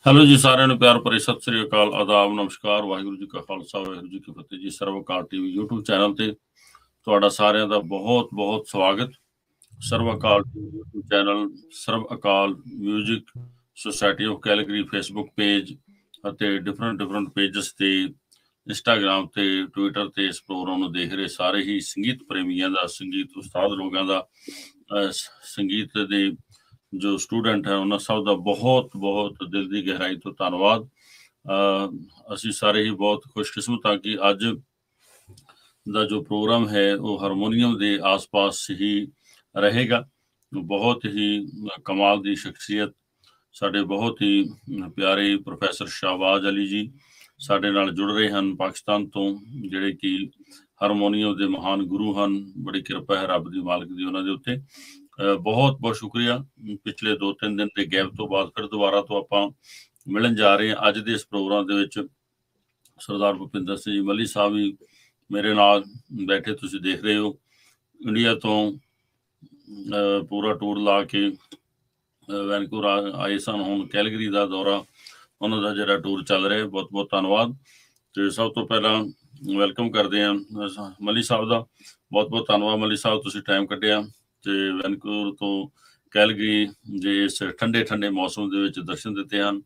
Hello ਜੀ ਸਾਰਿਆਂ ਨੂੰ ਪਿਆਰ ਭਰੀ ਸਤਿ ਸ੍ਰੀ ਅਕਾਲ, ਆਦਾਬ, ਨਮਸਕਾਰ, ਵਾਹਿਗੁਰੂ ਜੀ ਕਾ ਖਾਲਸਾ, ਵਾਹਿਗੁਰੂ ਜੀ ਕੀ ਫਤਿਹ ਜੀ। Sarv Akal TV YouTube channel ਤੇ ਤੁਹਾਡਾ ਸਾਰਿਆਂ ਦਾ ਬਹੁਤ ਬਹੁਤ ਸਵਾਗਤ। Sarv Akal TV YouTube channel, Sarv Akal music society of Calgary Facebook page ਅਤੇ ਡਿਫਰੈਂਟ ਪੇਜਸ ਤੇ ਇੰਸਟਾਗ੍ਰਾਮ ਤੇ ਟਵਿੱਟਰ ਤੇ ਇਸ ਪ੍ਰੋਗਰਾਮ ਨੂੰ ਦੇਖ ਰਹੇ ਸਾਰੇ ਹੀ ਸੰਗੀਤ ਪ੍ਰੇਮੀਆਂ ਦਾ, ਸੰਗੀਤ ਉਸਤਾਦ ਲੋਕਾਂ ਦਾ, ਸੰਗੀਤ ਦੇ ਜੋ ਸਟੂਡੈਂਟ ਹੈ ਉਹਨਾਂ ਸਭ ਦਾ ਬਹੁਤ ਬਹੁਤ ਦਿਲ ਦੀ ਗਹਿਰਾਈ ਤੋਂ ਧੰਨਵਾਦ। ਅਸੀਂ ਸਾਰੇ ਹੀ ਬਹੁਤ ਖੁਸ਼ਕਿਸਮਤ ਹਾਂ ਕਿ ਅੱਜ ਦਾ ਜੋ ਪ੍ਰੋਗਰਾਮ ਹੈ ਉਹ ਹਾਰਮੋਨੀਅਮ ਦੇ ਆਸ-ਪਾਸ ਹੀ ਰਹੇਗਾ। ਬਹੁਤ ਹੀ ਕਮਾਲ ਦੀ ਸ਼ਖਸੀਅਤ ਸਾਡੇ ਬਹੁਤ ਹੀ ਪਿਆਰੇ ਪ੍ਰੋਫੈਸਰ ਸ਼ਾਹਬਾਜ਼ ਅਲੀ ਜੀ ਸਾਡੇ ਨਾਲ ਜੁੜ ਰਹੇ ਹਨ ਪਾਕਿਸਤਾਨ ਤੋਂ, ਜਿਹੜੇ ਕਿ ਹਾਰਮੋਨੀਅਮ ਦੇ ਮਹਾਨ ਗੁਰੂ ਹਨ। ਬੜੀ ਕਿਰਪਾ ਹੈ ਰੱਬ ਦੀ, ਮਾਲਕ ਦੀ ਉਹਨਾਂ ਦੇ ਉੱਤੇ। ਬਹੁਤ ਬਹੁਤ ਸ਼ੁਕਰੀਆ। ਪਿਛਲੇ 2-3 ਦਿਨ ਦੇ ਗੈਪ ਤੋਂ ਬਾਅਦ ਫਿਰ ਦੁਬਾਰਾ ਤੋਂ ਆਪਾਂ ਮਿਲਣ ਜਾ ਰਹੇ ਹਾਂ। ਅੱਜ ਦੇ ਇਸ ਪ੍ਰੋਗਰਾਮ ਦੇ ਵਿੱਚ ਸਰਦਾਰ ਭੁਪਿੰਦਰ ਸਿੰਘ ਜੀ ਮੱਲੀ ਸਾਹਿਬ ਵੀ ਮੇਰੇ ਨਾਲ ਬੈਠੇ, ਤੁਸੀਂ ਦੇਖ ਰਹੇ ਹੋ। ਇੰਡੀਆ ਤੋਂ ਪੂਰਾ ਟੂਰ ਲਾ ਕੇ ਵੈਨਕੂਵਰ ਆਏ ਸਨ, ਹੁਣ ਕੈਲਗਰੀ ਦਾ ਦੌਰਾ ਉਹਨਾਂ ਦਾ ਜਿਹੜਾ ਟੂਰ ਚੱਲ ਰਿਹਾ। ਬਹੁਤ ਬਹੁਤ ਧੰਨਵਾਦ। ਤੇ ਸਭ ਤੋਂ ਪਹਿਲਾਂ ਵੈਲਕਮ ਕਰਦੇ ਹਾਂ ਮੱਲੀ ਸਾਹਿਬ ਦਾ। ਬਹੁਤ ਬਹੁਤ ਧੰਨਵਾਦ ਮੱਲੀ ਸਾਹਿਬ, ਤੁਸੀਂ ਟਾਈਮ ਕੱਢਿਆ ਤੇ ਵੈਨਕੂਵਰ ਤੋਂ ਕੈਲਗਰੀ ਜੇ ਇਸ ਠੰਡੇ ਮੌਸਮ ਦੇ ਵਿੱਚ ਦਰਸ਼ਨ ਦਿੱਤੇ ਹਨ।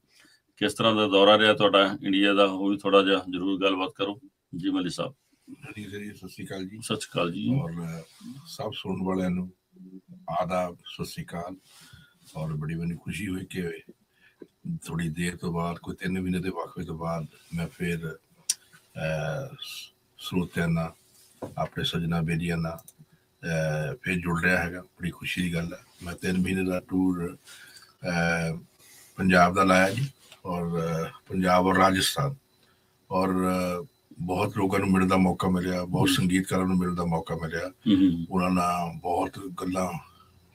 ਕਿਸ ਤਰ੍ਹਾਂ ਦਾ ਦੌਰਾ ਰਿਹਾ ਤੁਹਾਡਾ ਇੰਡੀਆ ਦਾ, ਉਹ ਵੀ ਥੋੜਾ ਜਿਹਾ ਜ਼ਰੂਰ ਗੱਲਬਾਤ ਕਰੋ ਜੀ ਮੱਲੀ ਸਾਹਿਬ। ਸਤਿ ਸ਼੍ਰੀ ਅਕਾਲ ਜੀ। ਸਤਿ ਸ਼੍ਰੀ ਅਕਾਲ ਜੀ। ਔਰ ਸਭ ਸੁਣਨ ਵਾਲਿਆਂ ਨੂੰ ਆਦਾਬ, ਸਤਿ ਸ਼੍ਰੀ ਅਕਾਲ। ਔਰ ਬੜੀ ਮੈਨੂੰ ਖੁਸ਼ੀ ਹੋਈ ਕਿ ਥੋੜੀ ਦੇਰ ਤੋਂ ਬਾਅਦ, ਕੋਈ 3 ਮਹੀਨੇ ਦੇ ਵਕਫੇ ਤੋਂ ਬਾਅਦ ਮੈਂ ਫਿਰ ਸਰੋਤਿਆਂ ਨਾਲ, ਆਪਣੇ ਸੱਜਣਾ ਬੇਲੀਆਂ ਨਾਲ ਫਿਰ ਜੁੜ ਰਿਹਾ ਹੈਗਾ। ਬੜੀ ਖੁਸ਼ੀ ਦੀ ਗੱਲ ਹੈ। ਮੈਂ 3 ਮਹੀਨੇ ਦਾ ਟੂਰ ਪੰਜਾਬ ਦਾ ਲਾਇਆ ਜੀ, ਔਰ ਪੰਜਾਬ ਔਰ ਰਾਜਸਥਾਨ, ਔਰ ਬਹੁਤ ਲੋਕਾਂ ਨੂੰ ਮਿਲਣ ਦਾ ਮੌਕਾ ਮਿਲਿਆ, ਬਹੁਤ ਸੰਗੀਤਕਾਰਾਂ ਨੂੰ ਮਿਲਣ ਦਾ ਮੌਕਾ ਮਿਲਿਆ। ਉਹਨਾਂ ਨਾਲ ਬਹੁਤ ਗੱਲਾਂ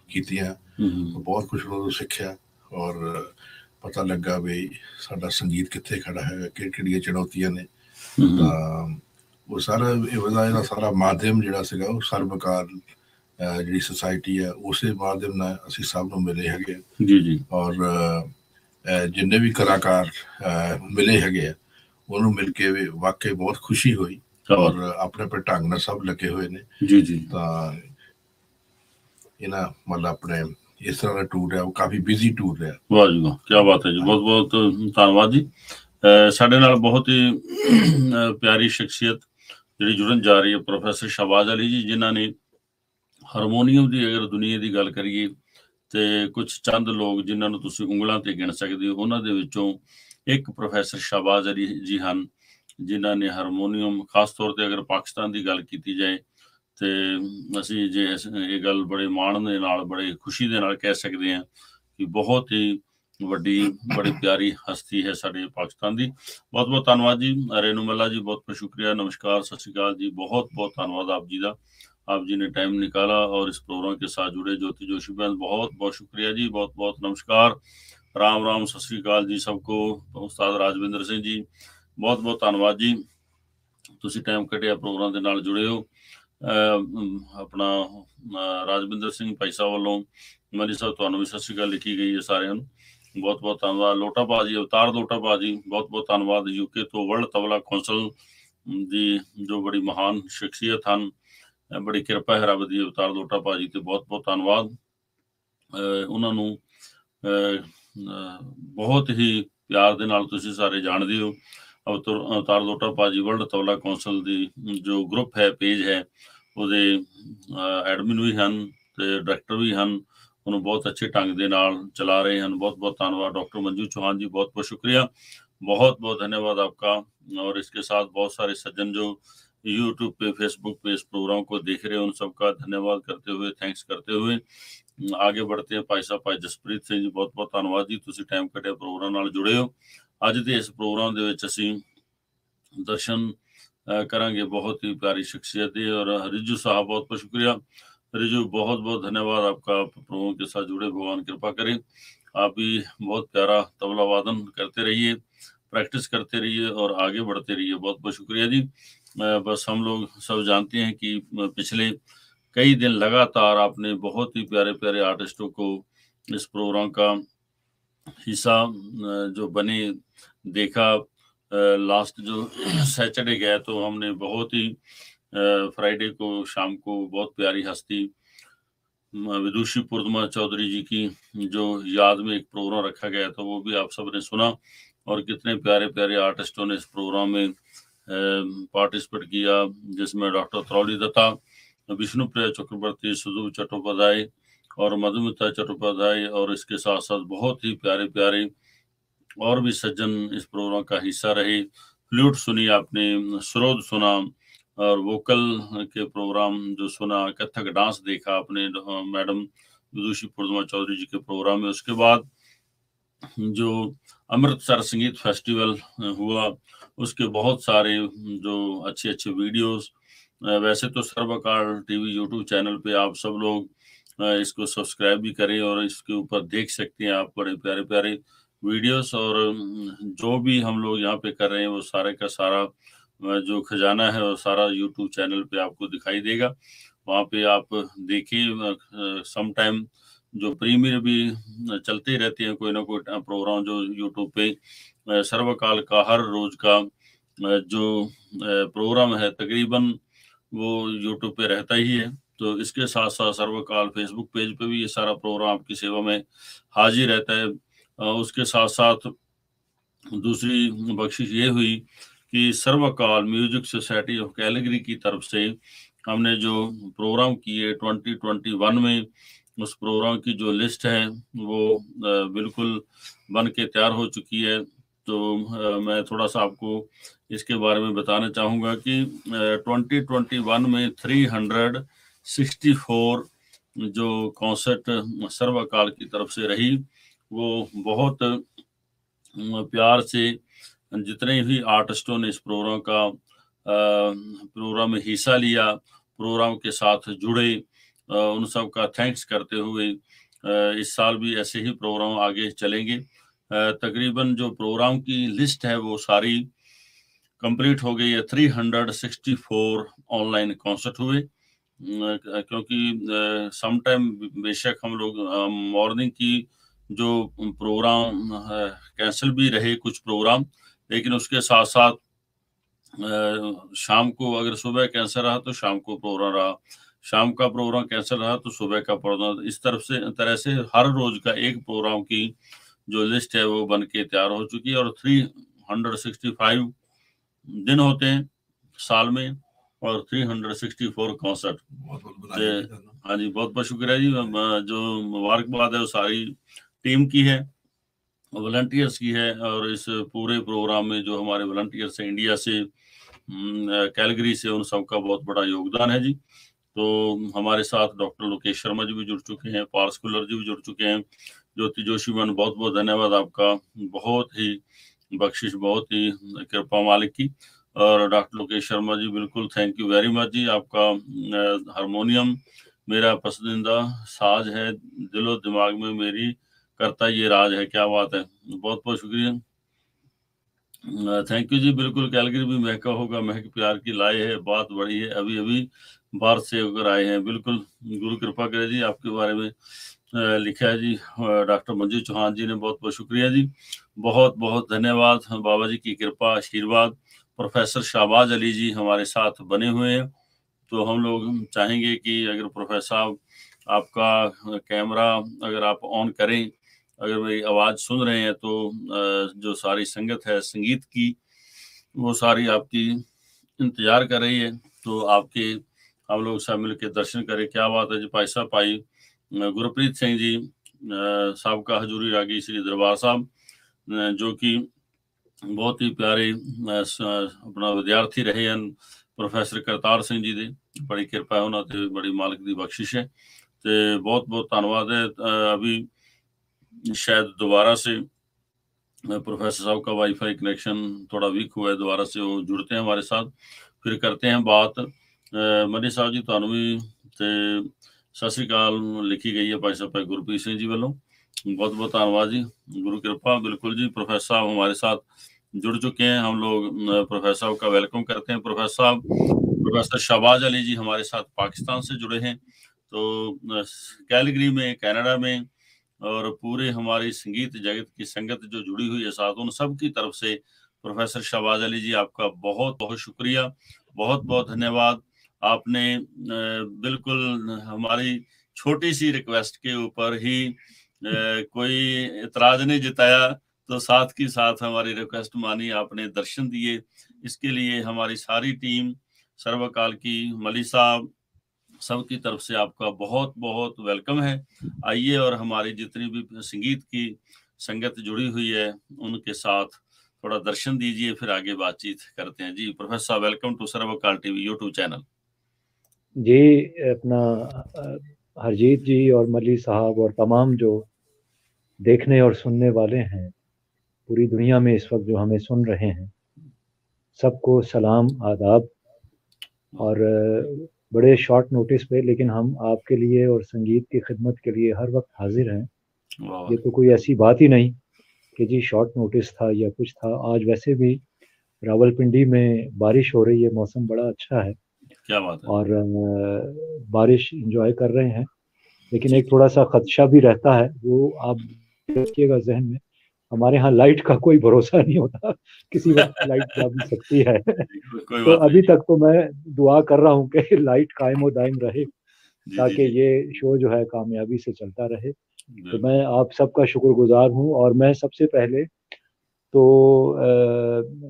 ਕੀਤੀਆਂ, ਬਹੁਤ ਕੁਛ ਉਹਨਾਂ ਤੋਂ ਸਿੱਖਿਆ, ਔਰ ਪਤਾ ਲੱਗਾ ਵੀ ਸਾਡਾ ਸੰਗੀਤ ਕਿੱਥੇ ਖੜਾ ਹੈ, ਕਿਹੜੀਆਂ ਚੁਣੌਤੀਆਂ ਨੇ। ਤਾਂ ਉਹ ਸਾਰਾ ਇਹਦਾ ਸਾਰਾ ਮਾਧਿਅਮ ਜਿਹੜਾ ਸੀਗਾ ਉਹ ਸਰਬ ਅਕਾਲ ਜਿਹੜੀ ਸੁਸਾਇਟੀ ਹੈ ਉਸੇ ਮਾਧਿਅਮ ਨਾਲ ਅਸੀਂ ਸਭ ਨੂੰ ਮਿਲੇ ਹੈਗੇ ਜੀ। ਔਰ ਜਿੰਨੇ ਵੀ ਕਲਾਕਾਰ ਮਿਲੇ ਹੈਗੇ ਆ ਉਹਨੂੰ ਮਿਲ ਕੇ ਵੀ ਵਾਕਈ ਬਹੁਤ ਖੁਸ਼ੀ ਹੋਈ, ਔਰ ਆਪਣੇ ਢੰਗ ਨਾਲ ਸਭ ਲੱਗੇ ਹੋਏ ਨੇ ਜੀ। ਤਾਂ ਇਹਨਾਂ ਮਤਲਬ ਆਪਣੇ ਇਸ ਤਰ੍ਹਾਂ ਦਾ ਟੂਰ ਹੈ, ਉਹ ਕਾਫੀ ਬਿਜ਼ੀ ਟੂਰ ਰਿਹਾ। ਵਾਹ ਜੀ ਵਾਹ, ਕੀ ਬਾਤ ਹੈ ਜੀ। ਬਹੁਤ ਬਹੁਤ ਧੰਨਵਾਦ ਜੀ। ਸਾਡੇ ਨਾਲ ਬਹੁਤ ਹੀ ਪਿਆਰੀ ਸ਼ਖਸੀਅਤ ਜਿਹੜੀ ਜੁੜਨ ਜਾ ਰਹੀ ਹੈ, ਪ੍ਰੋਫੈਸਰ ਸ਼ਾਹਬਾਜ਼ ਅਲੀ ਜੀ, ਜਿਨ੍ਹਾਂ ਨੇ ਹਾਰਮੋਨੀਅਮ ਦੀ ਅਗਰ ਦੁਨੀਆ ਦੀ ਗੱਲ ਕਰੀਏ ਤੇ ਕੁਛ ਚੰਦ ਲੋਕ ਜਿਨ੍ਹਾਂ ਨੂੰ ਤੁਸੀਂ ਉਂਗਲਾਂ ਤੇ ਗਿਣ ਸਕਦੇ ਹੋ, ਉਹਨਾਂ ਦੇ ਵਿੱਚੋਂ ਇੱਕ ਪ੍ਰੋਫੈਸਰ ਸ਼ਾਹਬਾਜ਼ ਅਲੀ ਜੀ ਹਨ, ਜਿਨ੍ਹਾਂ ਨੇ ਹਾਰਮੋਨੀਅਮ ਖਾਸ ਤੌਰ ਤੇ ਅਗਰ ਪਾਕਿਸਤਾਨ ਦੀ ਗੱਲ ਕੀਤੀ ਜਾਏ ਤੇ ਅਸੀਂ ਜੇ ਇਹ ਗੱਲ ਬੜੇ ਮਾਣ ਦੇ ਨਾਲ, ਬੜੇ ਖੁਸ਼ੀ ਦੇ ਨਾਲ ਕਹਿ ਸਕਦੇ ਹਾਂ ਕਿ ਬਹੁਤ ਹੀ ਵੱਡੀ, ਬੜੀ ਪਿਆਰੀ ਹਸਤੀ ਹੈ ਸਾਡੇ ਪਾਕਿਸਤਾਨ ਦੀ। ਬਹੁਤ ਬਹੁਤ ਧੰਨਵਾਦ ਜੀ। ਰੇਨੂ ਮੱਲਾ ਜੀ, बहुत बहुत शुक्रिया, नमस्कार, सत श्री अकाल जी। बहुत बहुत धन्यवाद आप जी का, आप जी ने टाइम निकाला और इस प्रोग्राम के साथ जुड़े। ज्योति जोशी बहन, बहुत बहुत शुक्रिया जी। बहुत बहुत नमस्कार, राम राम, सत श्री अकाल जी सबको। उस्ताद राजविंदर सिंह जी, बहुत बहुत धन्यवाद जी, ਤੁਸੀਂ ਟਾਈਮ ਕੱਢਿਆ ਪ੍ਰੋਗਰਾਮ ਦੇ ਨਾਲ ਜੁੜੇ ਹੋ। ਆਪਣਾ ਰਾਜਵਿੰਦਰ ਸਿੰਘ ਭਾਈ ਸਾਹਿਬ ਵੱਲੋਂ ਮੱਲੀ ਸਾਹਿਬ ਤੁਹਾਨੂੰ ਵੀ ਸਤਿ ਸ਼੍ਰੀ ਅਕਾਲ ਲਿਖੀ ਗਈ ਹੈ ਸਾਰਿਆਂ ਨੂੰ। ਬਹੁਤ ਬਹੁਤ ਧੰਨਵਾਦ। ਲੋਟਾਪਾ ਜੀ, ਅਵਤਾਰ ਲੋਟਾਪਾ ਜੀ, ਬਹੁਤ ਬਹੁਤ ਧੰਨਵਾਦ। UK ਤੋਂ ਵਰਲਡ ਤਬਲਾ ਕੌਂਸਲ ਦੀ ਜੋ ਬੜੀ ਮਹਾਨ ਸ਼ਖਸੀਅਤ ਹਨ, ਬੜੀ ਕਿਰਪਾ ਹੈ ਰੱਬ ਦੀ ਅਵਤਾਰ ਲੋਟਾਪਾ ਜੀ ਤੇ ਬਹੁਤ ਬਹੁਤ ਧੰਨਵਾਦ। ਉਹਨਾਂ ਨੂੰ ਬਹੁਤ ਹੀ ਪਿਆਰ ਦੇ ਨਾਲ ਤੁਸੀਂ ਸਾਰੇ ਜਾਣਦੇ ਹੋ। ਅਵਤਾਰ ਲੋਟਾਪਾ ਜੀ ਵਰਲਡ ਤਬਲਾ ਕੌਂਸਲ ਦੀ ਜੋ ਗਰੁੱਪ ਹੈ, ਪੇਜ ਹੈ, ਉਹਦੇ ਐਡਮਿਨ ਵੀ ਹਨ ਤੇ ਡਾਇਰੈਕਟਰ ਵੀ ਹਨ। ਉਹਨੂੰ ਬਹੁਤ अच्छे ढंग ਦੇ ਨਾਲ चला रहे हैं। बहुत बहुत धन्यवाद। डॉक्टर मंजू चौहान जी, बहुत बहुत शुक्रिया, बहुत बहुत धन्यवाद आपका। और इसके साथ बहुत सारे सज्जन जो यूट्यूब पे, फेसबुक पे इस प्रोग्राम को देख रहे हैं, उन सबका धन्यवाद करते हुए, थैंक्स करते हुए आगे बढ़ते हैं। भाई साहब भाई जसप्रीत सिंह जी, बहुत बहुत धन्यवाद जी, तुसीं टाइम कढिया प्रोग्राम नाल जुड़े हो। अज दे इस प्रोग्राम दे विच असीं दर्शन करांगे बहुत ही प्यारी शख्सियत है। और रिजू साहब, बहुत बहुत शुक्रिया रिजू, बहुत बहुत धन्यवाद आपका प्रोग्राम के साथ जुड़े। भगवान कृपा करे, आप भी बहुत प्यारा तबला वादन करते रहिए, प्रैक्टिस करते रहिए और आगे बढ़ते रहिए। बहुत बहुत शुक्रिया जी। बस हम लोग सब जानते हैं कि पिछले कई दिन लगातार आपने बहुत ही प्यारे प्यारे आर्टिस्टों को इस प्रोग्राम का हिस्सा जो बने देखा। लास्ट जो सैटरडे गया तो हमने बहुत ही फ्राइडे को शाम को बहुत प्यारी हस्ती विदुषी पूर्णिमा चौधरी जी की जो याद में एक प्रोग्राम रखा गया था, वो भी आप सबने सुना। और कितने प्यारे प्यारे आर्टिस्टों ने इस प्रोग्राम में पार्टिसिपेट किया, जिसमें डॉक्टर त्रौली दत्ता, विष्णुप्रिया चक्रवर्ती, सुधु चट्टोपाध्याय और मधुमिता चट्टोपाध्याय, और इसके साथ साथ बहुत ही प्यारे प्यारे और भी सज्जन इस प्रोग्राम का हिस्सा रहे। फ्लूट सुनी आपने, स्रोत सुना, और वोकल के प्रोग्राम जो सुना, कथक डांस देखा आपने मैडम विदुषी पूर्णिमा चौधरी जी के प्रोग्राम में। उसके बाद जो अमृतसर संगीत फेस्टिवल हुआ, उसके बहुत सारे जो अच्छे अच्छे वीडियोस, वैसे तो सर्वकाल टीवी यूट्यूब चैनल पे आप सब लोग इसको सब्सक्राइब भी करें और इसके ऊपर देख सकते हैं आप बड़े प्यारे प्यारे वीडियोस। और जो भी हम लोग यहाँ पे कर रहे हैं वो सारे का सारा जो खजाना है वो सारा यूट्यूब चैनल पे आपको दिखाई देगा। वहाँ पे आप देखिए, सम टाइम जो प्रीमियर भी चलते रहते हैं, कोई ना कोई प्रोग्राम जो यूट्यूब पे सर्वकाल का हर रोज का जो प्रोग्राम है तकरीबन वो यूट्यूब पे रहता ही है। तो इसके साथ साथ सर्वकाल फेसबुक पेज पे भी ये सारा प्रोग्राम आपकी सेवा में हाजिर रहता है। उसके साथ साथ दूसरी बख्शिश ये हुई कि सर्वकाल म्यूजिक सोसाइटी ऑफ कैलगरी की तरफ से हमने जो प्रोग्राम किए 2021 में, उस प्रोग्राम की जो लिस्ट है वो बिल्कुल बन के तैयार हो चुकी है। तो मैं थोड़ा सा आपको इसके बारे में बताना चाहूँगा कि 2021 में 364 जो कॉन्सर्ट सर्वकाल की तरफ से रही, वो बहुत प्यार से जितने भी आर्टिस्टों ने इस प्रोग्राम में हिस्सा लिया, प्रोग्राम के साथ जुड़े, उन सब का थैंक्स करते हुए इस साल भी ऐसे ही प्रोग्राम आगे चलेंगे। तकरीबन जो प्रोग्राम की लिस्ट है वो सारी कंप्लीट हो गई है। 364 ऑनलाइन कॉन्सर्ट हुए, क्योंकि सम टाइम बेशक हम लोग मॉर्निंग की जो प्रोग्राम कैंसिल भी रहे कुछ प्रोग्राम, लेकिन उसके साथ साथ शाम को अगर सुबह कैंसिल रहा तो शाम को प्रोग्राम रहा, शाम का प्रोग्राम कैंसिल रहा तो सुबह का प्रोग्राम, इस तरह से हर रोज का एक प्रोग्राम की जो लिस्ट है वो बन के तैयार हो चुकी है। और 365 दिन होते हैं साल में और 364 कॉन्सर्ट। हाँ जी, बहुत बहुत शुक्रिया जी। जो मुबारकबाद है वो सारी टीम की है, वॉलंटियर्स की है, और इस पूरे प्रोग्राम में जो हमारे वॉलंटियर्स हैं इंडिया से, कैलगरी से, उन सबका बहुत बड़ा योगदान है जी। तो हमारे साथ डॉक्टर लोकेश शर्मा जी भी जुड़ चुके हैं, पार्स कुलर जी भी जुड़ चुके हैं, ज्योति जोशी मैन, बहुत बहुत धन्यवाद आपका, बहुत ही बख्शिश, बहुत ही कृपा मालिक की। और डॉक्टर लोकेश शर्मा जी बिल्कुल थैंक यू वेरी मच जी। आपका हारमोनियम मेरा पसंदीदा साज है, दिलो दिमाग में मेरी करता ये राज है, क्या बात है, बहुत बहुत शुक्रिया, थैंक यू जी। बिल्कुल कैलगरी भी महका होगा, महक प्यार की लाए है, बात बड़ी है, अभी अभी बाहर से होकर आए हैं। बिल्कुल गुरु कृपा करे जी, आपके बारे में लिखा है जी डॉक्टर मंजू चौहान जी ने, बहुत बहुत शुक्रिया जी, बहुत बहुत धन्यवाद। बाबा जी की कृपा आशीर्वाद। प्रोफेसर शाहबाज अली जी हमारे साथ बने हुए हैं, तो हम लोग चाहेंगे कि अगर प्रोफेसर साहब आपका कैमरा अगर आप ऑन करें, अगर मेरी आवाज़ सुन रहे हैं तो जो सारी संगत है संगीत की, वो सारी आपकी इंतजार कर रही है, तो आपके हम लोग सब मिल के दर्शन करें। क्या बात है जी। भाई साहब, भाई गुरप्रीत सिंह जी साहब का हजूरी रागी श्री दरबार साहब, जो कि बहुत ही प्यारे अपना विद्यार्थी रहे हैं प्रोफेसर करतार सिंह जी दे, बड़ी कृपा है उन्होंने, बड़ी मालिक दी बख्शिश है, तो बहुत बहुत धन्यवाद है। अभी शायद दोबारा से प्रोफेसर साहब का वाईफाई कनेक्शन थोड़ा वीक हुआ है, दोबारा से वो जुड़ते हैं हमारे साथ, फिर करते हैं बात। मनी साहब जी ਤੁਹਾਨੂੰ ਵੀ ਤੇ ਸਤਿ ਸ੍ਰੀ ਅਕਾਲ ਲਿਖੀ ਗਈ है भाई साहब गुरप्रीत सिंह जी वालों, बहुत बहुत धन्यवाद जी, गुरु कृपा। बिल्कुल जी, प्रोफेसर साहब हमारे साथ जुड़ चुके हैं, हम लोग प्रोफेसर साहब का वेलकम करते हैं। प्रोफेसर साहब, प्रोफेसर शहबाज अली जी हमारे साथ पाकिस्तान से जुड़े हैं, तो कैलगरी में, कनाडा में और पूरे हमारी संगीत जगत की संगत जो जुड़ी हुई है साथ, उन सब की तरफ से प्रोफेसर शहबाज अली जी आपका बहुत बहुत शुक्रिया, बहुत बहुत धन्यवाद। आपने बिल्कुल हमारी छोटी सी रिक्वेस्ट के ऊपर ही कोई इतराज नहीं जताया, तो साथ की साथ हमारी रिक्वेस्ट मानी, आपने दर्शन दिए। इसके लिए हमारी सारी टीम, सर्वकाल की मली साहब, सबकी तरफ से आपका बहुत बहुत वेलकम है। आइए और हमारी जितनी भी संगीत की संगत जुड़ी हुई है उनके साथ थोड़ा दर्शन दीजिए, फिर आगे बातचीत करते हैं। जी professor, welcome to Sarvkal TV YouTube channel. जी, अपना हरजीत जी और मली साहब और तमाम जो देखने और सुनने वाले हैं पूरी दुनिया में इस वक्त जो हमें सुन रहे हैं, सबको सलाम आदाब। और बड़े शॉर्ट नोटिस पे, लेकिन हम आपके लिए और संगीत की खिदमत के लिए हर वक्त हाजिर हैं। ये तो कोई ऐसी बात ही नहीं कि जी शॉर्ट नोटिस था या कुछ था। आज वैसे भी रावलपिंडी में बारिश हो रही है, मौसम बड़ा अच्छा है, क्या बात है। और बारिश एंजॉय कर रहे हैं। लेकिन एक थोड़ा सा खदशा भी रहता है, वो आप रखिएगा जहन में। हमारे यहाँ लाइट का कोई भरोसा नहीं होता, किसी वक्त लाइट जा भी सकती है। तो अभी तक तो मैं दुआ कर रहा हूँ कि लाइट कायम व दायम रहे, ताकि ये शो जो है कामयाबी से चलता रहे। तो मैं आप सबका शुक्रगुजार हूँ। और मैं सबसे पहले तो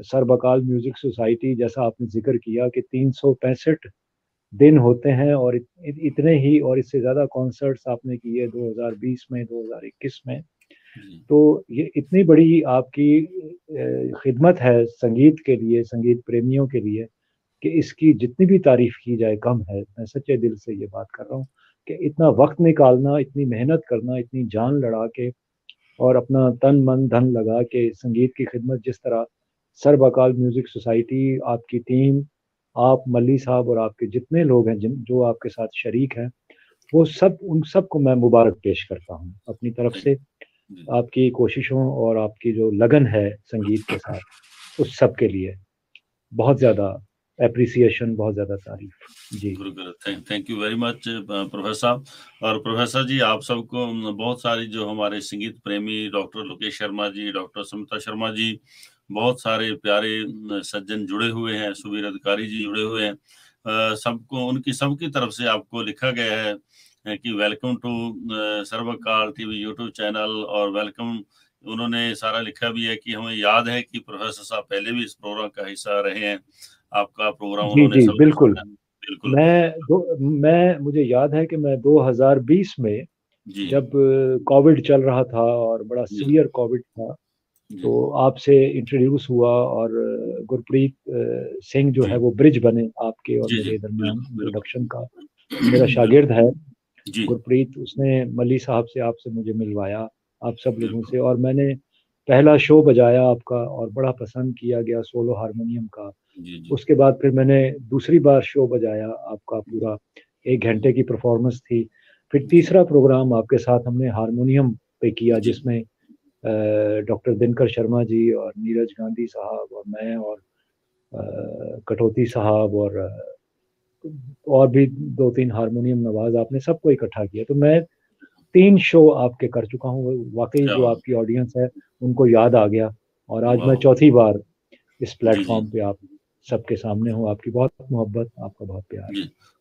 सरबकाल म्यूजिक सोसाइटी, जैसा आपने जिक्र किया कि 365 दिन होते हैं और इतने ही और इससे ज़्यादा कॉन्सर्ट्स आपने किए 2020 में, 2021 में। तो ये इतनी बड़ी आपकी खिदमत है संगीत के लिए, संगीत प्रेमियों के लिए, कि इसकी जितनी भी तारीफ की जाए कम है। मैं सच्चे दिल से ये बात कर रहा हूँ कि इतना वक्त निकालना, इतनी मेहनत करना, इतनी जान लड़ा के और अपना तन मन धन लगा के संगीत की खिदमत, जिस तरह सरबकाल म्यूजिक सोसाइटी, आपकी टीम, आप मल्ली साहब और आपके जितने लोग हैं जो आपके साथ शरीक हैं, वो सब, उन सब को मैं मुबारक पेश करता हूँ अपनी तरफ से। आपकी कोशिशों और आपकी जो लगन है संगीत के साथ, उस सब के लिए बहुत ज़्यादा एप्रिसिएशन, बहुत ज़्यादा तारीफ। जी thank you very much professor. और प्रोफेसर जी, आप सबको बहुत सारी जो हमारे संगीत प्रेमी डॉक्टर लोकेश शर्मा जी, डॉक्टर समिता शर्मा जी, बहुत सारे प्यारे सज्जन जुड़े हुए हैं, सुबीर अधिकारी जी जुड़े हुए हैं, सबको, उनकी सबकी तरफ से आपको लिखा गया है कि welcome to Sarvkal TV YouTube channel. और वेलकम उन्होंने सारा लिखा भी है कि हमें याद है कि प्रोफेसर साहब पहले भी इस प्रोग्राम का हिस्सा रहे हैं। आपका प्रोग्राम जी उन्होंने जी बिल्कुल। मुझे याद है कि मैं 2020 में जब कोविड चल रहा था और बड़ा सीवियर कोविड था, तो आपसे इंट्रोड्यूस हुआ और गुरप्रीत सिंह जो है वो ब्रिज बने आपके और मेरे दरमियान इंट्रोडक्शन का। मेरा शागिर्द है गुरप्रीत, उसने मली साहब से आपसे मुझे मिलवाया, आप सब लोगों से, और मैंने पहला शो बजाया आपका और बड़ा पसंद किया गया सोलो हारमोनियम का। उसके बाद फिर मैंने दूसरी बार शो बजाया आपका, पूरा 1 घंटे की परफॉर्मेंस थी। फिर तीसरा प्रोग्राम आपके साथ हमने हारमोनियम पे किया, जिसमें डॉक्टर दिनकर शर्मा जी और नीरज गांधी साहब और मैं और कटौती साहब और भी 2-3 हारमोनियम नवाज, आपने सबको इकट्ठा किया। तो मैं 3 शो आपके कर चुका हूँ। वाकई जो आपकी ऑडियंस है उनको याद आ गया, और आज मैं चौथी बार इस प्लेटफॉर्म पे आप सबके सामने हूँ। आपकी बहुत मोहब्बत, आपका बहुत प्यार।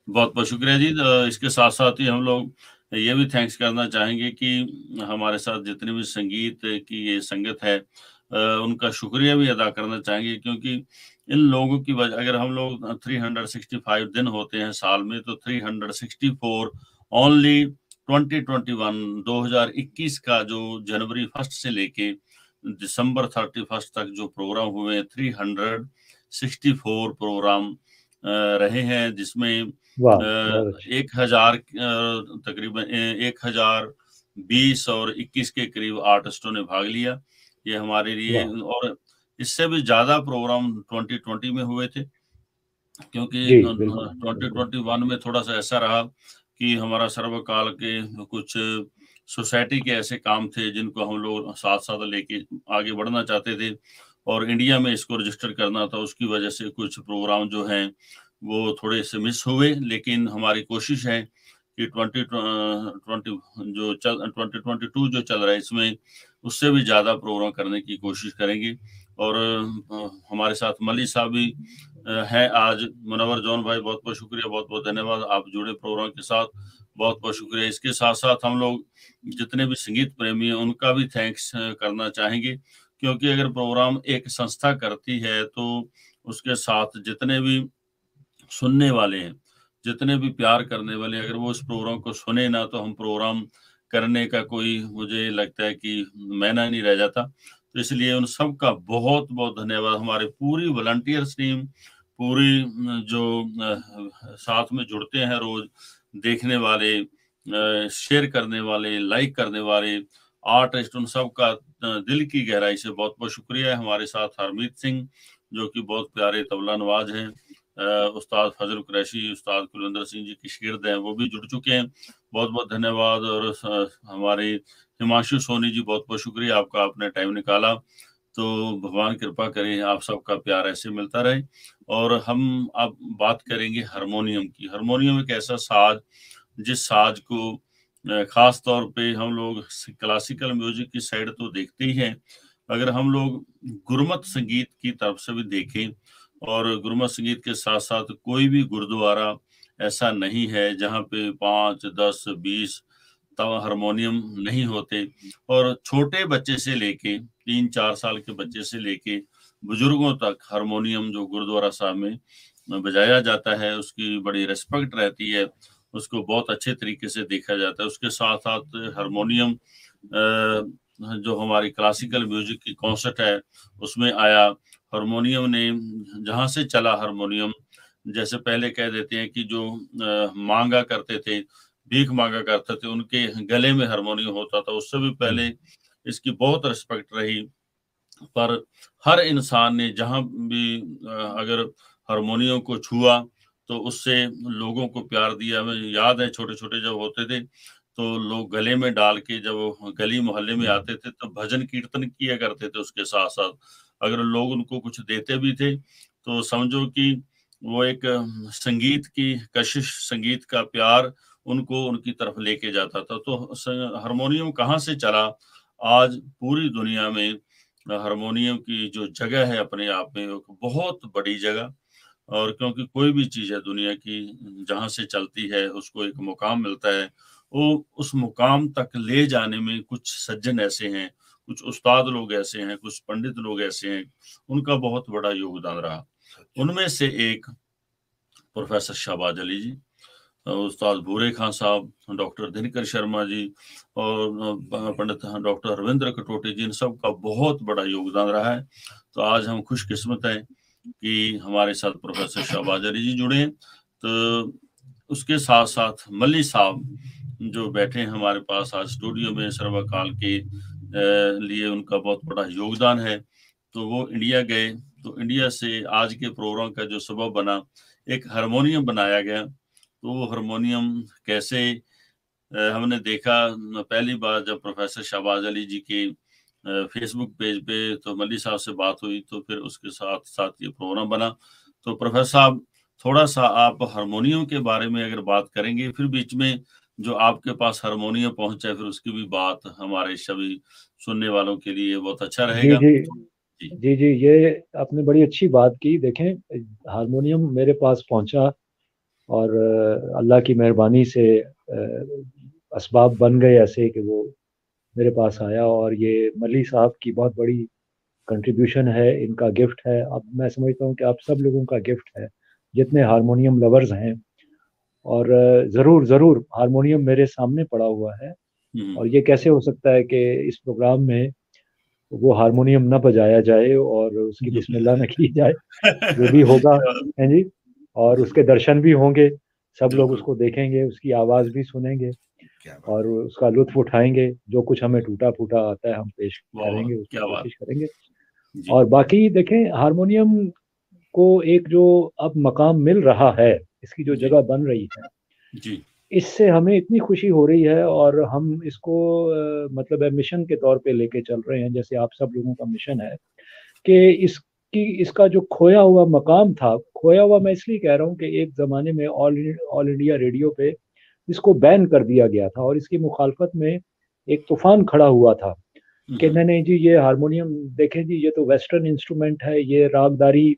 बहुत बहुत शुक्रिया जी। इसके साथ साथ ही हम लोग ये भी थैंक्स करना चाहेंगे कि हमारे साथ जितने भी संगीत की ये संगत है, उनका शुक्रिया भी अदा करना चाहेंगे, क्योंकि इन लोगों की वजह, अगर हम लोग 365 दिन होते हैं साल में, तो 364 ओनली 2021 का जो जनवरी 1 से लेके दिसंबर 31 तक जो प्रोग्राम हुए, 364 प्रोग्राम रहे हैं, जिसमें 1000 तकरीबन 1020 और 21 के करीब आर्टिस्टों ने भाग लिया। ये हमारे लिए, और इससे भी ज्यादा प्रोग्राम 2020 में हुए थे, क्योंकि 2021 में थोड़ा सा ऐसा रहा कि हमारा सर्वकाल के कुछ सोसाइटी के ऐसे काम थे जिनको हम लोग साथ साथ लेके आगे बढ़ना चाहते थे, और इंडिया में इसको रजिस्टर करना था। उसकी वजह से कुछ प्रोग्राम जो हैं वो थोड़े से मिस हुए, लेकिन हमारी कोशिश है कि 2022 जो चल रहा है इसमें उससे भी ज़्यादा प्रोग्राम करने की कोशिश करेंगे। और हमारे साथ मली साहब भी हैं आज। मुनव्वर जॉन भाई, बहुत बहुत शुक्रिया, बहुत बहुत धन्यवाद, आप जुड़े प्रोग्राम के साथ, बहुत बहुत शुक्रिया। इसके साथ साथ हम लोग जितने भी संगीत प्रेमी हैं उनका भी थैंक्स करना चाहेंगे, क्योंकि अगर प्रोग्राम एक संस्था करती है तो उसके साथ जितने भी सुनने वाले हैं, जितने भी प्यार करने वाले, अगर वो इस प्रोग्राम को सुने ना तो हम प्रोग्राम करने का कोई, मुझे लगता है कि मायना नहीं रह जाता। तो इसलिए उन सब का बहुत बहुत धन्यवाद। हमारे पूरी वॉलंटियर्स टीम, पूरी जो साथ में जुड़ते हैं रोज, देखने वाले, शेयर करने वाले, लाइक करने वाले, आर्टिस्ट, उन सब का दिल की गहराई से बहुत बहुत शुक्रिया है। हमारे साथ हरमीत सिंह जो कि बहुत प्यारे तबला नवाज हैं, उस्ताद फजल कुरैशी, उस्ताद कुलविंदर सिंह जी की शागिर्द हैं, वो भी जुड़ चुके हैं, बहुत बहुत धन्यवाद। और हमारे हिमांशु सोनी जी, बहुत बहुत शुक्रिया आपका, आपने टाइम निकाला। तो भगवान कृपा करे आप सबका प्यार ऐसे मिलता रहे। और हम अब बात करेंगे हारमोनियम की। हारमोनियम एक ऐसा साज, जिस साज को खास तौर पे हम लोग क्लासिकल म्यूजिक की साइड तो देखते ही हैं, अगर हम लोग गुरमत संगीत की तरफ से भी देखें, और गुरमत संगीत के साथ साथ कोई भी गुरुद्वारा ऐसा नहीं है जहाँ पे 5, 10, 20 तब हारमोनियम नहीं होते। और छोटे बच्चे से लेके 3-4 साल के बच्चे से लेके बुजुर्गों तक हारमोनियम जो गुरुद्वारा साहब में बजाया जाता है उसकी बड़ी रिस्पेक्ट रहती है, उसको बहुत अच्छे तरीके से देखा जाता है। उसके साथ साथ हारमोनियम जो हमारी क्लासिकल म्यूजिक की कॉन्सर्ट है उसमें आया। हारमोनियम ने जहाँ से चला, हारमोनियम जैसे पहले कह देते हैं कि जो मांगा करते थे, भीख मांगा करते थे, उनके गले में हारमोनियम होता था, उससे भी पहले इसकी बहुत रिस्पेक्ट रही। पर हर इंसान ने जहाँ भी अगर हारमोनियम को छुआ तो उससे लोगों को प्यार दिया। हमें याद है छोटे छोटे जब होते थे तो लोग गले में डाल के जब गली मोहल्ले में आते थे तो भजन कीर्तन किया करते थे। उसके साथ साथ अगर लोग उनको कुछ देते भी थे तो समझो कि वो एक संगीत की कशिश, संगीत का प्यार उनको उनकी तरफ लेके जाता था। तो हारमोनियम कहाँ से चला, आज पूरी दुनिया में हारमोनियम की जो जगह है अपने आप में बहुत बड़ी जगह। और क्योंकि कोई भी चीज है दुनिया की जहां से चलती है उसको एक मुकाम मिलता है, वो उस मुकाम तक ले जाने में कुछ सज्जन ऐसे हैं, कुछ उस्ताद लोग ऐसे हैं, कुछ पंडित लोग ऐसे हैं, उनका बहुत बड़ा योगदान रहा। उनमें से एक प्रोफेसर शहबाज अली जी, उस्ताद भूरे खां साहब, डॉक्टर दिनकर शर्मा जी और पंडित डॉक्टर रविंद्र कटोटी जी, इन सब का बहुत बड़ा योगदान रहा है। तो आज हम खुशकिस्मत हैं कि हमारे साथ प्रोफेसर शहबाज अली जी जुड़े। तो उसके साथ साथ मली साहब जो बैठे हैं हमारे पास आज स्टूडियो में, सर्वकाल के लिए उनका बहुत बड़ा योगदान है। तो वो इंडिया गए, तो इंडिया से आज के प्रोग्राम का जो सबब बना, एक हारमोनियम बनाया गया। तो वो हारमोनियम कैसे हमने देखा पहली बार जब प्रोफेसर शहबाज अली जी के फेसबुक पेज पे तो मली साहब से बात हुई, तो फिर उसके साथ साथ ये प्रोग्राम बना। तो प्रोफेसर साहब, थोड़ा सा आप हारमोनियम के बारे में अगर बात करेंगे, फिर बीच में जो आपके पास हारमोनियम पहुंचा है फिर उसकी भी बात हमारे सभी सुनने वालों के लिए बहुत अच्छा रहेगा। जी, ये आपने बड़ी अच्छी बात की। देखें, हारमोनियम मेरे पास पहुंचा और अल्लाह की मेहरबानी से असबाब बन गए ऐसे कि वो मेरे पास आया, और ये मली साहब की बहुत बड़ी कंट्रीब्यूशन है, इनका गिफ्ट है। अब मैं समझता हूँ कि आप सब लोगों का गिफ्ट है जितने हारमोनियम लवर्स हैं। और ज़रूर हारमोनियम मेरे सामने पड़ा हुआ है, और ये कैसे हो सकता है कि इस प्रोग्राम में वो हारमोनियम न बजाया जाए और उसकी बिस्मिल्लाह न की जाए। वो भी होगा, हैं जी, और उसके दर्शन भी होंगे, सब लोग उसको देखेंगे, उसकी आवाज़ भी सुनेंगे और उसका लुत्फ उठाएंगे। जो कुछ हमें टूटा फूटा आता है हम पेश करेंगे, उसकी कोशिश करेंगे। और बाकी देखें, हारमोनियम को एक जो अब मकाम मिल रहा है, इसकी जो जगह बन रही है जी, इससे हमें इतनी खुशी हो रही है। और हम इसको मतलब मिशन के तौर पे लेके चल रहे हैं, जैसे आप सब लोगों का मिशन है कि इसका जो खोया हुआ मकाम था, खोया हुआ मैं इसलिए कह रहा हूँ कि एक ज़माने में ऑल इंडिया रेडियो पे इसको बैन कर दिया गया था और इसकी मुखालफत में एक तूफान खड़ा हुआ था कि नहीं जी ये हारमोनियम देखें जी, ये तो वेस्टर्न इंस्ट्रूमेंट है, ये रागदारी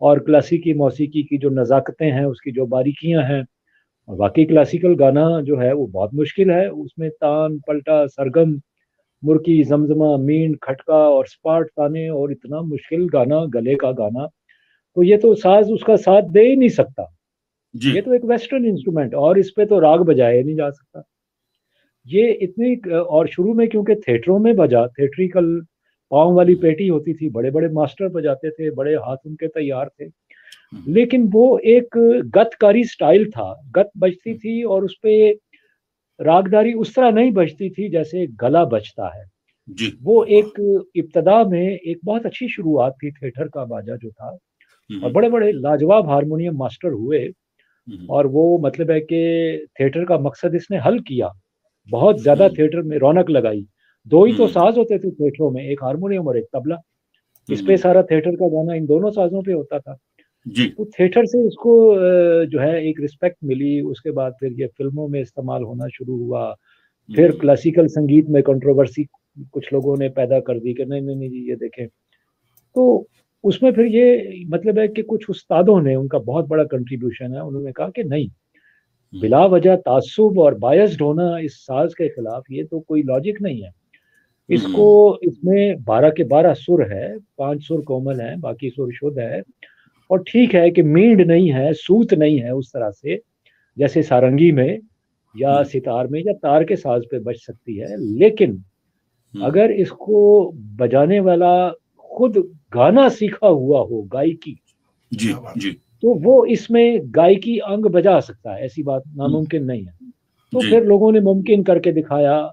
और क्लासिकी मौसीकी की जो नज़ाकतें हैं, उसकी जो बारीकियां हैं, और बाकी क्लासिकल गाना जो है वो बहुत मुश्किल है, उसमें तान पलटा सरगम मुर्की जमजमा मींड खटका और स्पार्ट ताने, और इतना मुश्किल गाना, गले का गाना, तो ये तो साज उसका साथ दे ही नहीं सकता। ये तो एक वेस्टर्न इंस्ट्रूमेंट और इस पे तो राग बजाया नहीं जा सकता। ये इतनी, और शुरू में क्योंकि थिएटरों में बजा, थिएट्रिकल पाँव वाली पेटी होती थी, बड़े बड़े मास्टर बजाते थे, बड़े हाथ उनके तैयार थे, लेकिन वो एक गतकारी स्टाइल था, गत बजती थी और उस पे रागदारी उस तरह नहीं बजती थी जैसे गला बजता है जी। वो एक इब्तदा में एक बहुत अच्छी शुरुआत थी थिएटर का बाजा जो था, और बड़े बड़े लाजवाब हारमोनियम मास्टर हुए, और वो मतलब है कि थिएटर का मकसद इसने हल किया, बहुत ज्यादा थिएटर में रौनक लगाई। दो ही तो साज होते थे थिएटरों में, एक हारमोनियम और एक तबला, इस पे सारा थिएटर का गाना इन दोनों साजों पे होता था जी। तो थिएटर से इसको जो है एक रिस्पेक्ट मिली। उसके बाद फिर ये फिल्मों में इस्तेमाल होना शुरू हुआ, फिर क्लासिकल संगीत में कंट्रोवर्सी कुछ लोगों ने पैदा कर दी कि नहीं नहीं नहीं जी ये देखें, तो उसमें फिर ये मतलब है कि कुछ उस्तादों ने, उनका बहुत बड़ा कंट्रीब्यूशन है, उन्होंने कहा कि नहीं, बिला वजह तासुब और बायस्ड होना इस साज के खिलाफ ये तो कोई लॉजिक नहीं है। इसको, इसमें 12 के 12 सुर है, 5 सुर कोमल है, बाकी सुर शुद्ध है, और ठीक है कि मींड नहीं है, सूत नहीं है उस तरह से जैसे सारंगी में या सितार में या तार के साज पे बज सकती है, लेकिन अगर इसको बजाने वाला खुद गाना सीखा हुआ हो, गायकी, जी जी, तो वो इसमें गायकी अंग बजा सकता है, ऐसी बात नामुमकिन नहीं है। तो फिर लोगों ने मुमकिन करके दिखाया,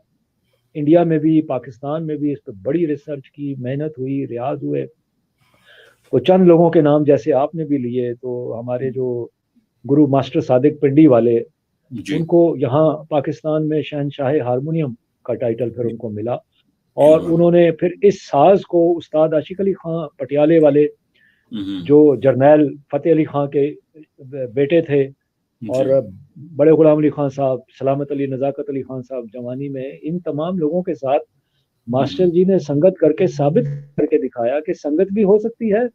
इंडिया में भी पाकिस्तान में भी इस पर बड़ी रिसर्च की, मेहनत हुई, रियाज हुए। तो चंद लोगों के नाम जैसे आपने भी लिए, तो हमारे जो गुरु मास्टर सादिक पिंडी वाले, उनको यहाँ पाकिस्तान में शहनशाह हारमोनियम का टाइटल फिर उनको मिला, और उन्होंने फिर इस साज को उस्ताद आशिक अली खां पटियाले वाले, जो जर्नैल फतेह अली खां के बेटे थे, और बड़े गुलाम अली खान साहब, सलामत अली, नज़ाकत अली खान साहब जवानी में, इन तमाम लोगों के साथ मास्टर जी ने संगत करके साबित करके दिखाया कि संगत भी हो सकती है,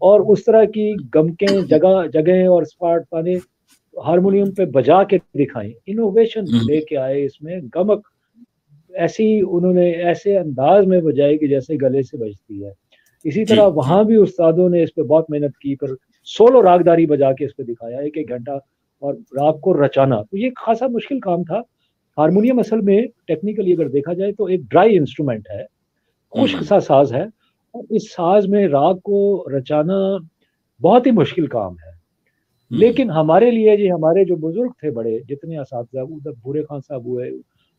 और उस तरह की गमकें जगह जगह और स्पार्ट ताने हारमोनियम पे बजा के दिखाएं, इनोवेशन लेके आए इसमें, गमक ऐसी उन्होंने ऐसे अंदाज में बजाई कि जैसे गले से बजती है। इसी तरह वहां भी उस्तादों ने इस पे बहुत मेहनत की, फिर सोलो रागदारी बजा के इस पे दिखाया 1-1 घंटा, और राग को रचाना, तो ये खासा मुश्किल काम था। हारमोनियम असल में टेक्निकली अगर देखा जाए तो एक ड्राई इंस्ट्रूमेंट है, खुश्क सा साज है, और इस साज में राग को रचाना बहुत ही मुश्किल काम है। लेकिन हमारे लिए जी, हमारे जो बुजुर्ग थे बड़े, जितने असातिज़ा, उधर भूरे खान साहब हुए,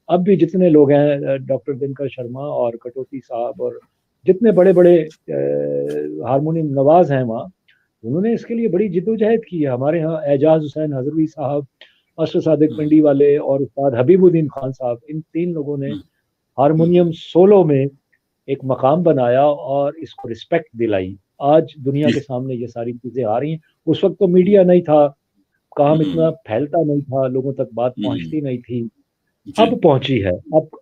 अब भी जितने लोग हैं, डॉक्टर दिनकर शर्मा और कटौती साहब, और जितने बड़े बड़े हारमोनियम नवाज हैं वहाँ, उन्होंने इसके लिए बड़ी जिद्दोजहद की है। हमारे यहाँ एजाज हुसैन हजरवी साहब, मास्टर सादिक पिंडी वाले और उस्ताद हबीबुद्दीन खान साहब, इन 3 लोगों ने हारमोनियम सोलो में एक मकाम बनाया और इसको रिस्पेक्ट दिलाई। आज दुनिया के सामने ये सारी चीजें आ रही हैं। उस वक्त तो मीडिया नहीं था, काम इतना फैलता नहीं था, लोगों तक बात पहुंचती नहीं थी, अब पहुंची है,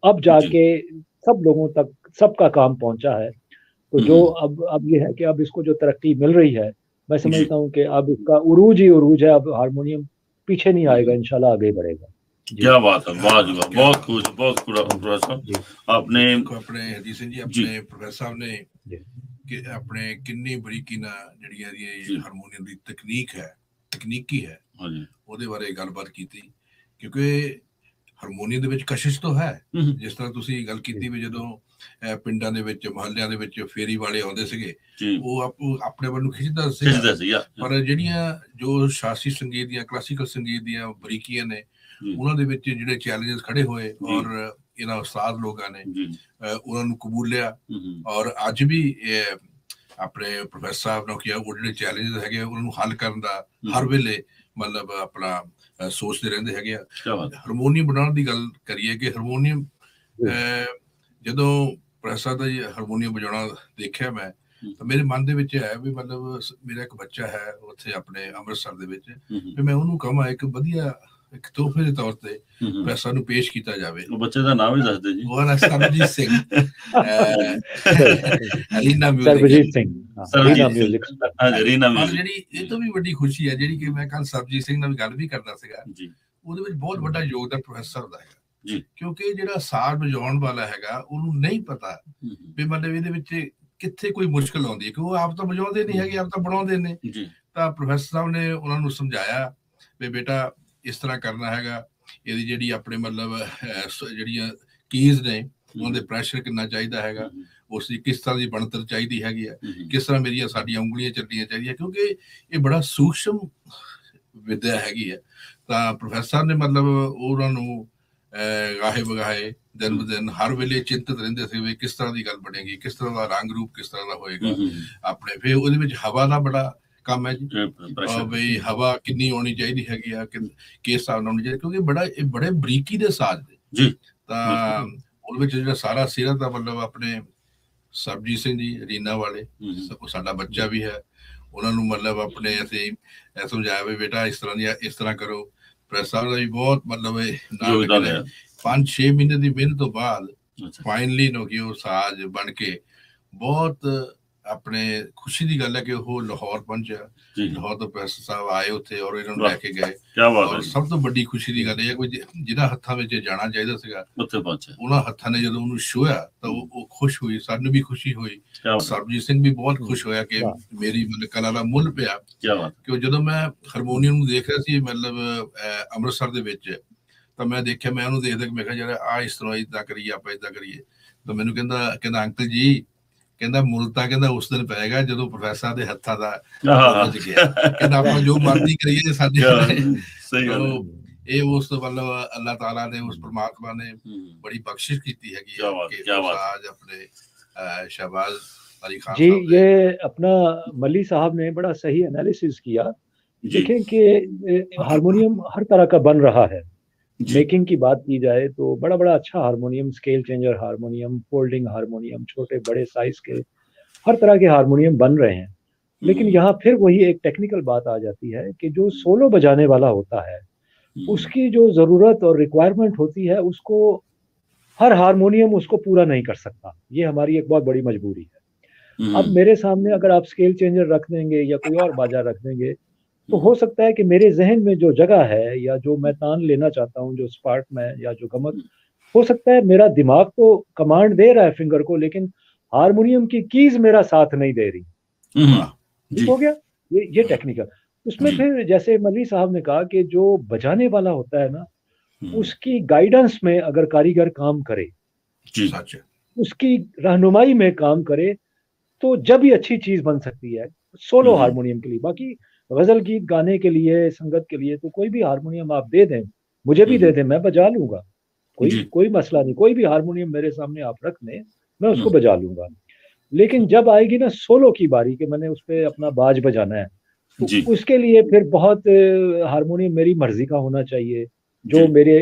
अब जाके सब लोगों तक सबका काम पहुंचा है। तो जो अब ये है कि अब इसको जो तरक्की मिल रही है, मैं समझता हूँ कि अब इसका उरूज ही उरूज है, अब हारमोनियम पीछे नहीं आएगा, इंशाल्लाह आगे बढ़ेगा। क्या बात है, वाह, बहुत खुश, बहुत प्रोफेसर आपने अपने हदीसन जी, अपने प्रोफेसर साहब ने कि अपने किन्नी बरीकी ना ਜਿਹੜੀ ਹਾਰਮੋਨੀਅਮ ਦੀ ਤਕਨੀਕੀ ਹੈ ਉਹਦੇ ਬਾਰੇ ਗੱਲਬਾਤ ਕੀਤੀ, ਕਿਉਂਕਿ ਹਾਰਮੋਨੀਅਮ ਦੇ ਵਿੱਚ ਕਸ਼ਿਸ਼ ਤਾਂ ਹੈ, ਜਿਸ ਤਰ੍ਹਾਂ ਤੁਸੀਂ ਗੱਲ ਕੀਤੀ ਵੀ ਜਦੋਂ ਪਿੰਡਾਂ ਦੇ ਵਿੱਚ ਮੁਹੱਲਿਆਂ ਦੇ ਵਿੱਚ ਫੇਰੀ ਵਾਲੇ ਆਉਂਦੇ ਸੀਗੇ, ਉਹ ਆਪਣੇ ਵੱਲ ਨੂੰ ਖਿੱਚਦਾ ਸੀ, ਪਰ ਜਿਹੜੀਆਂ ਜੋ ਸ਼ਾਸਤਰੀ ਸੰਗੀਤ ਦੀਆਂ, ਕਲਾਸੀਕਲ ਸੰਗੀਤ ਦੀਆਂ ਬਰੀਕੀਆਂ ਨੇ, ਉਹਨਾਂ ਦੇ ਵਿੱਚ ਜਿਹੜੇ ਚੈਲੰਜਸ ਖੜੇ ਹੋਏ, ਔਰ ਇਹਨਾਂ ਉਸਤਾਦ ਲੋਕਾਂ ਨੇ ਉਹਨਾਂ ਨੂੰ ਕਬੂਲਿਆ, ਔਰ ਅੱਜ ਵੀ ਆਪਣੇ ਪ੍ਰੋਫੈਸਰ ਸਾਹਿਬ ਨੇ ਕਿਹਾ ਉਹ ਜਿਹੜੇ ਚੈਲੰਜਸ ਹੈਗੇ ਉਹਨਾਂ ਨੂੰ ਹੱਲ ਕਰਨ ਦਾ ਹਰ ਵੇਲੇ ਮਤਲਬ ਆਪਣਾ ਸੋਚਦੇ ਰਹਿੰਦੇ ਹੈਗੇ ਆ। ਹਾਰਮੋਨੀਅਮ ਬਣਾਉਣ ਦੀ ਗੱਲ ਕਰੀਏ ਕਿ ਹਾਰਮੋਨੀਅਮ ਜਦੋਂ ਪ੍ਰੋਫੈਸਰ ਦਾ ਹਾਰਮੋਨੀਅਮ ਵਜਾਉਣਾ ਦੇਖਿਆ ਮੈਂ, ਤਾਂ ਮੇਰੇ ਮਨ ਦੇ ਵਿੱਚ ਹੈ ਵੀ ਮਤਲਬ ਮੇਰਾ ਇੱਕ ਬੱਚਾ ਹੈ ਉੱਥੇ ਆਪਣੇ ਅੰਮ੍ਰਿਤਸਰ ਦੇ ਵਿੱਚ, ਵੀ ਮੈਂ ਉਹਨੂੰ ਕਹਾਂ ਇੱਕ ਵਧੀਆ ਇੱਕ ਤੋਹਫੇ ਦੇ ਤੌਰ ਤੇ ਪ੍ਰੈਸਾਂ ਨੂੰ ਪੇਸ਼ ਕੀਤਾ ਜਾਵੇ। ਬੱਚੇ ਦਾ ਨਾਮ ਵੀ ਦੱਸ ਦਿਓ ਜੀ। ਉਹ ਹੈ ਸਰਬਜੀਤ ਸਿੰਘ, ਰੀਨਾ ਮਿਊਜ਼ਿਕ। ਜਿਹੜੀ ਇਹ ਤੋਂ ਵੀ ਵੱਡੀ ਖੁਸ਼ੀ ਹੈ ਜਿਹੜੀ ਕਿ ਮੈਂ ਕੱਲ ਸਰਬਜੀਤ ਸਿੰਘ ਨਾਲ ਗੱਲ ਵੀ ਕਰਦਾ ਸੀਗਾ, ਉਹਦੇ ਵਿੱਚ ਬਹੁਤ ਵੱਡਾ ਯੋਗਦਾਨ ਪ੍ਰੋਫੈਸਰ ਦਾ ਹੈਗਾ ਜੀ, ਕਿਉਂਕਿ ਜਿਹੜਾ ਸਾਜ਼ ਵਜਾਉਣ ਵਾਲਾ ਹੈਗਾ ਉਹਨੂੰ ਨਹੀਂ ਪਤਾ ਵੀ ਮਤਲਬ ਇਹਦੇ ਵਿੱਚ ਕਿੱਥੇ ਕੋਈ ਮੁਸ਼ਕਲ ਆਉਂਦੀ ਹੈ, ਕਿ ਉਹ ਆਪ ਤਾਂ ਵਜਾਉਂਦੇ ਨਹੀਂ ਹੈਗੇ, ਆਪ ਤਾਂ ਬਣਾਉਂਦੇ ਨੇ। ਤਾਂ ਪ੍ਰੋਫੈਸਰ ਸਾਹਿਬ ਨੇ ਉਹਨਾਂ ਨੂੰ ਸਮਝਾਇਆ ਵੀ ਬੇਟਾ ਇਸ ਤਰ੍ਹਾਂ ਕਰਨਾ ਹੈਗਾ, ਇਹਦੀ ਜਿਹੜੀ ਆਪਣੇ ਮਤਲਬ ਜਿਹੜੀਆਂ ਕੀਜ਼ ਨੇ ਉਹਨਾਂ ਦੇ ਪ੍ਰੈਸ਼ਰ ਕਿੰਨਾ ਚਾਹੀਦਾ ਹੈਗਾ, ਉਸ ਦੀ ਕਿਸ ਤਰ੍ਹਾਂ ਦੀ ਬਣਤਰ ਚਾਹੀਦੀ ਹੈਗੀ ਹੈ, ਕਿਸ ਤਰ੍ਹਾਂ ਮੇਰੀਆਂ ਸਾਡੀਆਂ ਉਂਗਲੀਆਂ ਚੱਲਣੀਆਂ ਚਾਹੀਦੀਆਂ, ਕਿਉਂਕਿ ਇਹ ਬੜਾ ਸੂਖਸ਼ਮ ਵਿਦਿਆ ਹੈਗੀ ਹੈ। ਤਾਂ ਪ੍ਰੋਫੈਸਰ ਨੇ ਮਤਲਬ ਉਹਨਾਂ ਨੂੰ ਗਾਹੇ ਬਗਾਹੇ ਦਿਨ ਬ ਦਿਨ ਹਰ ਵੇਲੇ ਚਿੰਤਤ ਰਹਿੰਦੇ ਸੀ ਵੀ ਕਿਸ ਤਰ੍ਹਾਂ ਦੀ ਗੱਲ ਬਣੇਗੀ, ਕਿਸ ਤਰ੍ਹਾਂ ਦਾ ਰੰਗ ਰੂਪ ਕਿਸ ਤਰ੍ਹਾਂ ਦਾ ਹੋਏਗਾ ਆਪਣੇ। ਫਿਰ ਉਹਦੇ ਵਿੱਚ ਹਵਾ ਦਾ ਬੜਾ ਕੰਮ ਹੈ ਜੀ, ਬਈ ਹਵਾ ਕਿੰਨੀ ਆਉਣੀ ਚਾਹੀਦੀ ਹੈਗੀ ਆ, ਕਿਸ ਹਿਸਾਬ ਨਾਲ ਆਉਣੀ ਚਾਹੀਦੀ, ਕਿਉਂਕਿ ਇਹ ਬੜੇ ਬਰੀਕੀ ਦੇ ਸਾਜ਼ ਨੇ। ਤਾਂ ਉਹਦੇ ਵਿੱਚ ਜਿਹੜਾ ਸਾਰਾ ਸਿਰਾ ਦਾ ਮਤਲਬ ਆਪਣੇ ਸਰਬਜੀਤ ਸਿੰਘ ਜੀ ਰੀਨਾ ਵਾਲੇ, ਸਾਡਾ ਬੱਚਾ ਵੀ ਹੈ, ਉਹਨਾਂ ਨੂੰ ਮਤਲਬ ਆਪਣੇ ਅਸੀਂ ਸਮਝਾਇਆ ਵੀ ਬੇਟਾ ਇਸ ਤਰ੍ਹਾਂ ਦੀ ਇਸ ਤਰ੍ਹਾਂ ਕਰੋ। ਪ੍ਰੈਸ ਸਾਹਿਬ ਦਾ ਵੀ ਬਹੁਤ ਮਤਲਬ 5-6 ਮਹੀਨੇ ਦੀ ਮਿਹਨਤ ਤੋਂ ਬਾਅਦ ਫਾਈਨਲੀ ਉਹ ਸਾਜ਼ ਬਣ ਕੇ ਬਹੁਤ ਆਪਣੇ ਖੁਸ਼ੀ ਦੀ ਗੱਲ ਹੈ ਕਿ ਉਹ ਲਾਹੌਰ ਪਹੁੰਚਿਆ। ਲਾਹੌਰ ਤੋਂ ਪ੍ਰੋਫੈਸਰ ਸਾਹਿਬ ਆਏ ਉੱਥੇ ਔਰ ਇਹਨਾਂ ਨੂੰ ਲੈ ਕੇ ਗਏ। ਔਰ ਸਭ ਤੋਂ ਵੱਡੀ ਖੁਸ਼ੀ ਦੀ ਗੱਲ ਇਹ ਹੈ ਕੋਈ ਜਿਹਨਾਂ ਹੱਥਾਂ ਵਿੱਚ ਜਾਣਾ ਚਾਹੀਦਾ ਸੀਗਾ ਉੱਥੇ ਪਹੁੰਚਿਆ, ਉਹਨਾਂ ਹੱਥਾਂ ਨੇ ਜਦੋਂ ਉਹਨੂੰ ਛੂਹਿਆ ਤਾਂ ਉਹ ਖੁਸ਼ ਹੋਈ, ਸਾਨੂੰ ਵੀ ਖੁਸ਼ੀ ਹੋਈ। ਸਰਬਜੀਤ ਸਿੰਘ ਵੀ ਬਹੁਤ ਖੁਸ਼ ਹੋਇਆ ਕਿ ਮੇਰੀ ਮਤਲਬ ਕਲਾ ਦਾ ਮੁੱਲ ਪਿਆ। ਕਿਉਂ ਜਦੋਂ ਮੈਂ ਹਾਰਮੋਨੀਅਮ ਨੂੰ ਦੇਖ ਰਿਹਾ ਸੀ ਮਤਲਬ ਅੰਮ੍ਰਿਤਸਰ ਦੇ ਵਿੱਚ, ਤਾਂ ਮੈਂ ਦੇਖਿਆ, ਮੈਂ ਉਹਨੂੰ ਦੇਖਦਾ ਕਿ ਮੈਂ ਕਿਹਾ ਯਾਰ ਆ ਇਸ ਤਰ੍ਹਾਂ ਏਦਾਂ ਕਰੀਏ, ਆਪਾਂ ਏਦਾਂ ਕਰੀਏ। ਤਾਂ ਮੈਨੂੰ ਕਹਿੰਦਾ ਅੰਕਲ ਜੀ, ਕਹਿੰਦਾ ਮੁੱਲ ਤਾਂ ਕਹਿੰਦਾ ਉਸ ਦਿਨ ਪਏਗਾ ਜਦੋਂ ਪ੍ਰੋਫੈਸਰ ਦੇ ਹੱਥਾਂ ਦਾ ਪਹੁੰਚ ਗਿਆ। ਕਹਿੰਦਾ ਆਪਾਂ ਜੋ ਮਰਜ਼ੀ ਕਰੀਏ ਸਾਡੇ ਇਹ ਉਸ ਤੋਂ ਮਤਲਬ ਅੱਲਾਹ ਤਾਲਾ ਨੇ, ਉਸ ਪਰਮਾਤਮਾ ਨੇ ਬੜੀ ਬਖਸ਼ਿਸ਼ ਕੀਤੀ ਹੈਗੀ ਕਿ आज अपने शहबाज अली खान जी, ये अपना मली साहब ने बड़ा सही एनालिसिस किया। देखें कि हारमोनियम हर तरह का बन रहा है। मेकिंग की बात की जाए तो बड़ा बड़ा अच्छा harmonium, scale changer harmonium, folding harmonium, छोटे बड़े साइज के हर तरह के हारमोनियम बन रहे हैं। लेकिन यहाँ फिर वही एक टेक्निकल बात आ जाती है कि जो सोलो बजाने वाला होता है उसकी जो जरूरत और रिक्वायरमेंट होती है उसको हर हारमोनियम उसको पूरा नहीं कर सकता। ये हमारी एक बहुत बड़ी मजबूरी है। अब मेरे सामने अगर आप स्केल चेंजर रख देंगे या कोई और बाजा रख देंगे तो हो सकता है कि मेरे जहन में जो जगह है या जो मैं तान लेना चाहता हूँ, जो स्पार्ट में या जो गमक, हो सकता है मेरा दिमाग तो कमांड दे रहा है फिंगर को, लेकिन हारमोनियम की कीज मेरा साथ नहीं दे रही। ठीक हो गया ये टेक्निकल। उसमें फिर जैसे मली साहब ने कहा कि जो बजाने वाला होता है ना, उसकी गाइडेंस में अगर कारीगर काम करे, उसकी रहनुमाई में काम करे, तो जब ही अच्छी चीज बन सकती है सोलो हारमोनियम के लिए। बाकी गजल गीत गाने के लिए, संगत के लिए तो कोई भी हारमोनियम आप दे दें, मुझे भी दे दें, मैं बजा लूंगा, कोई मसला नहीं। कोई भी हारमोनियम मेरे सामने आप रख दें, मैं उसको बजा लूंगा। लेकिन जब आएगी ना सोलो की बारी कि मैंने उस पर अपना बाज बजाना है, तो उसके लिए फिर बहुत हारमोनियम मेरी मर्जी का होना चाहिए। जो मेरे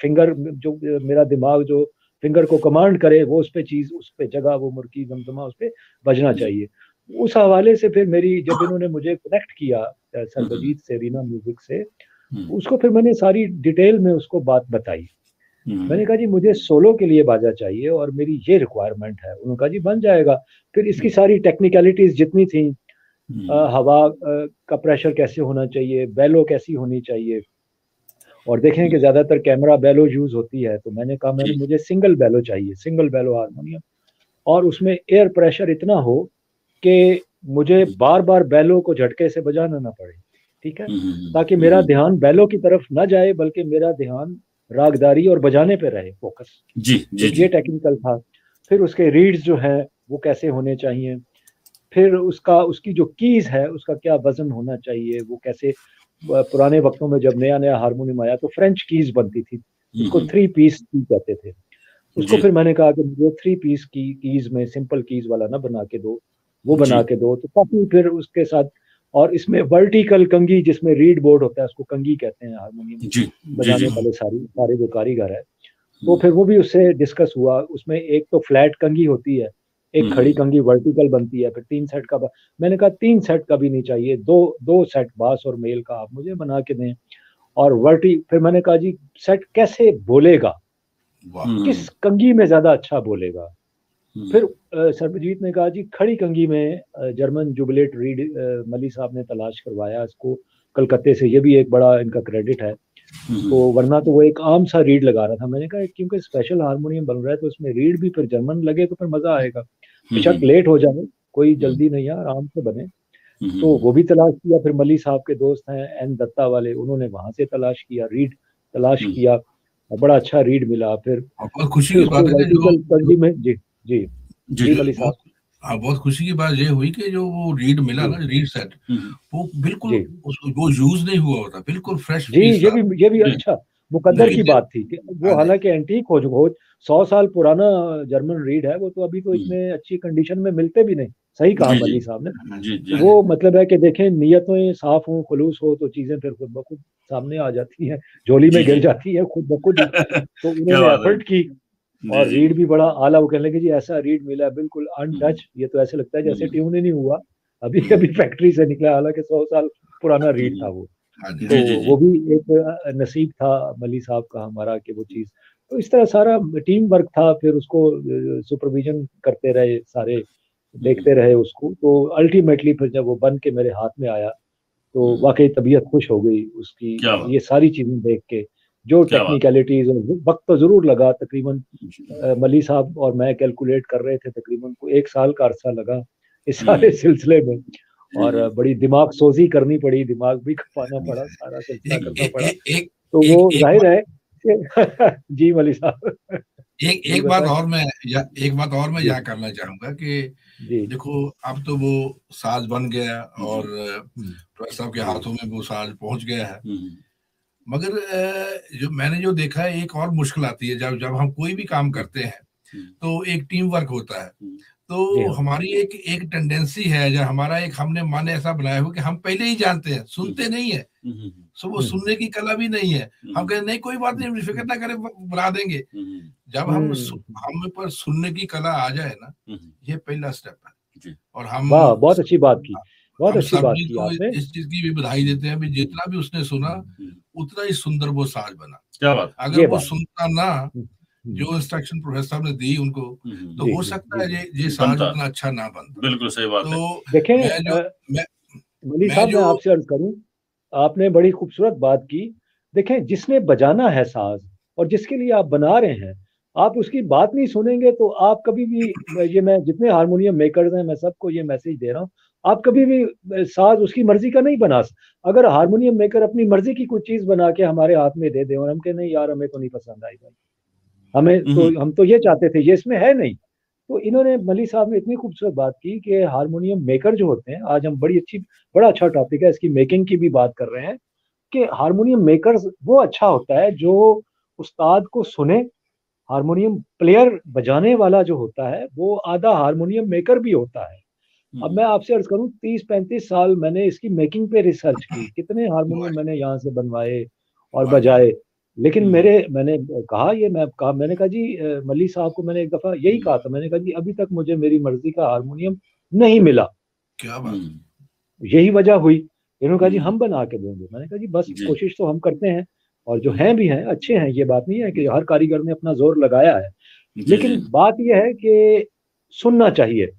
फिंगर, जो मेरा दिमाग जो फिंगर को कमांड करे, वो उस पे चीज, उस पे जगह, वो मुर्की दमदमा उस पे बजना चाहिए। उस हवाले से फिर मेरी, जब इन्होंने मुझे कनेक्ट किया सरबजीत से, रीना म्यूजिक से, उसको फिर मैंने सारी डिटेल में उसको बात बताई। मैंने कहा जी मुझे सोलो के लिए बाजा चाहिए और मेरी ये रिक्वायरमेंट है। उन्होंने कहा जी बन जाएगा। फिर इसकी सारी टेक्निकलिटीज जितनी थी, हवा का प्रेशर कैसे होना चाहिए, बेलो कैसी होनी चाहिए, और देखें कि ज्यादातर कैमरा बेलो यूज होती है, तो मैंने कहा मुझे सिंगल बेलो चाहिए, सिंगल बेलो हारमोनियम, और उसमें एयर प्रेशर इतना हो कि मुझे बार बार बेलो को झटके से बजाना ना पड़े। ठीक है, ताकि मेरा ध्यान बेलो की तरफ ना जाए, बल्कि मेरा ध्यान रागदारी और बजाने पे रहे, फोकस। ये टेक्निकल था। फिर उसके रीड्स जो है वो कैसे होने चाहिए, फिर उसकी जो कीज है उसका क्या वजन होना चाहिए, वो कैसे, पुराने वक्तों में जब नया नया हारमोनियम आया तो फ्रेंच कीज बनती थी, उसको 3 पीस की कहते थे। उसको फिर मैंने कहा कि मुझे 3 पीस की कीज में सिंपल कीज वाला ना बना के दो, वो बना के दो। तो काफी फिर उसके साथ, और इसमें वर्टिकल कंगी, जिसमें रीड बोर्ड होता है, उसको कंगी कहते हैं हारमोनियम बजाने वाले सारे जो कारीगर है। तो फिर वो भी उससे डिस्कस हुआ। उसमें एक तो फ्लैट कंगी होती है, एक खड़ी कंगी वर्टिकल बनती है, फिर 3 सेट का। मैंने कहा 3 सेट का भी नहीं चाहिए, 2 सेट बास और मेल का आप मुझे बना के दें। और वर्टी, फिर मैंने कहा जी सेट कैसे बोलेगा, किस कंगी में ज्यादा अच्छा बोलेगा। फिर सर्वजीत ने कहा जी खड़ी कंगी में जर्मन जुबिलेट रीड मली साहब ने तलाश करवाया इसको कलकत्ते से, ये भी एक बड़ा इनका क्रेडिट है। तो वरना तो वो एक आम सा रीड लगा रहा था। मैंने कहा क्योंकि स्पेशल हारमोनियम बन रहा है तो इसमें रीड भी फिर जर्मन लगे तो फिर मजा आएगा, बेशक लेट हो जाए, कोई जल्दी नहीं है, आराम से बने। तो वो भी तलाश किया। फिर मली साहब के दोस्त हैं एन दत्ता वाले, उन्होंने वहां से तलाश किया, रीड तलाश किया, और बड़ा अच्छा रीड मिला। फिर खुशी की बात है जो में जी जी जी मली साहब, हाँ बहुत खुशी की बात ये हुई कि जो वो रीड मिला ना, रीड सेट, वो बिल्कुल वो यूज नहीं हुआ होता, बिल्कुल फ्रेश। जी ये भी अच्छा मुकद्दर की बात थी कि वो हालांकि एंटीक हो 100 साल पुराना जर्मन रीड है, वो तो अभी तो इतने अच्छी कंडीशन में मिलते भी नहीं। सही कहा मली साहब ने। वो मतलब है कि देखें नियतें साफ हो, खुलूस हो, तो चीजें फिर खुद ब खुद सामने आ जाती हैं, झोली में गिर जाती है खुद ब खुद। तो उन्होंने एफर्ट की और रीड भी बड़ा आला। वो कहने लगे जी ऐसा रीड मिला बिल्कुल अनटच, ये तो ऐसे लगता है जैसे ट्यून ही नहीं हुआ, अभी अभी फैक्ट्री से निकला, हालांकि 100 साल पुराना रीड था वो। तो वो भी एक नसीब था मली साहब का हमारा कि वो चीज। तो इस तरह सारा टीम वर्क था। फिर उसको सुपरविजन करते रहे, सारे देखते रहे उसको। तो अल्टीमेटली फिर जब वो बन के मेरे हाथ में आया तो वाकई तबीयत खुश हो गई उसकी, ये सारी चीजें देख के। जो टेक्निकलिटीज, वक्त तो जरूर लगा, तकरीबन मली साहब और मैं कैलकुलेट कर रहे थे, तकरीबन 1 साल का अरसा लगा इस सारे सिलसिले में, और बड़ी दिमाग सोजी करनी पड़ी, दिमाग भी खपाना पड़ा, सारा सिलसिला करना पड़ा। तो वो जाहिर है जी मली साहब एक बात और मैं यहाँ करना चाहूंगा कि देखो अब तो वो साज बन गया और प्रोफेसर साहब के हाथों में वो साज पहुंच गया है, मगर मैंने जो देखा है एक और मुश्किल आती है जब हम कोई भी काम करते हैं तो एक टीम वर्क होता है। तो हमारी एक टेंडेंसी है, जब हमारा एक हमने मन ऐसा बनाया हुआ कि हम पहले ही जानते हैं, सुनते नहीं है, सो वो सुनने की कला भी नहीं है। हम कहते नहीं कोई बात नहीं, फिक्र ना करें, बना देंगे। जब हम पर सुनने की कला आ जाए ना, ये पहला स्टेप है। और हम बहुत अच्छी बात की, बहुत अच्छी बात की आपने। इस चीज की भी बधाई देते हैं, जितना भी उसने सुना उतना ही सुंदर वो साज बना। क्या बात, अगर वो सुनता ना, जो इंस्ट्रक्शन प्रोफेसर साहब ने दी उनको, तो हो सकता है ये साज उतना अच्छा ना बनता। बिल्कुल सही बात है। तो देखें मली साहब, मैं आपसे अर्ज करूं, आपने बड़ी खूबसूरत बात की। देखें जिसने बजाना है साज और जिसके लिए आप बना रहे हैं, आप उसकी बात नहीं सुनेंगे तो आप कभी भी, ये मैं जितने हारमोनियम मेकर्स हैं मैं सबको ये मैसेज दे रहा हूँ, आप कभी भी साज उसकी मर्जी का नहीं बना सकते। अगर हारमोनियम मेकर अपनी मर्जी की कोई चीज बना के हमारे हाथ में दे दे और हम कहें नहीं यार हमें तो नहीं पसंद आई भाई, हम तो ये चाहते थे, ये इसमें है नहीं। तो इन्होंने, मली साहब ने इतनी खूबसूरत बात की कि हारमोनियम मेकर जो होते हैं, आज हम बड़ा अच्छा टॉपिक है, इसकी मेकिंग की भी बात कर रहे हैं, कि हारमोनियम मेकर वो अच्छा होता है जो उस्ताद को सुने। हारमोनियम प्लेयर बजाने वाला जो होता है वो आधा हारमोनियम मेकर भी होता है। अब मैं आपसे अर्ज करूं, 30-35 साल मैंने इसकी मेकिंग पे रिसर्च की, कितने हारमोनियम मैंने यहाँ से बनवाए और बजाए। लेकिन मैंने कहा जी मली साहब को मैंने एक दफा यही कहा था, मैंने कहा जी अभी तक मुझे मेरी मर्जी का हारमोनियम नहीं मिला। क्या बात, यही वजह हुई। इन्होंने कहा जी हम बना के देंगे। मैंने कहा जी बस कोशिश तो हम करते हैं, और जो हैं भी हैं अच्छे हैं, ये बात नहीं है कि हर कारीगर ने अपना जोर लगाया है, लेकिन बात यह है कि सुनना चाहिए।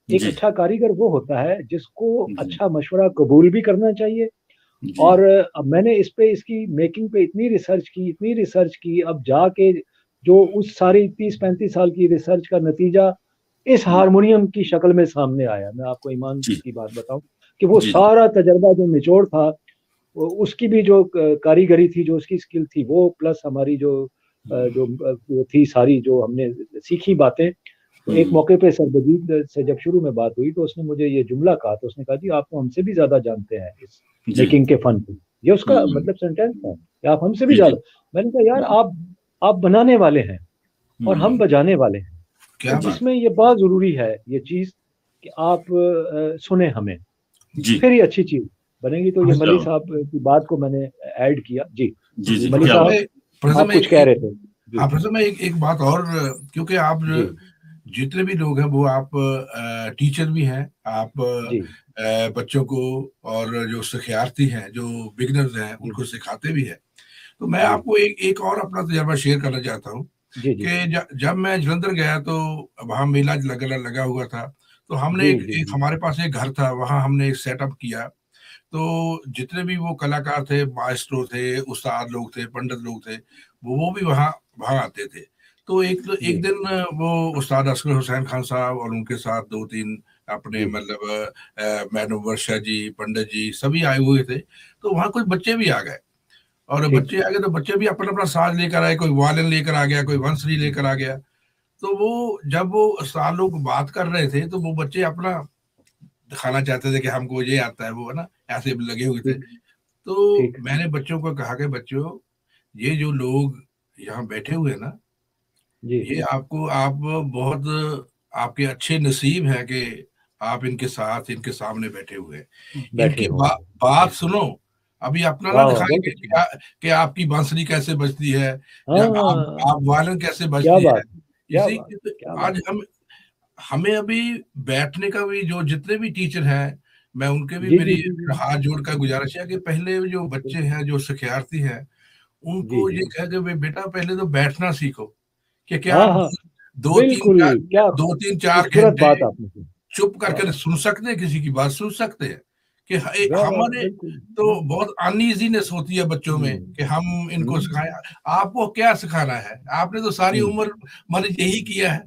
एक अच्छा कारीगर वो होता है जिसको अच्छा मशवरा कबूल भी करना चाहिए। और अब मैंने इसकी मेकिंग पे इतनी रिसर्च की, अब जाके जो उस सारी 30-35 साल की रिसर्च का नतीजा इस हारमोनियम की शक्ल में सामने आया। मैं आपको ईमान की बात बताऊं कि वो सारा तजर्बा जो निचोड़ था, उसकी भी जो कारीगरी थी, जो उसकी स्किल थी, वो प्लस हमारी जो थी सारी जो हमने सीखी बातें। तो एक मौके पे सरबजीत से जब शुरू में बात हुई तो उसने मुझे ये जुमला कहा, तो उसने कहा जी आप तो हमसे भी ज्यादा जानते हैं इस मेकिंग के फन को। ये उसका मतलब सेंटेंस था कि आप हमसे भी ज्यादा। मैंने कहा यार आप बनाने वाले हैं और हम बजाने वाले हैं, तो जिसमें ये बहुत जरूरी है ये चीज कि आप सुने हमें, फिर ये अच्छी चीज बनेगी। तो ये मली साहब की बात को मैंने ऐड किया। जी मली साहब आप कुछ कह रहे थे। हाँ प्रोफेसर, मैं एक बात और, क्योंकि आप जितने भी लोग हैं वो आप टीचर भी हैं, आप बच्चों को और जो शिक्षार्थी हैं, जो बिगनर्स हैं, उनको सिखाते भी हैं। तो मैं आपको एक और अपना तजर्बा शेयर करना चाहता हूँ कि जब मैं जलंधर गया तो वहाँ मेला लगा हुआ था, तो हमने एक हमारे पास एक घर था, वहाँ हमने एक सेटअप किया। तो जितने भी वो कलाकार थे, मास्टरो थे, उस्ताद लोग थे, पंडित लोग थे, वो भी वहाँ आते थे। तो एक दिन वो उस्ताद असगर हुसैन खान साहब और उनके साथ 2-3 अपने मतलब मैडम वर्षा जी, पंडित जी सभी आए हुए थे। तो वहाँ कुछ बच्चे भी आ गए, और बच्चे आ गए तो बच्चे भी अपना अपना साज लेकर आए, कोई वायलिन लेकर आ गया, कोई वंसली लेकर आ गया। तो वो जब वो उस्ताद लोग बात कर रहे थे तो वो बच्चे अपना दिखाना चाहते थे कि हमको ये आता है, वो है ना, ऐसे लगे हुए थे। तो मैंने बच्चों को कहा कि बच्चों, ये जो लोग यहाँ बैठे हुए हैं ना, ये आप बहुत आपके अच्छे नसीब है कि आप इनके साथ, इनके सामने बैठे हुए हैं। इनकी बात सुनो, अभी अपना ना दिखाएंगे कि आपकी बांसुरी कैसे बजती है, या आप वायलिन कैसे बजती है। इसी आज हमें अभी बैठने का भी, जो जितने भी टीचर हैं, मैं उनके भी मेरी हाथ जोड़कर गुजारिश है कि पहले जो बच्चे हैं, जो शिक्षार्थी हैं, उनको ये कह के बेटा पहले तो बैठना सीखो, कि क्या आप 2-3-4 घंटे चुप करके सुन सकते हैं, किसी की बात सुन सकते हैं। कि हमारे तो बहुत अनईजीनेस होती है बच्चों में कि हम इनको सिखाएं। आपको क्या सिखाना है, आपने तो सारी उम्र मैंने यही किया है।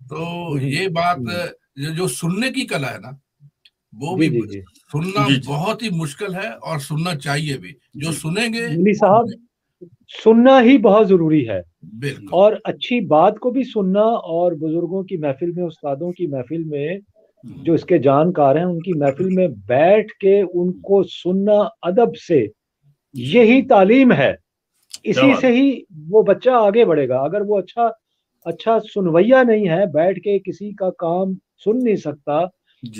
तो ये बात जो सुनने की कला है ना, वो भी सुनना बहुत ही मुश्किल है, और सुनना चाहिए भी। जो सुनेंगे साहब, सुनना ही बहुत जरूरी है, और अच्छी बात को भी सुनना, और बुजुर्गों की महफिल में, उस्तादों की महफिल में, जो इसके जानकार हैं, उनकी महफिल में बैठ के उनको सुनना अदब से, यही तालीम है। इसी से ही वो बच्चा आगे बढ़ेगा। अगर वो अच्छा सुनवैया नहीं है, बैठ के किसी का काम सुन नहीं सकता,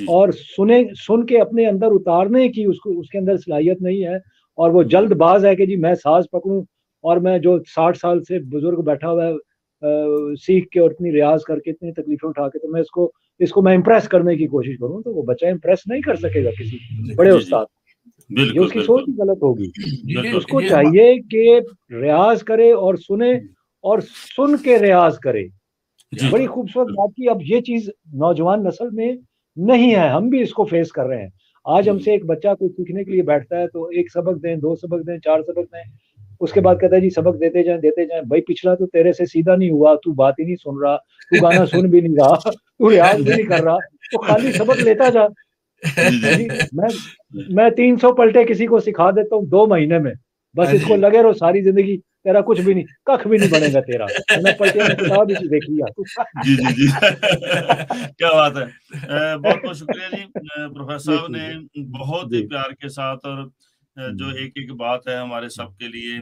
और सुन के अपने अंदर उतारने की उसके अंदर सलाहियत नहीं है, और वो जल्दबाज है कि जी मैं साज पकड़ूं, और मैं जो 60 साल से बुजुर्ग बैठा हुआ है सीख के और इतनी रियाज करके, इतनी तकलीफें उठा के, तो मैं इसको मैं इम्प्रेस करने की कोशिश करूं, तो वो बच्चा इम्प्रेस नहीं कर सकेगा किसी बड़े उस्ताद। ये उसकी सोच ही गलत होगी। उसको चाहिए कि रियाज करे और सुने, और सुन के रियाज करे। बड़ी खूबसूरत बात की। अब ये चीज नौजवान नस्ल में नहीं है, हम भी इसको फेस कर रहे हैं। आज हमसे एक बच्चा कुछ सीखने के लिए बैठता है, तो 1 सबक दें, 2 सबक दें, 4 सबक दें, उसके बाद कहता है जी सबक देते जाएं। भाई पिछला तो तेरे से सीधा नहीं हुआ, तू बात ही नहीं सुन रहा, तू गाना सुन भी नहीं रहा, तू रियाज भी नहीं कर रहा, तो खाली सबक लेता जा। मैं 300 पलटे किसी को सिखा देता हूँ 2 महीने में, बस इसको लगे रहो सारी जिंदगी, तेरा कुछ भी नहीं, कख भी नहीं बनेगा तेरा। मैंने पलटे में किताब ही देख लिया। जी क्या बात है। बहुत बहुत शुक्रिया जी। प्रोफेसर साहब ने बहुत ही प्यार के साथ, और जो एक बात है हमारे सबके लिए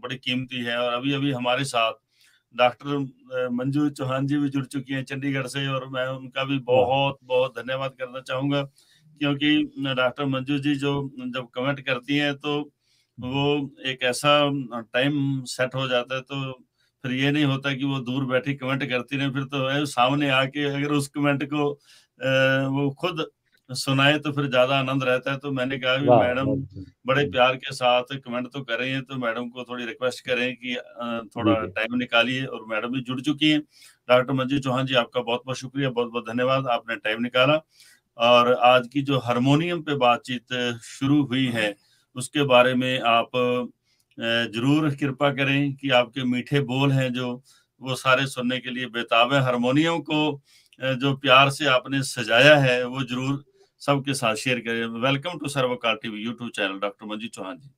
बड़ी कीमती है। और अभी हमारे साथ डॉक्टर मंजू चौहान जी भी जुड़ चुकी हैं चंडीगढ़ से, और मैं उनका भी बहुत बहुत धन्यवाद करना चाहूंगा, क्योंकि डॉक्टर मंजू जी जब कमेंट करती हैं तो वो एक ऐसा टाइम सेट हो जाता है, तो फिर ये नहीं होता कि वो दूर बैठी कमेंट करती रहे, फिर तो सामने आके अगर उस कमेंट को वो खुद सुनाए तो फिर ज्यादा आनंद रहता है। तो मैंने कहा कि मैडम बड़े प्यार के साथ कमेंट तो कर रही हैं, तो मैडम को थोड़ी रिक्वेस्ट करें कि थोड़ा टाइम निकालिए, और मैडम भी जुड़ चुकी हैं। डॉक्टर मंजू चौहान जी, आपका बहुत बहुत शुक्रिया, बहुत बहुत धन्यवाद, आपने टाइम निकाला। और आज की जो हारमोनियम पे बातचीत शुरू हुई है, उसके बारे में आप जरूर कृपा करें कि आपके मीठे बोल हैं जो वो सारे सुनने के लिए बेताब है। हारमोनियम को जो प्यार से आपने सजाया है वो जरूर सबके साथ शेयर करें। Welcome to Sarvkal TV YouTube channel, doctor Manju Chauhan ji.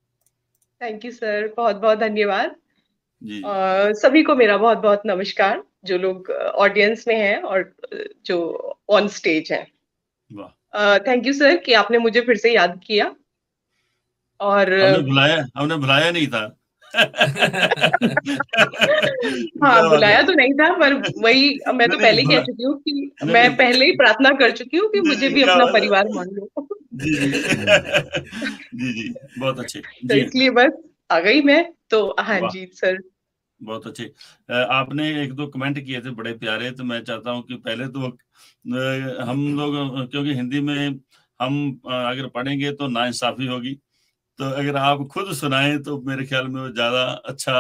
Thank you sir, बहुत बहुत धन्यवाद जी। सभी को मेरा बहुत बहुत नमस्कार, जो लोग ऑडियंस में हैं और जो ऑन स्टेज हैं। थैंक यू सर कि आपने मुझे फिर से याद किया। और हमने बुलाया नहीं था। हाँ, बुलाया तो नहीं था, पर वही मैं तो पहले कह चुकी हूँ कि मैं पहले ही प्रार्थना कर चुकी हूँ कि मुझे भी अपना परिवार मान लो। जी बहुत अच्छे। तो इसलिए बस आ गई मैं। तो हाँ जी सर, बहुत अच्छे। आपने 1-2 कमेंट किए थे बड़े प्यारे, तो मैं चाहता हूँ कि पहले तो हम लोग, क्योंकि हिंदी में हम अगर पढ़ेंगे तो नाइंसाफी होगी, तो अगर आप खुद सुनाएं तो मेरे ख्याल में वो ज्यादा अच्छा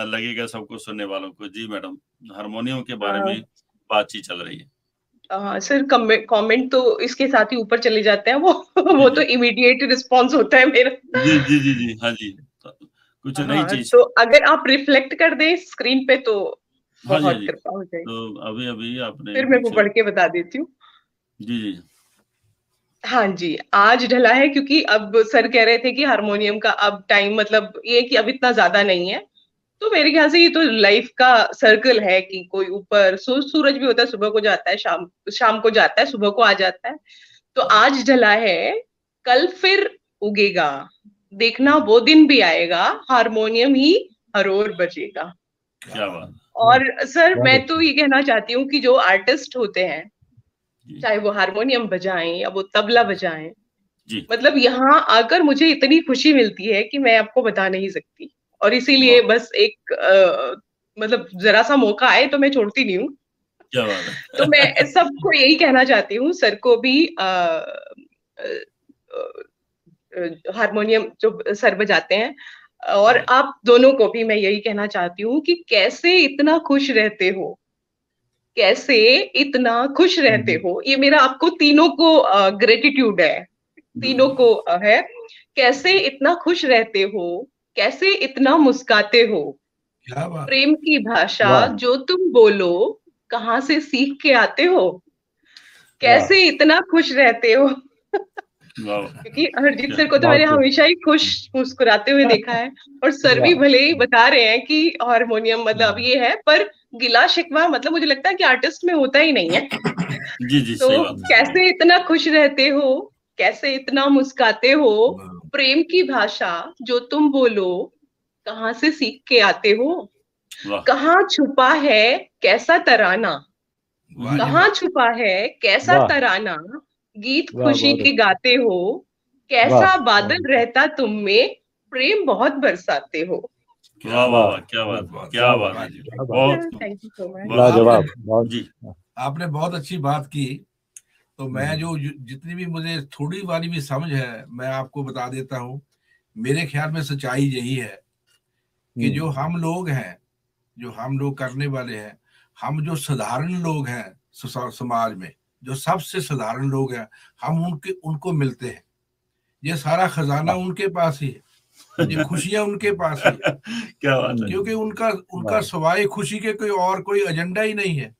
लगेगा सबको, सुनने वालों को। जी मैडम, हारमोनियम के बारे में बातचीत चल रही है। सर कमेंट तो इसके साथ ही ऊपर चले जाते हैं, वो तो इमीडिएट रिस्पॉन्स होता है मेरा। जी जी जी जी, हाँ जी, कुछ नई चीज। तो अगर आप रिफ्लेक्ट कर दें स्क्रीन पे तो बहुत कृपा हो जाएगी। तो अभी आपने, फिर मैं वो पढ़ के बता देती हूँ। जी जी, हाँ जी, आज ढला है क्योंकि अब सर कह रहे थे कि हारमोनियम का अब टाइम, मतलब ये कि अब इतना ज्यादा नहीं है। तो मेरे ख्याल से ये तो लाइफ का सर्कल है कि कोई ऊपर सूरज भी होता है, सुबह को जाता है, शाम को जाता है, सुबह को आ जाता है। तो आज ढला है, कल फिर उगेगा, देखना वो दिन भी आएगा, हारमोनियम ही हर ओर बजेगा। क्या बात। और सर मैं तो ये कहना चाहती हूँ कि जो आर्टिस्ट होते हैं, चाहे वो हारमोनियम बजाएं या वो तबला बजाएं, मतलब यहाँ आकर मुझे इतनी खुशी मिलती है कि मैं आपको बता नहीं सकती। और इसीलिए बस एक मतलब जरा सा मौका आए तो मैं छोड़ती नहीं हूँ। क्या बात है। तो मैं सबको यही कहना चाहती हूँ, सर को भी हारमोनियम जो सर बजाते हैं, और आप दोनों को भी मैं यही कहना चाहती हूँ कि कैसे इतना खुश रहते हो, कैसे इतना खुश रहते हो। ये मेरा आपको तीनों को ग्रेटिट्यूड है, तीनों को है। कैसे इतना खुश रहते हो, कैसे इतना मुस्काते हो, प्रेम की भाषा जो तुम बोलो कहाँ से सीख के आते हो, कैसे इतना खुश रहते हो। क्योंकि हरजीत सर को तो मैंने हमेशा ही खुश मुस्कुराते हुए देखा है, और सर भी भले ही बता रहे हैं कि हारमोनियम मतलब ये है, पर गिला शिकवा मतलब मुझे लगता है कि आर्टिस्ट में होता ही नहीं है। जी जी, तो कैसे इतना खुश रहते हो, कैसे इतना मुस्काते हो, प्रेम की भाषा जो तुम बोलो कहाँ से सीख के आते हो, कहाँ छुपा है कैसा तराना, कहाँ छुपा है कैसा तराना, गीत खुशी के गाते हो, कैसा बादल रहता तुम में, प्रेम बहुत बरसाते हो। क्या वाह, क्या बात, क्या बात है जी, बहुत थैंक यू सो मच। लाजवाब जी, आपने बहुत अच्छी बात की। तो मैं जो जितनी भी मुझे थोड़ी वाली भी समझ है मैं आपको बता देता हूँ। मेरे ख्याल में सच्चाई यही है कि जो हम लोग हैं, जो हम लोग करने वाले हैं, हम जो साधारण लोग हैं समाज में, जो सबसे साधारण लोग हैं, हम उनको मिलते हैं। ये सारा खजाना उनके पास ही है, ये खुशियां उनके पास ही है। क्या बात है। क्योंकि उनका सवाए खुशी के कोई एजेंडा ही नहीं है।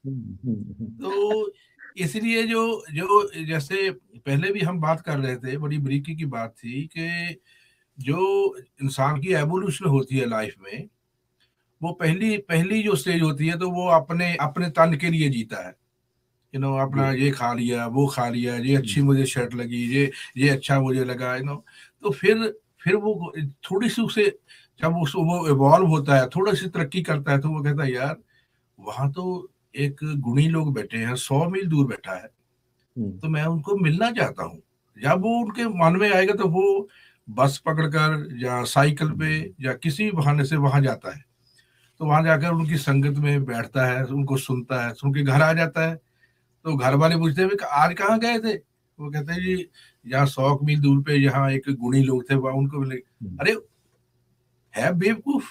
तो इसलिए जो जैसे पहले भी हम बात कर रहे थे, बड़ी बरीकी की बात थी कि जो इंसान की एवोल्यूशन होती है लाइफ में, वो पहली जो स्टेज होती है तो वो अपने तन के लिए जीता है। अपना ये खा लिया, वो खा लिया, ये अच्छी मुझे शर्ट लगी, ये अच्छा मुझे लगा, तो फिर वो थोड़ी सी उसे जब वो इवॉल्व होता है, थोड़ी सी तरक्की करता है, तो वो कहता है यार वहां तो एक गुणी लोग बैठे हैं, 100 मील दूर बैठा है, तो मैं उनको मिलना चाहता हूँ। जब वो उनके मन में आएगा तो वो बस पकड़कर या साइकिल पे या किसी बहाने से वहां जाता है। तो वहां जाकर उनकी संगत में बैठता है, उनको सुनता है, सुन के घर आ जाता है। तो घर वाले पूछते हैं आज कहाँ गए थे? वो कहते हैं जी यहाँ 100 मील दूर पे यहाँ एक गुणी लोग थे, वहां उनको मिले। अरे है बेवकूफ,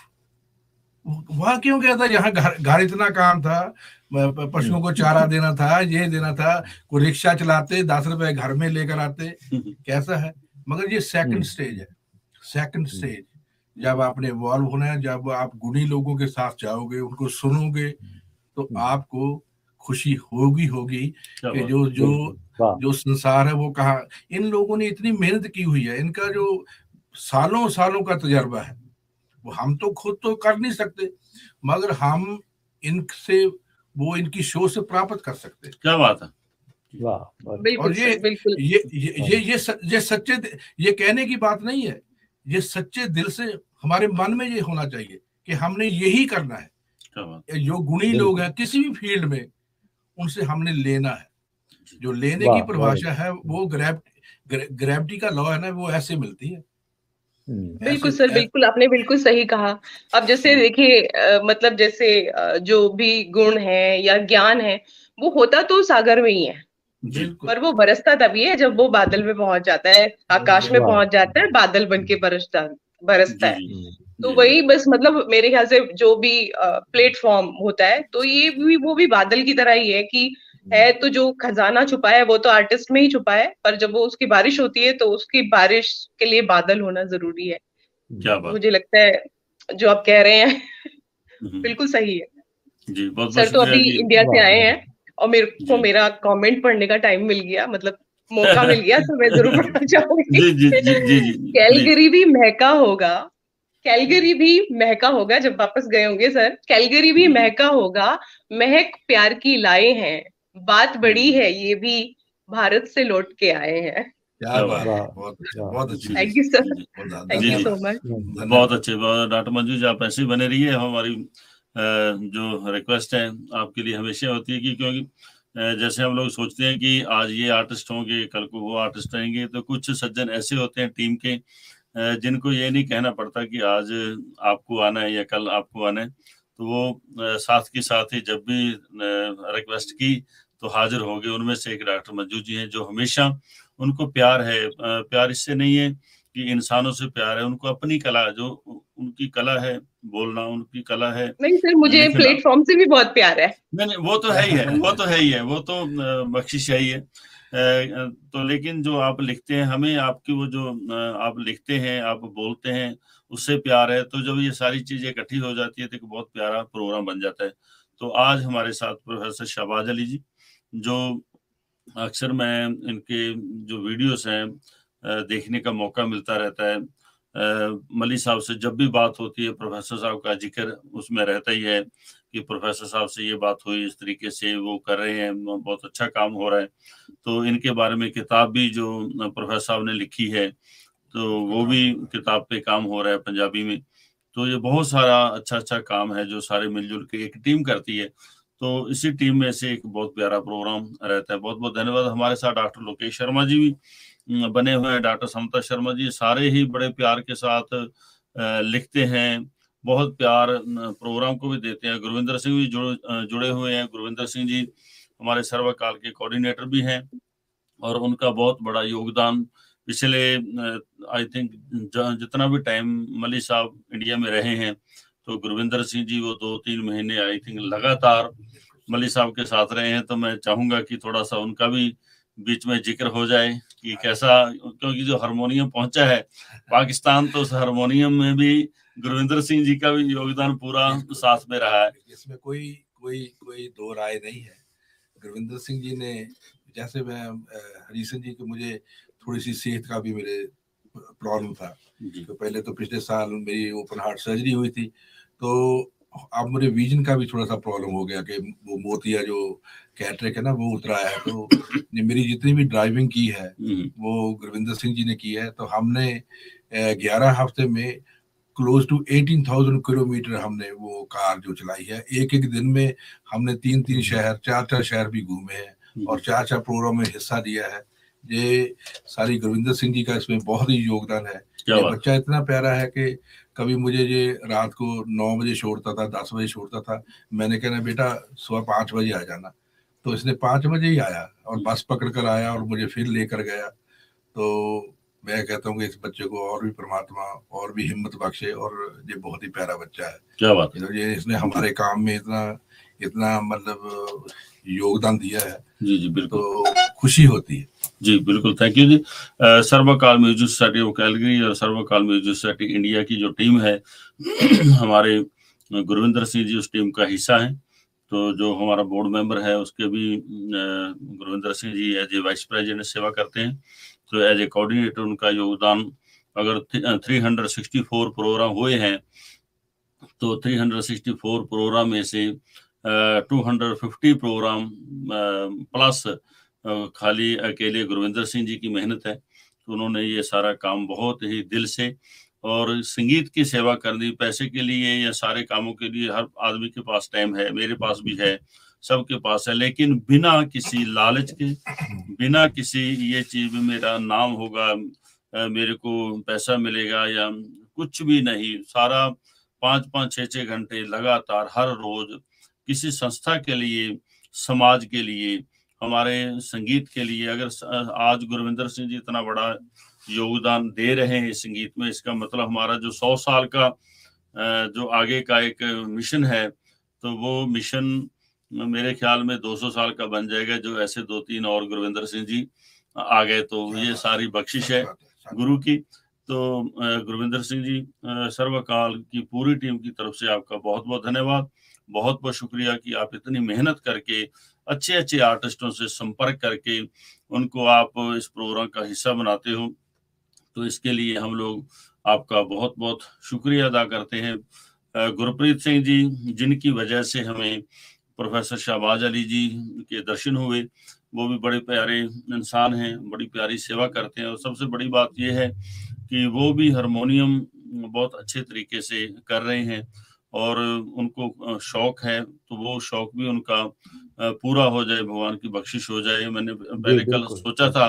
वहां क्यों गया था? यहाँ घर इतना काम था, पशुओं को चारा देना था, ये देना था, कोई रिक्शा चलाते 10 रुपए घर में लेकर आते, कैसा है। मगर ये सेकंड स्टेज है। सेकंड स्टेज जब आपने इवॉल्व होना है, जब आप गुणी लोगों के साथ जाओगे, उनको सुनोगे, तो आपको खुशी होगी कि जो संसार है वो कहाँ। इन लोगों ने इतनी मेहनत की हुई है, इनका जो सालों सालों का तजर्बा है वो हम तो खुद तो कर नहीं सकते, मगर हम इनसे वो इनकी शो से प्राप्त कर सकते। क्या बात है। बिल्कुल, और ये सच्चे, ये कहने की बात नहीं है, ये सच्चे दिल से हमारे मन में ये होना चाहिए कि हमने यही करना है। जो गुणी लोग हैं किसी भी फील्ड में, उनसे हमने लेना है। जो लेने की परिभाषा है वो ग्रेविटी का लॉ है ना, वो ऐसे मिलती है। बिल्कुल सर, बिल्कुल आपने बिल्कुल सही कहा। अब जैसे देखिए मतलब जैसे जो भी गुण है या ज्ञान है वो होता तो सागर में ही है, पर वो बरसता तभी है जब वो बादल में पहुंच जाता है, आकाश में पहुंच जाता है, बादल बन के बरसता है। तो वही बस मतलब मेरे ख्याल से जो भी प्लेटफॉर्म होता है, तो ये भी वो भी बादल की तरह ही है कि है तो जो खजाना छुपा है वो तो आर्टिस्ट में ही छुपा है, पर जब वो उसकी बारिश होती है तो उसकी बारिश के लिए बादल होना जरूरी है। क्या बात। मुझे लगता है जो आप कह रहे हैं बिल्कुल सही है जी। बहुत सर। तो अभी इंडिया से आए हैं और मेरे को मेरा कमेंट पढ़ने का टाइम मिल गया, मतलब मौका मिल गया, तो मैं जरूर पढ़ना चाहूंगी। जी जी जी जी जी। कैलगरी भी महका होगा, कैलगरी भी महका होगा जब वापस गए होंगे सर। कैलगरी भी महका होगा, महक प्यार की लाए हैं, बात बड़ी है ये भी भारत से लौट के आए हैं। क्या बात है, बहुत अच्छी। Thank you sir, thank you so much. बहुत अच्छे। डॉक्टर मंजू जी आप ऐसे ही बने रहिए। हमारी जो रिक्वेस्ट है आपके लिए हमेशा होती है कि क्योंकि जैसे हम लोग सोचते हैं कि आज ये आर्टिस्ट होंगे, कल को वो आर्टिस्ट रहेंगे, तो कुछ सज्जन ऐसे होते हैं टीम के जिनको ये नहीं कहना पड़ता कि आज आपको आना है या कल आपको आना है, तो वो साथ के साथ ही जब भी रिक्वेस्ट की तो हाजिर हो गए। उनमें से एक डॉक्टर मंजू जी हैं जो हमेशा उनको प्यार है, प्यार इससे नहीं है कि इंसानों से प्यार है, उनको अपनी कला, जो उनकी कला है बोलना, उनकी कला है। नहीं सर, मुझे प्लेटफॉर्म से भी बहुत प्यार है। नहीं वो तो है ही है, वो तो है ही है, वो तो बख्शिश है ही है। तो लेकिन जो आप लिखते हैं, हमें आपकी वो जो आप लिखते हैं, आप बोलते हैं, उससे प्यार है। तो जब ये सारी चीजें इकट्ठी हो जाती है तो एक बहुत प्यारा प्रोग्राम बन जाता है। तो आज हमारे साथ प्रोफेसर शहबाज अली जी, जो अक्सर मैं इनके जो वीडियोस हैं देखने का मौका मिलता रहता है। मली साहब से जब भी बात होती है प्रोफेसर साहब का जिक्र उसमें रहता ही है कि प्रोफेसर साहब से ये बात हुई, इस तरीके से वो कर रहे हैं, बहुत अच्छा काम हो रहा है। तो इनके बारे में किताब भी जो प्रोफेसर साहब ने लिखी है, तो वो भी किताब पे काम हो रहा है पंजाबी में। तो ये बहुत सारा अच्छा काम है जो सारे मिलजुल के एक टीम करती है। तो इसी टीम में से एक बहुत प्यारा प्रोग्राम रहता है। बहुत बहुत धन्यवाद। हमारे साथ डॉक्टर लोकेश शर्मा जी भी बने हुए हैं, डॉक्टर समता शर्मा जी, सारे ही बड़े प्यार के साथ लिखते हैं, बहुत प्यार प्रोग्राम को भी देते हैं। गुरविंदर सिंह भी जुड़े हुए हैं। गुरविंदर सिंह जी हमारे सर्वकाल के कोऑर्डिनेटर भी हैं और उनका बहुत बड़ा योगदान पिछले आई थिंक जितना भी टाइम मली साहब इंडिया में रहे हैं, तो गुरविंदर सिंह जी वो 2-3 महीने आई थिंक लगातार मली साहब के साथ रहे हैं। तो मैं चाहूंगा कि थोड़ा सा उनका भी बीच में जिक्र हो जाए कि कैसा, क्योंकि जो हारमोनियम पहुंचा है पाकिस्तान, तो उस हारमोनियम में भी गुरविंदर सिंह जी का भी योगदान पूरा साथ में रहा है। इसमें कोई दो राय नहीं है। गुरविंदर सिंह जी ने, जैसे मैं हरीशन जी को, मुझे थोड़ी सी सेहत का भी मेरे प्रॉब्लम था, तो पहले तो पिछले साल मेरी ओपन हार्ट सर्जरी हुई थी, तो अब मुझे विजन का भी थोड़ा सा प्रॉब्लम हो गया कि वो मोतिया जो कैटरेक्ट है ना वो उतरा है। तो मेरी जितनी भी ड्राइविंग की है वो गुरविंदर सिंह जी ने की है। तो हमने 11 हफ्ते में क्लोज टू 18,000 किलोमीटर हमने वो कार जो चलाई है। एक दिन में हमने 3-3 शहर, 4-4 शहर भी घूमे हैं और 4-4 प्रोग्राम में हिस्सा दिया है। ये सारी गुरविंदर सिंह जी का इसमें बहुत ही योगदान है। ये बच्चा इतना प्यारा है कि कभी मुझे ये रात को 9 बजे छोड़ता था, 10 बजे छोड़ता था, मैंने कहना बेटा सुबह 5 बजे आ जाना, तो इसने 5 बजे ही आया और बस पकड़ कर आया और मुझे फिर लेकर गया। तो मैं कहता हूँ कि इस बच्चे को और भी परमात्मा और भी हिम्मत बख्शे, और ये बहुत ही प्यारा बच्चा है। क्या बात है। ये इसने हमारे काम में इतना मतलब योगदान दिया है। जी जी बिल्कुल, तो खुशी होती है। जी बिल्कुल, थैंक यू जी। Sarvkal music society of Calgary और सर्वकाल म्यूजिक सोसाइटी इंडिया की जो टीम है हमारे गुरविंदर सिंह जी उस टीम का हिस्सा है। तो जो हमारा बोर्ड मेंबर है उसके भी Gurvinder Singh ji as a vice president सेवा करते हैं। तो एज ए कोऑर्डिनेटर उनका योगदान, अगर 364 प्रोग्राम हुए हैं तो 364 प्रोग्राम में से 250 प्रोग्राम प्लस खाली अकेले गुरविंदर सिंह जी की मेहनत है। तो उन्होंने ये सारा काम बहुत ही दिल से, और संगीत की सेवा करनी पैसे के लिए या सारे कामों के लिए हर आदमी के पास टाइम है, मेरे पास भी है, सबके पास है, लेकिन बिना किसी लालच के, बिना किसी ये चीज में मेरा नाम होगा, मेरे को पैसा मिलेगा या कुछ भी नहीं, सारा 5-5, 6-6 घंटे लगातार हर रोज किसी संस्था के लिए, समाज के लिए हमारे संगीत के लिए। अगर आज गुरविंदर सिंह जी इतना बड़ा योगदान दे रहे हैं संगीत में, इसका मतलब हमारा जो 100 साल का जो आगे का एक मिशन है, तो वो मिशन मेरे ख्याल में 200 साल का बन जाएगा, जो ऐसे 2-3 और गुरविंदर सिंह जी आ गए तो ये सारी बख्शिश है गुरु की। तो गुरविंदर सिंह जी, सर्वकाल की पूरी टीम की तरफ से आपका बहुत बहुत धन्यवाद, बहुत बहुत शुक्रिया कि आप इतनी मेहनत करके अच्छे अच्छे आर्टिस्टों से संपर्क करके उनको आप इस प्रोग्राम का हिस्सा बनाते हो। तो इसके लिए हम लोग आपका बहुत बहुत शुक्रिया अदा करते हैं। गुरप्रीत सिंह जी, जिनकी वजह से हमें प्रोफेसर शहबाज अली जी के दर्शन हुए, वो भी बड़े प्यारे इंसान हैं, बड़ी प्यारी सेवा करते हैं। और सबसे बड़ी बात यह है कि वो भी हारमोनियम बहुत अच्छे तरीके से कर रहे हैं और उनको शौक है, तो वो शौक भी उनका पूरा हो जाए, भगवान की बख्शिश हो जाए। मैंने पहले कल सोचा था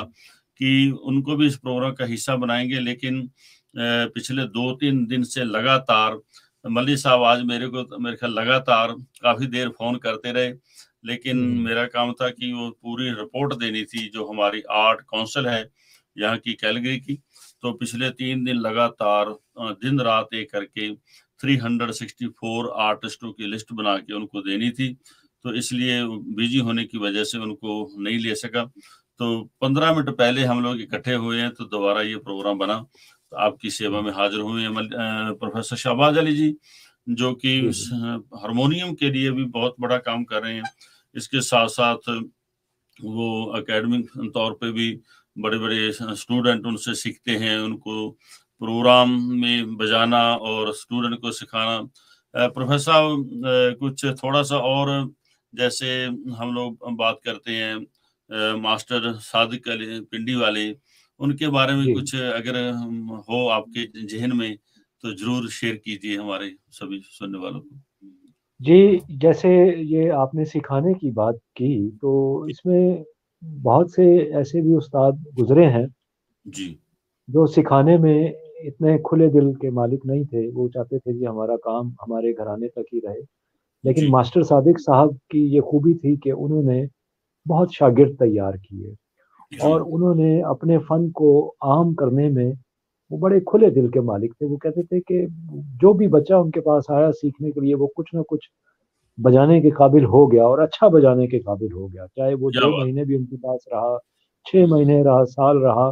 कि उनको भी इस प्रोग्राम का हिस्सा बनाएंगे, लेकिन पिछले 2-3 दिन से लगातार मल्ली साहब आज मेरे ख्याल लगातार काफी देर फोन करते रहे, लेकिन मेरा काम था कि वो पूरी रिपोर्ट देनी थी जो हमारी आर्ट काउंसिल है यहाँ की कैलगरी की। तो पिछले 3 दिन लगातार दिन रात एक करके 364 आर्टिस्टों की लिस्ट बना के उनको देनी थी, तो इसलिए बिजी होने की वजह से उनको नहीं ले सका। तो 15 मिनट पहले हम लोग इकट्ठे हुए हैं, तो दोबारा ये प्रोग्राम बना, तो आपकी सेवा में हाजिर हुए हैं प्रोफेसर शहबाज अली जी, जो कि हारमोनियम के लिए भी बहुत बड़ा काम कर रहे हैं। इसके साथ साथ वो एकेडमिक तौर पे भी बड़े बड़े स्टूडेंट उनसे सीखते हैं, उनको प्रोग्राम में बजाना और स्टूडेंट को सिखाना। प्रोफेसर कुछ थोड़ा सा और, जैसे हम लोग बात करते हैं मास्टर सादिक अली पिंडी वाले, उनके बारे में कुछ अगर हो आपके जहन में तो जरूर शेयर कीजिए हमारे सभी सुनने वालों को। जी, जैसे ये आपने सिखाने की बात की, तो इसमें बहुत से ऐसे भी उस्ताद गुजरे हैं जी, जो सिखाने में इतने खुले दिल के मालिक नहीं थे। वो चाहते थे कि हमारा काम हमारे घराने तक ही रहे, लेकिन मास्टर सादिक साहब की ये खूबी थी कि उन्होंने बहुत शागिर्द तैयार किए और उन्होंने अपने फन को आम करने में वो बड़े खुले दिल के मालिक थे। वो कहते थे कि जो भी बच्चा उनके पास आया सीखने के लिए, वो कुछ ना कुछ बजाने के काबिल हो गया और अच्छा बजाने के काबिल हो गया, चाहे वो 2 महीने भी उनके पास रहा, 6 महीने रहा, साल रहा,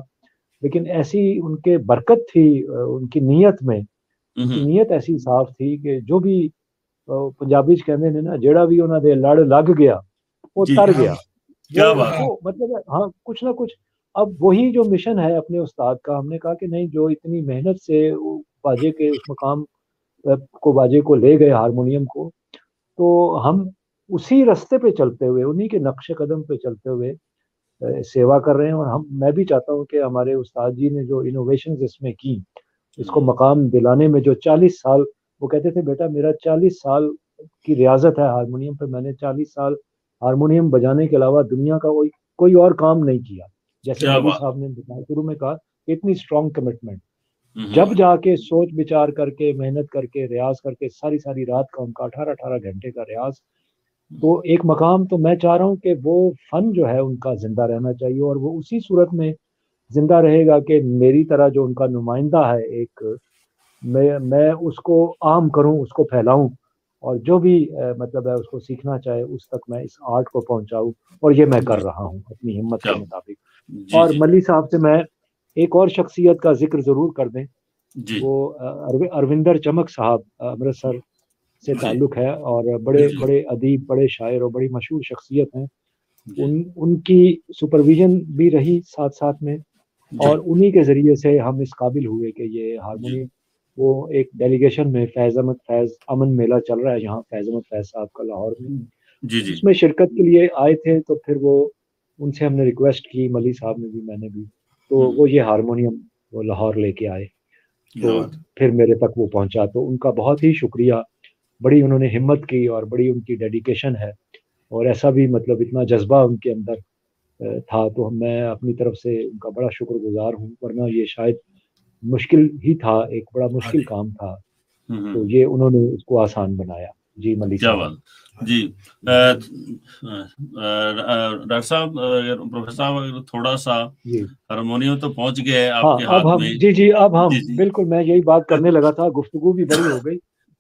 लेकिन ऐसी उनके बरकत थी उनकी नीयत में। उनकी नीयत ऐसी साफ थी कि जो भी पंजाबी कहते हैं ना, जेड़ा भी उन्होंने दे लड़ लग गया वो तर गया। क्या बात है। मतलब हाँ, कुछ ना कुछ। अब वही जो मिशन है अपने उस्ताद का, हमने कहा कि नहीं, जो इतनी मेहनत से बाजे के उस मकाम को, बाजे को ले गए, हारमोनियम को, तो हम उसी रास्ते पे चलते हुए, उन्हीं के नक्शे कदम पे चलते हुए सेवा कर रहे हैं। और मैं भी चाहता हूँ कि हमारे उस्ताद जी ने जो इनोवेशंस इसमें की, इसको मकाम दिलाने में जो 40 साल, वो कहते थे बेटा मेरा 40 साल की रियाजत है हारमोनियम पे, मैंने 40 साल हारमोनियम बजाने के अलावा दुनिया का कोई और काम नहीं किया। जैसे मोदी साहब ने शुरू में कहा, इतनी स्ट्रॉन्ग कमिटमेंट, जब जाके सोच विचार करके, मेहनत करके, रियाज करके, सारी रात का उनका 18-18 घंटे का रियाज, तो एक मकाम, तो मैं चाह रहा हूँ कि वो फन जो है उनका जिंदा रहना चाहिए, और वो उसी सूरत में जिंदा रहेगा कि मेरी तरह जो उनका नुमाइंदा है एक, मैं उसको आम करूं, उसको फैलाऊं, और जो भी मतलब है उसको सीखना चाहे उस तक मैं इस आर्ट को पहुंचाऊं, और ये मैं कर रहा हूं अपनी हिम्मत के मुताबिक। और मल्ली साहब से मैं एक और शख्सियत का जिक्र जरूर कर दें, वो अरविंदर चमक साहब, अमृतसर से ताल्लुक है, और बड़े बड़े अदीब, बड़े शायर और बड़ी मशहूर शख्सियत हैं। उनकी सुपरविजन भी रही साथ साथ में, और उन्हीं के जरिए से हम इस काबिल हुए कि ये हारमोनियम, वो एक डेलीगेशन में फैज अमन मेला चल रहा है यहाँ, फैज साहब का लाहौर में, उसमें शिरकत के लिए आए थे। तो फिर वो उनसे हमने रिक्वेस्ट की, मली साहब ने भी, मैंने भी, तो वो ये हारमोनियम वो लाहौर लेके आए, तो फिर मेरे तक वो पहुंचा। तो उनका बहुत ही शुक्रिया, बड़ी उन्होंने हिम्मत की और बड़ी उनकी डेडिकेशन है, और ऐसा भी मतलब इतना जज्बा उनके अंदर था। तो मैं अपनी तरफ से उनका बड़ा शुक्रगुजार हूँ, वरना ये शायद मुश्किल ही था, एक बड़ा मुश्किल काम था, तो ये उन्होंने उसको आसान बनाया। जी मलिक क्या बात जी। डॉक्टर साहब, प्रोफेसर साहब, थोड़ा सा हारमोनियम तो पहुंच गए आपके हाथ अब हम में। जी अब हम जी। बिल्कुल, मैं यही बात करने लगा था, गुफ्तगू भी बड़ी हो गई।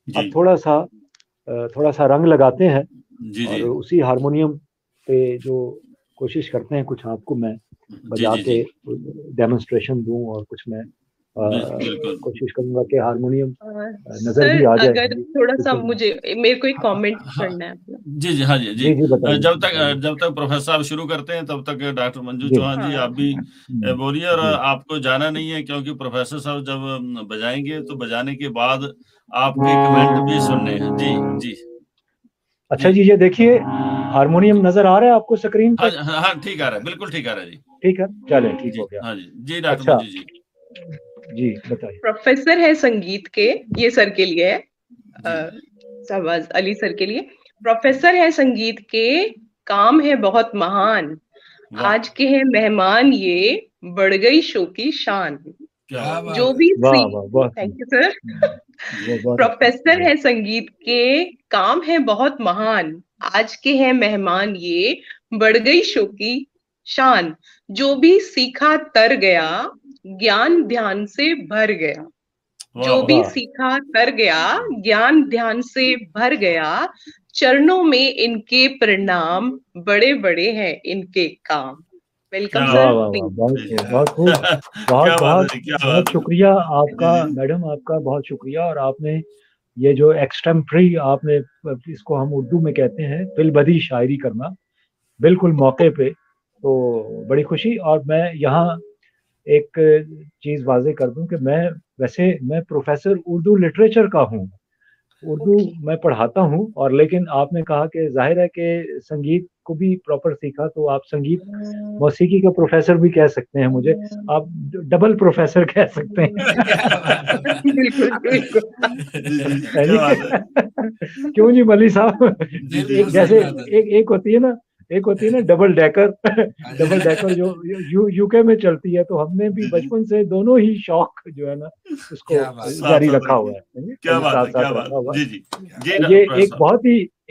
अब थोड़ा सा रंग लगाते हैं और उसी हारमोनियम पे जो कोशिश करते हैं कुछ आपको मैं बजा के डेमोन्स्ट्रेशन दूं, और कुछ मैं कोशिश करूंगा कि हारमोनियम नजर भी आ जाए। अगर थोड़ा सा मेरे को एक कमेंट करना है। जी हाँ जी। जब तक प्रोफेसर साहब शुरू करते हैं तब तक डॉक्टर मंजू चौहान जी आप भी बोलिए, और आपको जाना नहीं है क्योंकि प्रोफेसर साहब जब बजाएंगे तो बजाने के बाद आपके कमेंट भी सुनने हैं। जी। अच्छा जी, ये देखिए हारमोनियम नजर आ रहा है आपको स्क्रीन पे? हाँ ठीक आ रहा है, बिल्कुल ठीक आ रहा है जी। ठीक है, चले, ठीक हो गया। हाँ जी डॉक्टर मंजू जी। जी बताइए। प्रोफेसर है संगीत के, ये सर के लिए है, शहबाज अली सर के लिए। प्रोफेसर है संगीत के, काम है बहुत महान, आज के हैं मेहमान ये, बढ़ गई शो की शान। जो भी थैंक यू सर। प्रोफेसर है संगीत के, काम है बहुत महान, आज के हैं मेहमान ये, बढ़ गई शो की शान। जो भी सीखा तर गया, ज्ञान ध्यान से भर गया। जो भी सीखा तर गया, ज्ञान ध्यान से भर गया। चरणों में इनके प्रणाम, बड़े बड़े हैं इनके काम। Welcome sir. बहुत शुक्रिया आपका मैडम, आपका बहुत शुक्रिया। और आपने ये जो एक्सटेम्परी, आपने इसको हम उर्दू में कहते हैं फिलबदी शायरी करना, बिल्कुल मौके पे, तो बड़ी खुशी। और मैं यहाँ एक चीज वाजे कर दूं कि मैं प्रोफेसर उर्दू लिटरेचर का हूँ, उर्दू मैं पढ़ाता हूँ। और लेकिन आपने कहा कि जाहिर है कि संगीत को भी प्रॉपर सीखा, तो आप संगीत मौसीकी का प्रोफेसर भी कह सकते हैं मुझे, आप डबल प्रोफेसर कह सकते हैं। बिल्कुल। क्यों जी मली साहब? जैसे एक होती है ना डबल डेकर जो यूके में चलती है, तो हमने भी बचपन से दोनों ही शौक जो है ना उसको जारी रखा हुआ है। क्या बात है। जी। ये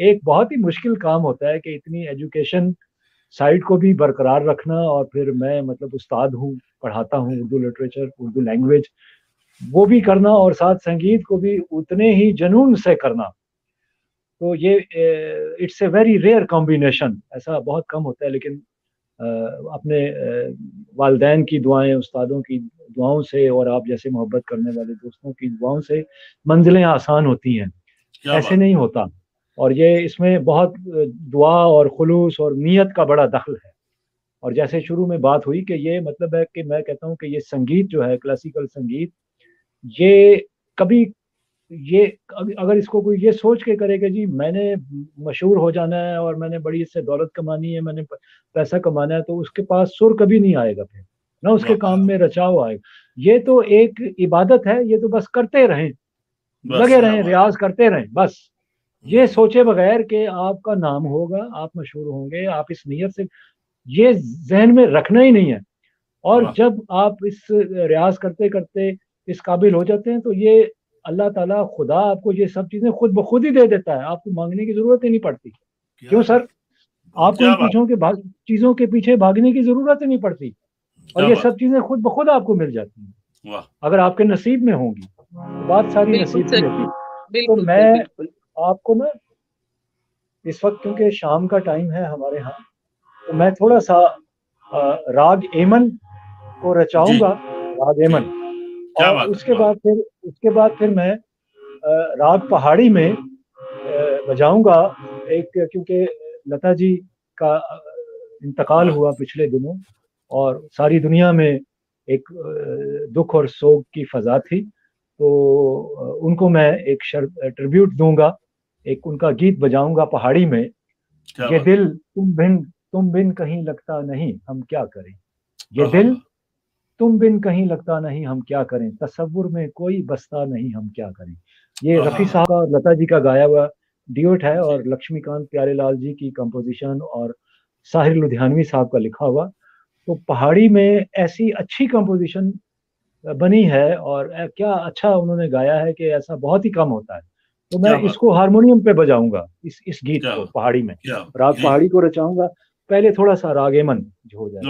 एक बहुत ही मुश्किल काम होता है कि इतनी एजुकेशन साइड को भी बरकरार रखना, और फिर मैं मतलब उस्ताद हूँ, पढ़ाता हूँ उर्दू लिटरेचर, उर्दू लैंग्वेज, वो भी करना, और साथ संगीत को भी उतने ही जुनून से करना। तो ये it's a very rare combination, ऐसा बहुत कम होता है। लेकिन अपने वालिदैन की दुआएं, उस्तादों की दुआओं से, और आप जैसे मोहब्बत करने वाले दोस्तों की दुआओं से मंजिलें आसान होती हैं, ऐसे नहीं होता। और ये इसमें बहुत दुआ और खुलूस और नीयत का बड़ा दखल है। और जैसे शुरू में बात हुई कि ये मतलब है कि मैं कहता हूँ कि ये संगीत जो है, क्लासिकल संगीत, ये कभी ये अगर इसको कोई ये सोच के करे कि जी मैंने मशहूर हो जाना है और मैंने बड़ी इससे दौलत कमानी है, मैंने पैसा कमाना है, तो उसके पास सुर कभी नहीं आएगा, फिर ना उसके काम में रचाव आएगा। ये तो एक इबादत है, ये तो बस करते रहें, लगे रहें, रियाज करते रहें, बस ये सोचे बगैर कि आपका नाम होगा, आप मशहूर होंगे, आप इस नीयत से, ये जहन में रखना ही नहीं है। और जब आप इस रियाज करते करते इस काबिल हो जाते हैं, तो ये अल्लाह ताला, खुदा आपको ये सब चीजें खुद ब खुद ही दे देता है, आपको मांगने की जरूरत ही नहीं पड़ती। क्यों सर? आपको इन चीजों के पीछे भागने की जरूरत ही नहीं पड़ती, और ये सब चीजें खुद ब खुद आपको मिल जाती हैं अगर आपके नसीब में होंगी। तो बात सारी नसीब की होती। तो मैं आपको ना इस वक्त, क्योंकि शाम का टाइम है हमारे यहाँ, तो मैं थोड़ा सा राग एमन को रचाऊंगा, राग एमन, और उसके बाद फिर मैं राग पहाड़ी में बजाऊंगा एक, क्योंकि लता जी का इंतकाल हुआ पिछले दिनों, और सारी दुनिया में एक दुख और सोग की फजा थी, तो उनको मैं एक ट्रिब्यूट दूंगा, एक उनका गीत बजाऊंगा पहाड़ी में। ये दिल तुम बिन कहीं लगता नहीं, हम क्या करें। ये दिल तुम बिन कहीं लगता नहीं, हम क्या करें। तसव्वुर में कोई बसता नहीं, हम क्या करें। ये रफ़ी साहब और लता जी का गाया हुआ ड्यूट है, और लक्ष्मीकांत प्यारेलाल जी की कंपोजिशन और साहिर लुधियानवी साहब का लिखा हुआ। तो पहाड़ी में ऐसी अच्छी कंपोजिशन बनी है, और क्या अच्छा उन्होंने गाया है कि ऐसा बहुत ही कम होता है। तो मैं इसको हारमोनियम पे बजाऊंगा, इस गीत को पहाड़ी में, राग पहाड़ी को रचाऊंगा। पहले थोड़ा सा रागेमन जो हो जाए।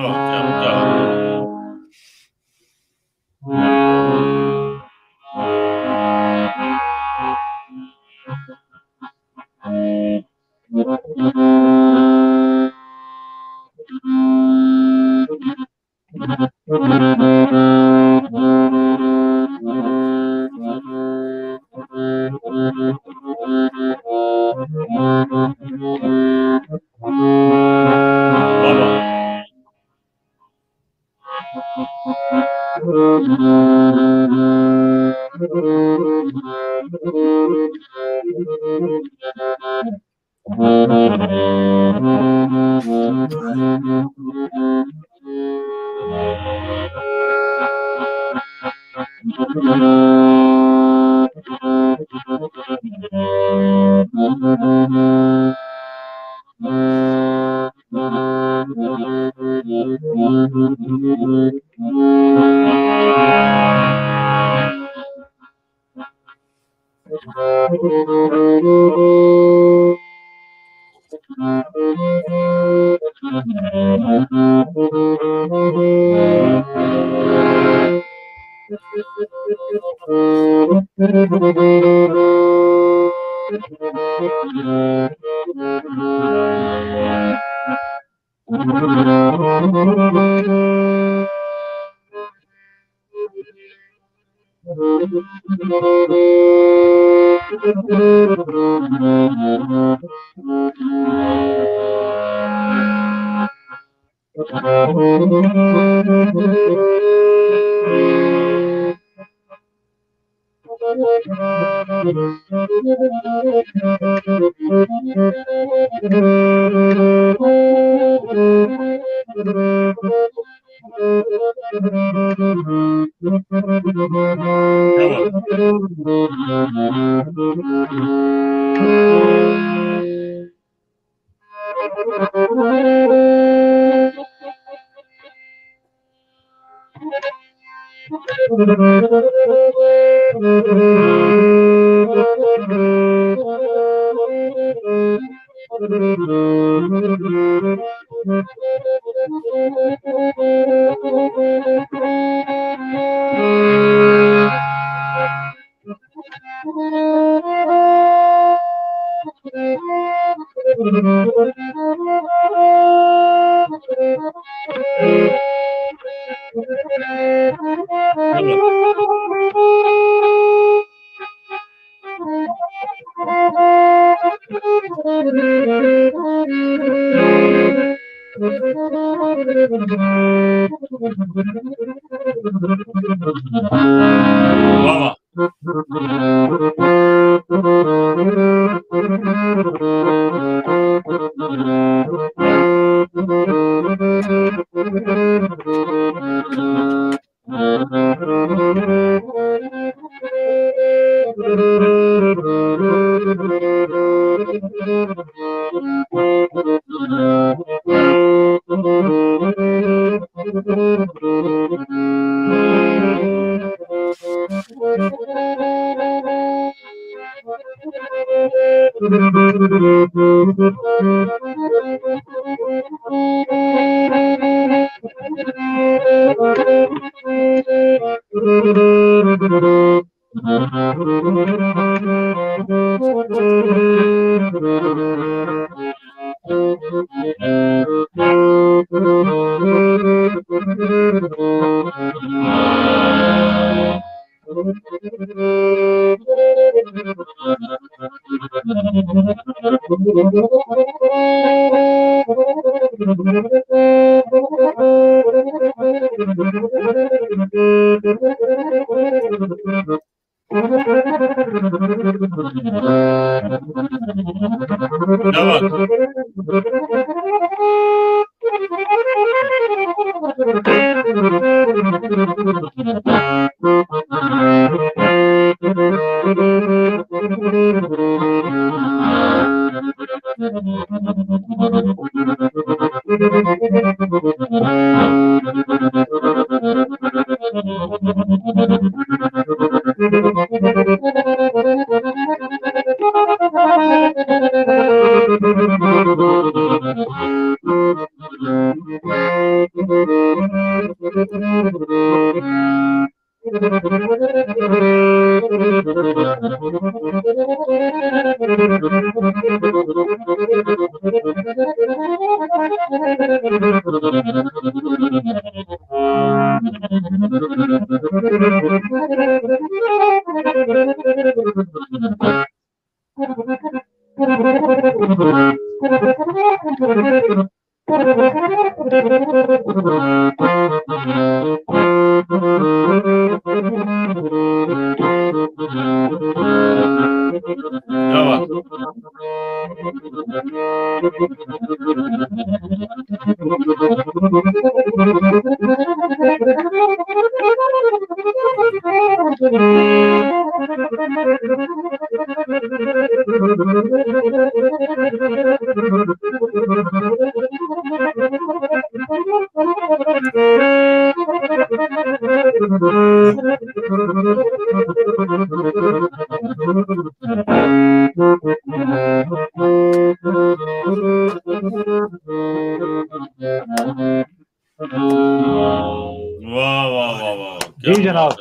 जी जनाब,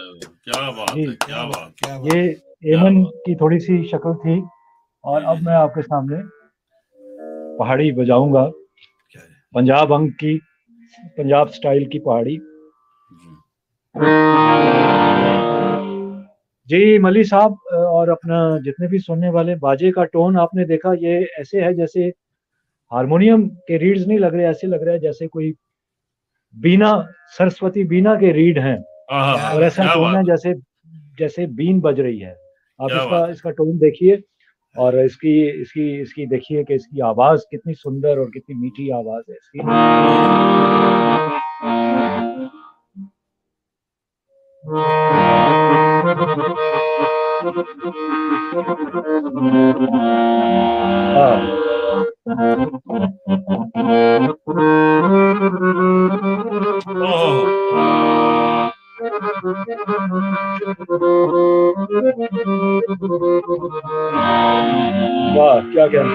क्या बात है, क्या बात। ये एमन की थोड़ी सी शक्ल थी और अब मैं आपके सामने पहाड़ी बजाऊंगा, पंजाब अंग की, पंजाब स्टाइल की पहाड़ी। जी मली साहब और अपना जितने भी सुनने वाले, बाजे का टोन आपने देखा, ये ऐसे है जैसे हारमोनियम के रीड्स नहीं लग रहे, ऐसे लग रहा है जैसे कोई बीना, सरस्वती बीना के रीड हैं और ऐसा टोन है जैसे जैसे बीन बज रही है। आप इसका टोन देखिए और इसकी इसकी इसकी देखिए कि इसकी आवाज कितनी सुंदर और कितनी मीठी आवाज है इसकी। वाह क्या कहना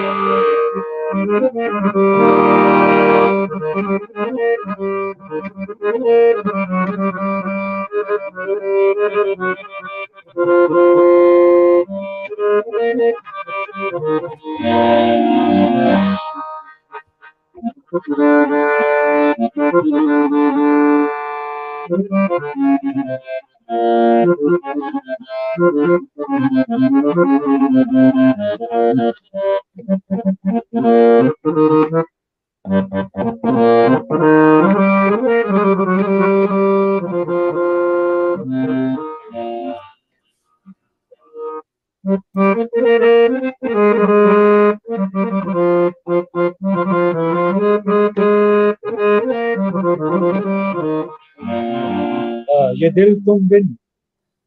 ये दिल तुम बिन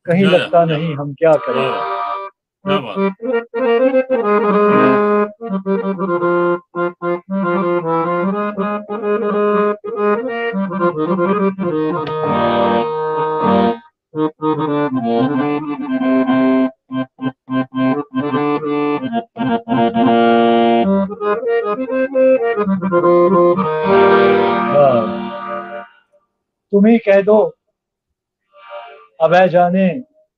कहीं लगता नहीं, हम क्या करें। क्या बात। तुम ही कह दो अब ऐ जाने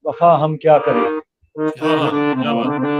वफा हम क्या करें। क्या बात।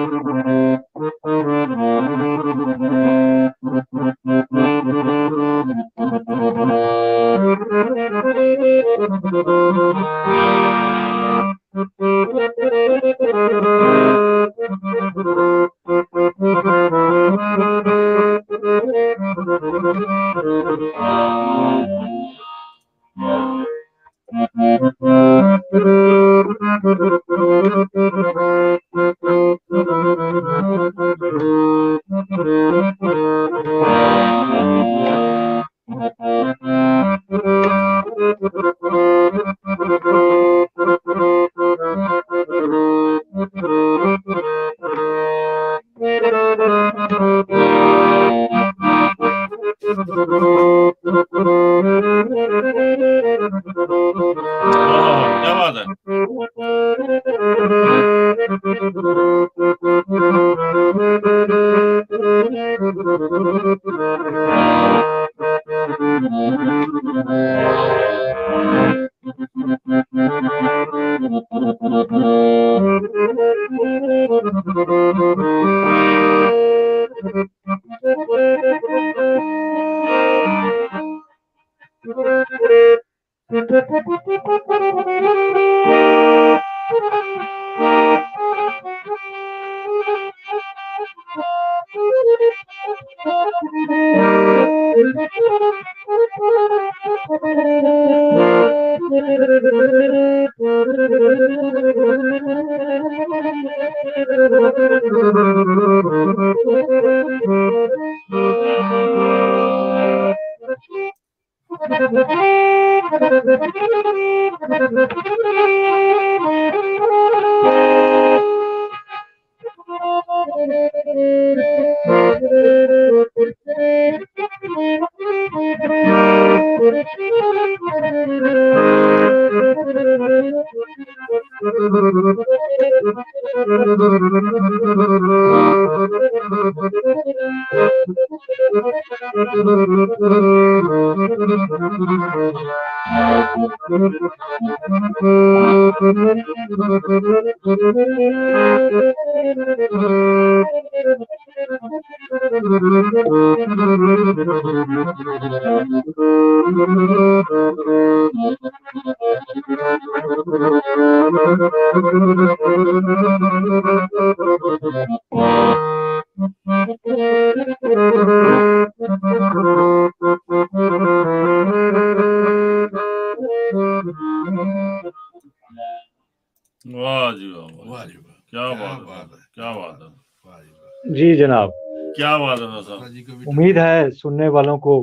वाह जी वाह, वाह जी वाह, क्या बात है, क्या बात है जी जनाब, क्या बात है साहब। उम्मीद है सुनने वालों को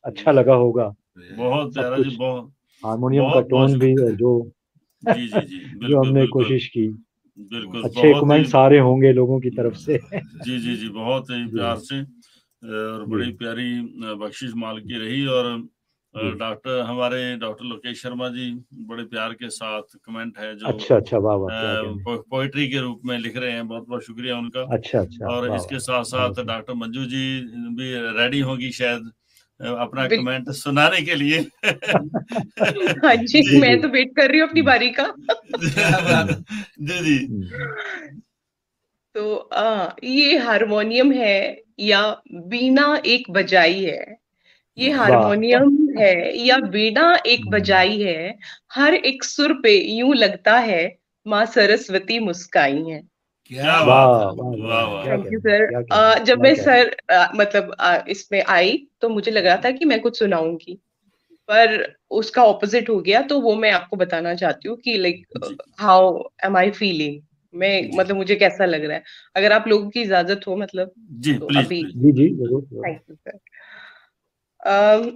अच्छा लगा होगा। बहुत प्यारा जी, बहुत हारमोनियम का टोन भी, और जो जी जी जी जो हमने कोशिश की, बिल्कुल अच्छे कमेंट्स आ रहे होंगे लोगों की तरफ से। जी जी जी, बहुत ही प्यार से, और बड़ी प्यारी बख्शिश माल की रही। और डॉक्टर हमारे डॉक्टर लोकेश शर्मा जी बड़े प्यार के साथ कमेंट है जो अच्छा वाह वाह, पोएट्री के रूप में लिख रहे हैं, बहुत बहुत शुक्रिया उनका। अच्छा और इसके साथ साथ डॉक्टर मंजू जी भी रेडी होगी शायद अपना कमेंट सुनाने के लिए। हाँ जी, मैं तो वेट कर रही हूँ अपनी बारी का। जी जी। तो ये हारमोनियम है या वीणा एक बजाई है, ये हारमोनियम है या वीणा एक बजाई है, हर एक सुर पे यूं लगता है माँ सरस्वती मुस्काई है। क्या बात है, थैंक यू सर। जब मैं सर मतलब इसमें आई तो मुझे लग रहा था कि मैं कुछ सुनाऊंगी, पर उसका ऑपोजिट हो गया। तो वो मैं आपको बताना चाहती हूँ कि like how am I feeling, मैं मतलब मुझे कैसा लग रहा है। अगर आप लोगों की इजाजत हो मतलब जी तो प्लीज, अभी जी जरूर। Thank you sir.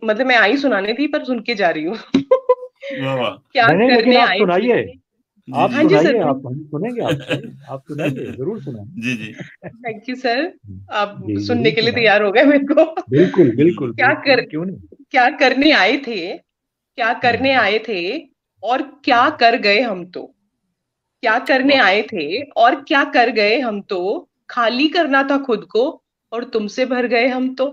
मतलब मैं आई सुनाने थी पर सुन के जा रही हूँ। क्या नहीं, करने आप आए सुनाइए, आप हाँ जी सुनाइए, सर, आप हम सुनेंगे, आप सुनाइए, जरूर सुनाइए। जी जी थैंक यू सर। आप जी, सुनने के लिए सुनाइए। तैयार हो गए मेरे को। बिल्कुल बिल्कुल, क्यों नहीं। क्या करने आए थे, क्या करने आए थे और क्या कर गए हम तो, क्या करने आए थे और क्या कर गए हम तो, खाली करना था खुद को और तुमसे भर गए हम तो।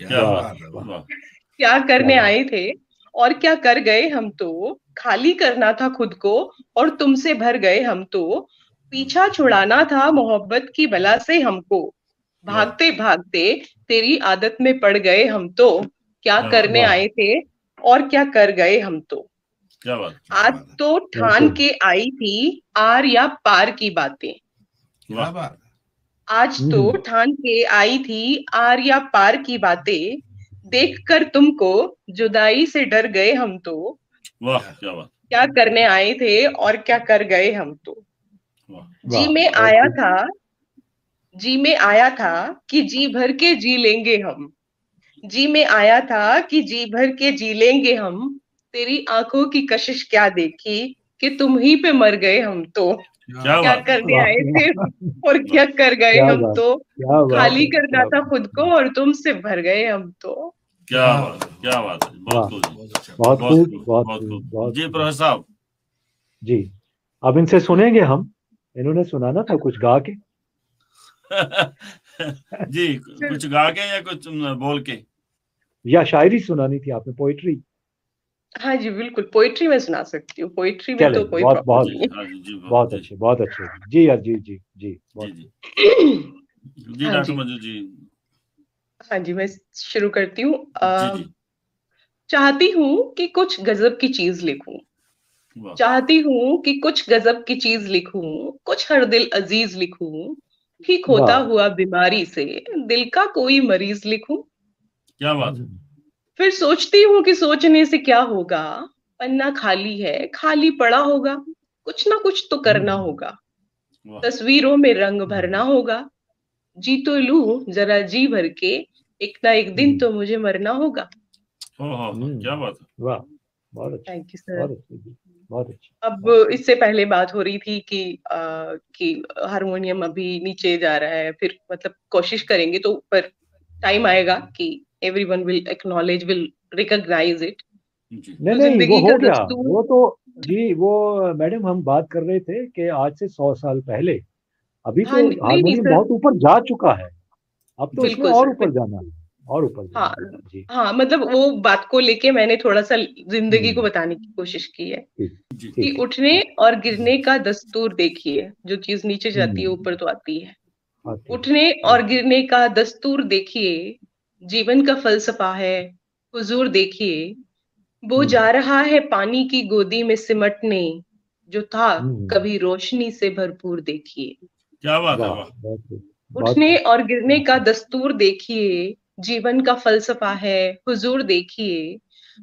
क्या करने आए थे और क्या कर गए हम तो, खाली करना था खुद को और तुमसे भर गए हम तो, पीछा छुड़ाना था मोहब्बत की बला से हमको, भागते भागते तेरी आदत में पड़ गए हम तो, क्या करने आए थे और क्या कर गए हम तो। क्या बात, आज तो ठान के आई थी आर या पार की बातें, आज तो ठान के आई थी आर या पार की बातें, देखकर तुमको जुदाई से डर गए हम तो। वाह क्या बात, क्या करने आए थे और क्या कर गए हम तो। जी में आया था, जी में आया था कि जी भर के जी लेंगे हम, जी में आया था कि जी भर के जी लेंगे हम, तेरी आंखों की कशिश क्या देखी कि तुम ही पे मर गए हम तो। क्या करने आए थे और क्या कर गए हम तो, खाली करना था खुद को और तुमसे भर गए हम तो। क्या बात, क्या बात है, बहुत खूब। जी प्रोफेसर साहब जी, अब इनसे सुनेंगे हम, इन्होंने सुनाना था कुछ गा के। जी कुछ गा के या कुछ बोल के, या शायरी सुनानी थी आपने, पोइट्री। हाँ जी बिल्कुल, पोइट्री में सुना सकती हूँ, पोइट्री में तो कोई बहुत बहुत बहुत अच्छे, बहुत अच्छे जी यार, जी जी जी जी डॉक्टर मंजू जी। हाँ जी, मैं शुरू करती हूँ। जी। चाहती हूँ कि कुछ गजब की चीज लिखूं, चाहती हूँ कि कुछ गजब की चीज लिखूं, कुछ हर दिल अजीज लिखूं, ठीक होता हुआ बीमारी से दिल का कोई मरीज लिखूं। क्या बात है। फिर सोचती हूँ कि सोचने से क्या होगा, पन्ना खाली है, खाली पड़ा होगा, कुछ ना कुछ तो करना होगा, तस्वीरों में रंग भरना होगा, जी तो लूं जरा जी भर के, एक ना एक दिन तो मुझे मरना होगा। क्या बात है, वाह, बहुत अच्छा, थैंक यू सर। बहुत अच्छा। अब इससे पहले बात हो रही थी कि हारमोनियम अभी नीचे जा रहा है, फिर मतलब कोशिश करेंगे तो पर टाइम आएगा कि everyone will acknowledge, will recognise it. नहीं वो हो गया, वो तो जी, वो मैडम हम बात कर रहे थे कि आज से 100 साल पहले, अभी तो हारमोनियम बहुत ऊपर जा चुका है, अब तो इसमें और ऊपर जाना है, और ऊपर जाना है जी। हाँ मतलब वो बात को लेके मैंने थोड़ा सा जिंदगी को बताने की कोशिश की है कि उठने और गिरने का दस्तूर देखिए, जो चीज नीचे जाती है ऊपर तो आती है। उठने और गिरने का दस्तूर देखिए, जीवन का फलसफा है हुजूर देखिए, वो जा रहा है पानी की गोदी में सिमटने, जो था कभी रोशनी से भरपूर देखिए। क्या बात है। उठने और गिरने का दस्तूर देखिए, जीवन का फलसफा है हुजूर देखिए,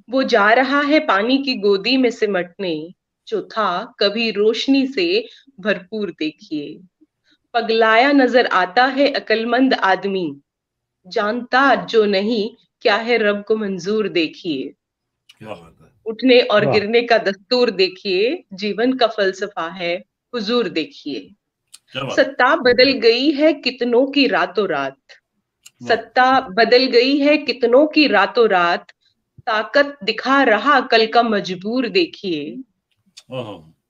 वो जा रहा है पानी की गोदी में सिमटने, जो था कभी रोशनी से भरपूर देखिए। पगलाया नजर आता है अक्लमंद आदमी, जानता जो नहीं क्या है रब को मंजूर देखिए। उठने और गिरने का दस्तूर देखिए, जीवन का फलसफा है हुजूर देखिए। सत्ता बदल गई है कितनों की रातों रात, सत्ता बदल गई है कितनों की रातों रात, ताकत दिखा रहा कल का मजबूर देखिए।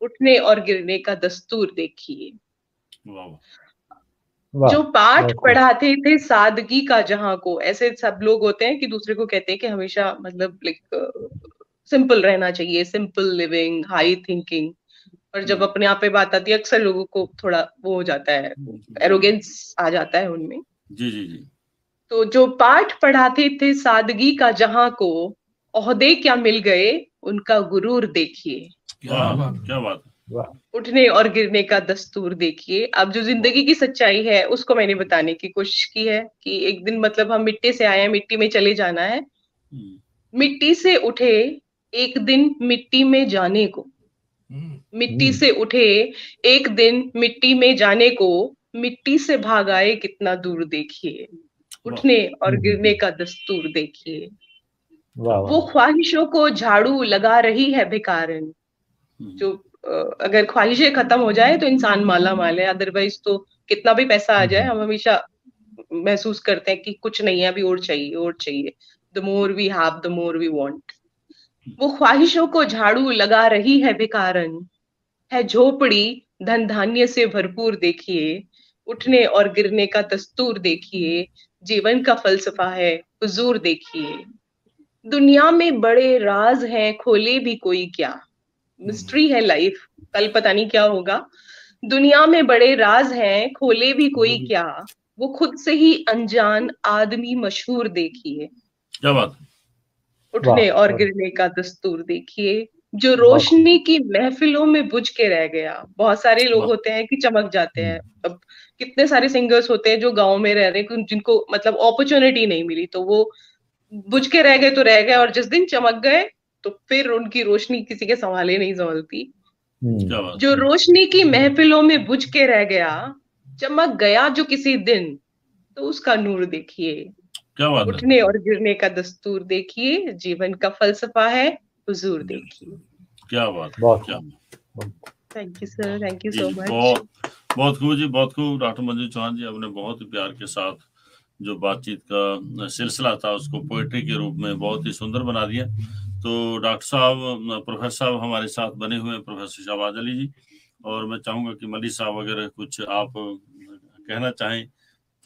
उठने और गिरने का दस्तूर देखिए। जो पाठ पढ़ाते थे सादगी का जहां को, ऐसे सब लोग होते हैं कि दूसरे को कहते हैं कि हमेशा मतलब लाइक सिंपल रहना चाहिए, सिंपल लिविंग, हाई थिंकिंग, और जब अपने आप पे बात आती है अक्सर लोगों को थोड़ा वो हो जाता है, एरोगेंस आ जाता है उनमें। जी। तो जो पाठ पढ़ाते थे सादगी का जहां को, ओहदे क्या मिल गए उनका गुरूर देखिए। क्या बात। उठने और गिरने का दस्तूर देखिए। अब जो जिंदगी की सच्चाई है उसको मैंने बताने की कोशिश की है कि एक दिन मतलब हम मिट्टी से आए हैं, मिट्टी में चले जाना है, मिट्टी से उठे एक दिन मिट्टी में जाने को, मिट्टी से उठे एक दिन मिट्टी में जाने को, मिट्टी से भाग आए कितना दूर देखिए। उठने और गिरने का दस्तूर देखिए। वो ख्वाहिशों को झाड़ू लगा रही है भिखारन, जो अगर ख्वाहिशें खत्म हो जाए तो इंसान माला माल है, अदरवाइज तो कितना भी पैसा आ जाए हम हमेशा महसूस करते हैं कि कुछ नहीं है, अभी और चाहिए और चाहिए। The more we have the more we want. वो ख्वाहिशों को झाड़ू लगा रही है भिखारन, है झोपड़ी धन धान्य से भरपूर देखिए। उठने और गिरने का दस्तूर देखिए, जीवन का फलसफा है हुजूर देखिए। दुनिया में बड़े राज हैं खोले भी कोई क्या, मिस्ट्री है लाइफ, कल पता नहीं क्या होगा। दुनिया में बड़े राज हैं खोले भी कोई क्या, वो खुद से ही अनजान आदमी मशहूर देखिए। क्या बात। उठने और गिरने का दस्तूर देखिए। जो रोशनी की महफिलों में बुझ के रह गया, बहुत सारे लोग होते हैं कि चमक जाते हैं, अब कितने सारे सिंगर्स होते हैं जो गांव में रह रहे हैं जिनको मतलब अपॉर्चुनिटी नहीं मिली, तो वो बुझ के रह गए तो रह गए, और जिस दिन चमक गए तो फिर उनकी रोशनी किसी के संभाले नहीं संभलती। जो रोशनी की महफिलों में बुझ के रह गया, चमक गया जो किसी दिन, तो उसका नूर देखिए। क्या बात। उठने और गिरने का दस्तूर देखिए, जीवन का फलसफा है हुजूर देखिए। क्या बात। क्या thank you sir, thank you so much. बहुत खूब जी, बहुत खूब। डॉक्टर मंजू चौहान जी, आपने बहुत ही प्यार के साथ जो बातचीत का सिलसिला था उसको पोएट्री के रूप में बहुत ही सुंदर बना दिया। तो डॉक्टर साहब, प्रोफेसर साहब हमारे साथ बने हुए हैं, प्रोफेसर शहबाज अली जी, और मैं चाहूंगा कि मलिक साहब अगर कुछ आप कहना चाहें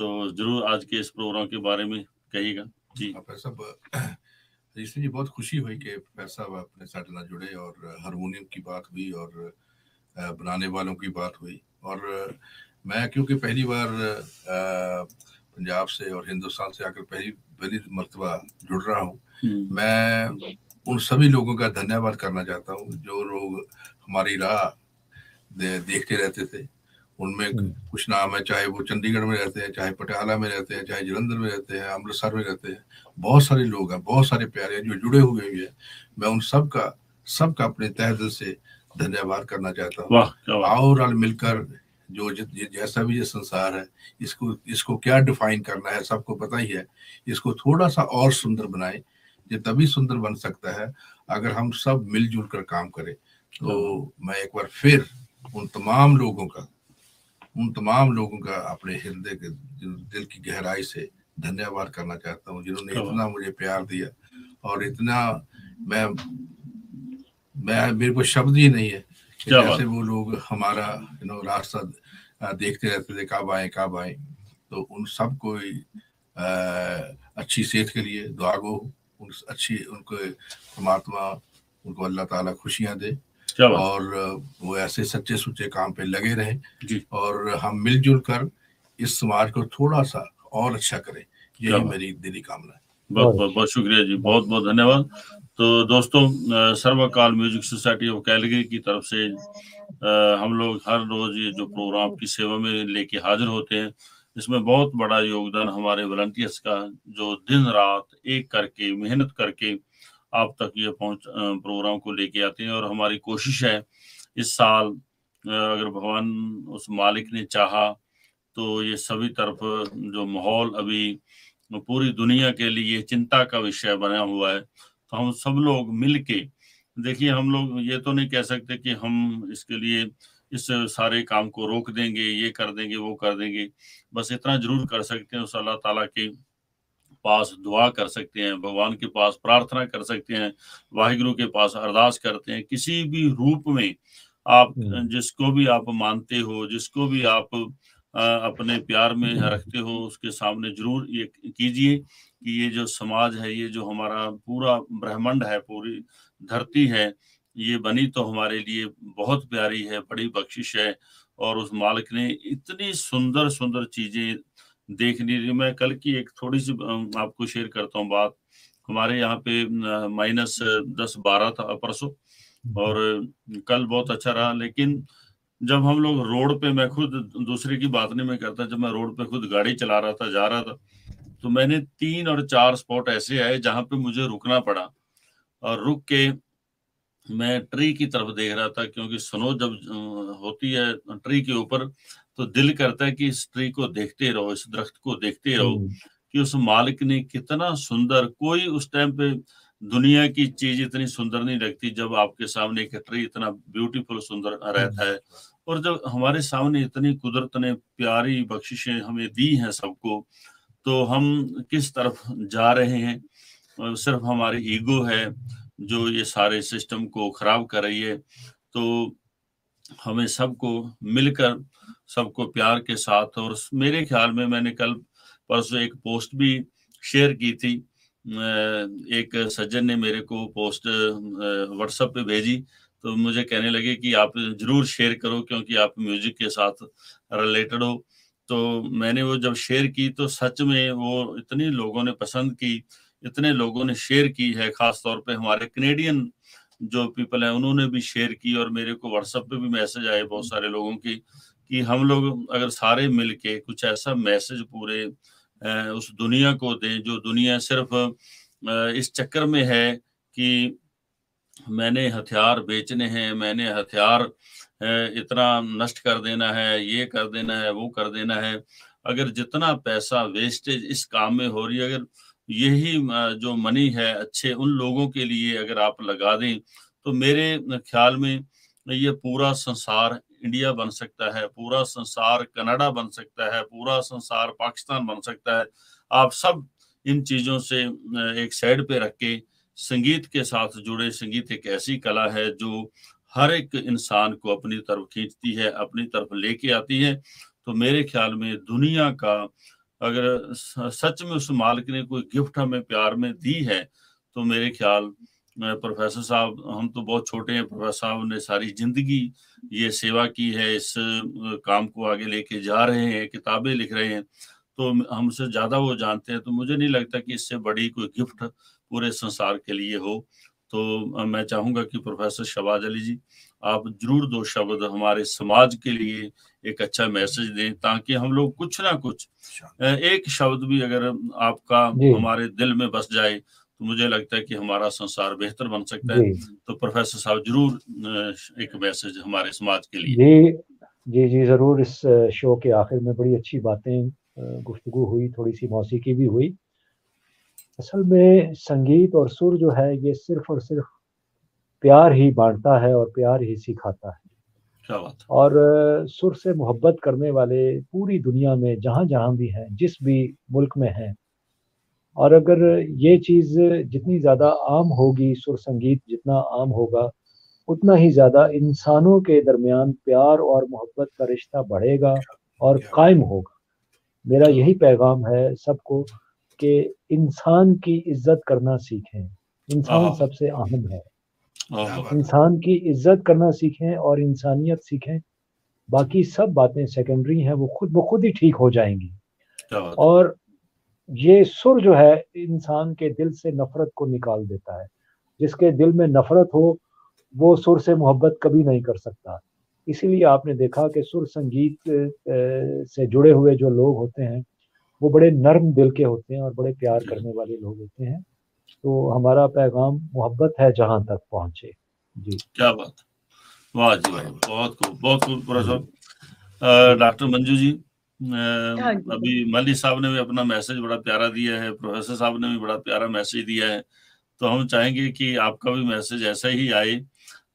तो जरूर आज के इस प्रोग्राम के बारे में कहिएगा जी। सब इसमें जी बहुत खुशी हुई कि प्रोफेसर साहब अपने साथ ना जुड़े और हारमोनियम की बात हुई और बनाने वालों की बात हुई। और मैं क्योंकि पहली बार पंजाब से और हिंदुस्तान से आकर पहली मर्तबा जुड़ रहा हूँ, मैं उन सभी लोगों का धन्यवाद करना चाहता हूँ जो लोग हमारी राह देखते रहते थे। उनमें कुछ नाम है, चाहे वो चंडीगढ़ में रहते हैं, चाहे पटियाला में रहते हैं, चाहे जलंधर में रहते हैं, अमृतसर में रहते हैं, बहुत सारे लोग हैं, बहुत सारे प्यारे हैं जो जुड़े हुए हैं। मैं उन सबका अपने तहे दिल से धन्यवाद करना चाहता हूँ। और मिलकर जो जैसा भी ये संसार है, इसको क्या डिफाइन करना है सबको पता ही है। इसको थोड़ा सा और सुंदर बनाए, ये तभी सुंदर बन सकता है अगर हम सब मिलजुल कर काम करें। तो मैं एक बार फिर उन तमाम लोगों का अपने हृदय के दिल की गहराई से धन्यवाद करना चाहता हूँ, जिन्होंने इतना मुझे प्यार दिया और इतना मेरे को शब्द ही नहीं है कि जैसे वो लोग हमारा रास्ता देखते रहते थे कब आए। तो उन सब को अच्छी सेहत के लिए दुआ गो, उनको परमात्मा, उनको अल्लाह ताला खुशियां दे और वो ऐसे सच्चे सुच्चे काम पे लगे रहे और हम मिलजुल कर इस समाज को थोड़ा सा और अच्छा करें। यही मेरी दिली कामना है। बहुत शुक्रिया जी, बहुत धन्यवाद। तो दोस्तों, सर्वकाल म्यूजिक सोसाइटी ऑफ कैलगरी की तरफ से हम लोग हर रोज ये जो प्रोग्राम की सेवा में लेके हाजिर होते हैं, इसमें बहुत बड़ा योगदान हमारे वॉलंटियर्स का, जो दिन रात एक करके मेहनत करके आप तक ये प्रोग्राम को लेके आते हैं। और हमारी कोशिश है इस साल, अगर भगवान उस मालिक ने चाहा तो ये सभी तरफ जो माहौल अभी पूरी दुनिया के लिए चिंता का विषय बना हुआ है, तो हम सब लोग मिलके, देखिए हम लोग ये तो नहीं कह सकते कि हम इसके लिए इस सारे काम को रोक देंगे, ये कर देंगे, वो कर देंगे। बस इतना जरूर कर सकते हैं, उस अल्लाह ताला के पास दुआ कर सकते हैं, भगवान के पास प्रार्थना कर सकते हैं, वाहिगुरु के पास अरदास करते हैं। किसी भी रूप में आप जिसको भी आप मानते हो, जिसको भी आप अपने प्यार में रखते हो, उसके सामने जरूर ये कीजिए कि ये जो समाज है, ये जो हमारा पूरा ब्रह्मांड है, पूरी धरती है, ये बनी तो हमारे लिए बहुत प्यारी है, बड़ी बख्शिश है। और उस मालिक ने इतनी सुंदर सुंदर चीजें देख लीजिए। मैं कल की एक थोड़ी सी आपको शेयर करता हूँ बात। हमारे यहाँ पे -10-12 था परसों, और कल बहुत अच्छा रहा। लेकिन जब हम लोग रोड पे, मैं खुद दूसरे की बात नहीं मैं करता, जब मैं रोड पे खुद गाड़ी चला रहा था, जा रहा था, तो मैंने 3 और 4 स्पॉट ऐसे आए जहां पे मुझे रुकना पड़ा। और रुक के मैं ट्री की तरफ देख रहा था, क्योंकि स्नो जब होती है ट्री के ऊपर, तो दिल करता है कि इस ट्री को देखते रहो, इस दरख्त को देखते रहो कि उस मालिक ने कितना सुंदर, कोई उस टाइम पे दुनिया की चीज इतनी सुंदर नहीं लगती जब आपके सामने एक ट्री इतना ब्यूटीफुल सुंदर रहता है। और जब हमारे सामने इतनी कुदरत ने प्यारी बख्शिशें हमें दी हैं सबको, तो हम किस तरफ जा रहे हैं? सिर्फ हमारी ईगो है जो ये सारे सिस्टम को खराब कर रही है। तो हमें सबको मिलकर, सबको प्यार के साथ, और मेरे ख्याल में मैंने कल परसों एक पोस्ट भी शेयर की थी, एक सज्जन ने मेरे को पोस्ट व्हाट्सएप पे भेजी, तो मुझे कहने लगे कि आप जरूर शेयर करो क्योंकि आप म्यूजिक के साथ रिलेटेड हो। तो मैंने वो जब शेयर की तो सच में वो इतने लोगों ने पसंद की, इतने लोगों ने शेयर की है, खास तौर पे हमारे कनेडियन जो पीपल है उन्होंने भी शेयर की, और मेरे को व्हाट्सएप पे भी मैसेज आए बहुत सारे लोगों की कि हम लोग अगर सारे मिलके कुछ ऐसा मैसेज पूरे उस दुनिया को दें, जो दुनिया सिर्फ इस चक्कर में है कि मैंने हथियार बेचने हैं, मैंने हथियार इतना नष्ट कर देना है, ये कर देना है, वो कर देना है। अगर जितना पैसा वेस्टेज इस काम में हो रही है, अगर यही जो मनी है अच्छे उन लोगों के लिए अगर आप लगा दें, तो मेरे ख्याल में ये पूरा संसार इंडिया बन सकता है, पूरा संसार कनाडा बन सकता है, पूरा संसार पाकिस्तान बन सकता है। आप सब इन चीजों से एक साइड पे रख के संगीत के साथ जुड़े। संगीत एक ऐसी कला है जो हर एक इंसान को अपनी तरफ खींचती है, अपनी तरफ लेके आती है। तो मेरे ख्याल में दुनिया का, अगर सच में उस मालिक ने कोई गिफ्ट हमें प्यार में दी है, तो मेरे ख्याल प्रोफेसर साहब, हम तो बहुत छोटे हैं, प्रोफेसर साहब ने सारी जिंदगी ये सेवा की है, इस काम को आगे लेके जा रहे हैं, किताबें लिख रहे हैं, तो हमसे ज्यादा वो जानते हैं। तो मुझे नहीं लगता कि इससे बड़ी कोई गिफ्ट पूरे संसार के लिए हो। तो मैं चाहूंगा कि प्रोफेसर शहबाज अली जी, आप जरूर 2 शब्द हमारे समाज के लिए एक अच्छा मैसेज दें, ताकि हम लोग कुछ ना कुछ, एक शब्द भी अगर आपका हमारे दिल में बस जाए तो मुझे लगता है कि हमारा संसार बेहतर बन सकता है। तो प्रोफेसर साहब जरूर एक मैसेज हमारे समाज के लिए। जी जी जरूर। इस शो के आखिर में बड़ी अच्छी बातें गुफ्तगू हुई, थोड़ी सी मौसीकी भी हुई। असल में संगीत और सुर जो है ये सिर्फ और सिर्फ प्यार ही बांटता है और प्यार ही सिखाता है। क्या बात। और सुर से मोहब्बत करने वाले पूरी दुनिया में जहाँ जहाँ भी हैं, जिस भी मुल्क में हैं, और अगर ये चीज़ जितनी ज़्यादा आम होगी, सुर संगीत जितना आम होगा, उतना ही ज़्यादा इंसानों के दरमियान प्यार और मोहब्बत का रिश्ता बढ़ेगा और कायम होगा। मेरा यही पैगाम है सबको कि इंसान की इज्जत करना सीखें। इंसान सबसे अहम है। इंसान की इज्जत करना सीखें और इंसानियत सीखें। बाकी सब बातें सेकेंडरी हैं, वो खुद ही ठीक हो जाएंगी। और ये सुर जो है इंसान के दिल से नफरत को निकाल देता है। जिसके दिल में नफरत हो वो सुर से मोहब्बत कभी नहीं कर सकता। इसीलिए आपने देखा कि सुर संगीत से जुड़े हुए जो लोग होते हैं वो बड़े नर्म दिल के होते हैं और बड़े प्यार करने वाले लोग होते हैं। तो हमारा पैगाम मोहब्बत है जहां तक पहुंचे। जी, क्या बात, वाह जी वाह, बहुत खूब, बहुत खूब। डॉक्टर मंजू जी, अभी मल्ली साहब ने भी अपना मैसेज बड़ा प्यारा दिया है, प्रोफेसर साहब ने भी बड़ा प्यारा मैसेज दिया है, तो हम चाहेंगे कि आपका भी मैसेज ऐसा ही आए,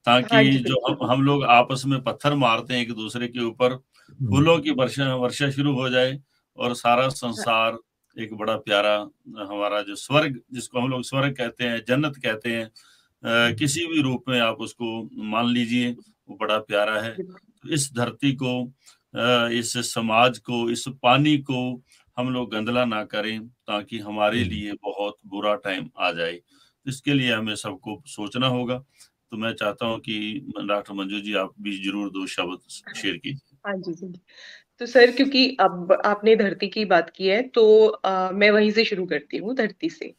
ताकि जो हम लोग आपस में पत्थर मारते हैं एक दूसरे के ऊपर, फूलों की वर्षा शुरू हो जाए और सारा संसार एक बड़ा प्यारा, हमारा जो स्वर्ग, जिसको हम लोग स्वर्ग कहते हैं, जन्नत कहते हैं, किसी भी रूप में आप उसको मान लीजिए, वो बड़ा प्यारा है। तो इस धरती को, इस समाज को, इस पानी को हम लोग गंदला ना करें, ताकि हमारे लिए बहुत बुरा टाइम आ जाए। इसके लिए हमें सबको सोचना होगा। तो मैं चाहता हूँ कि डॉक्टर मंजू जी आप भी जरूर 2 शब्द शेयर कीजिए। हाँ जी। तो सर, क्योंकि अब आपने धरती की बात की है तो मैं वहीं से शुरू करती हूँ, धरती से।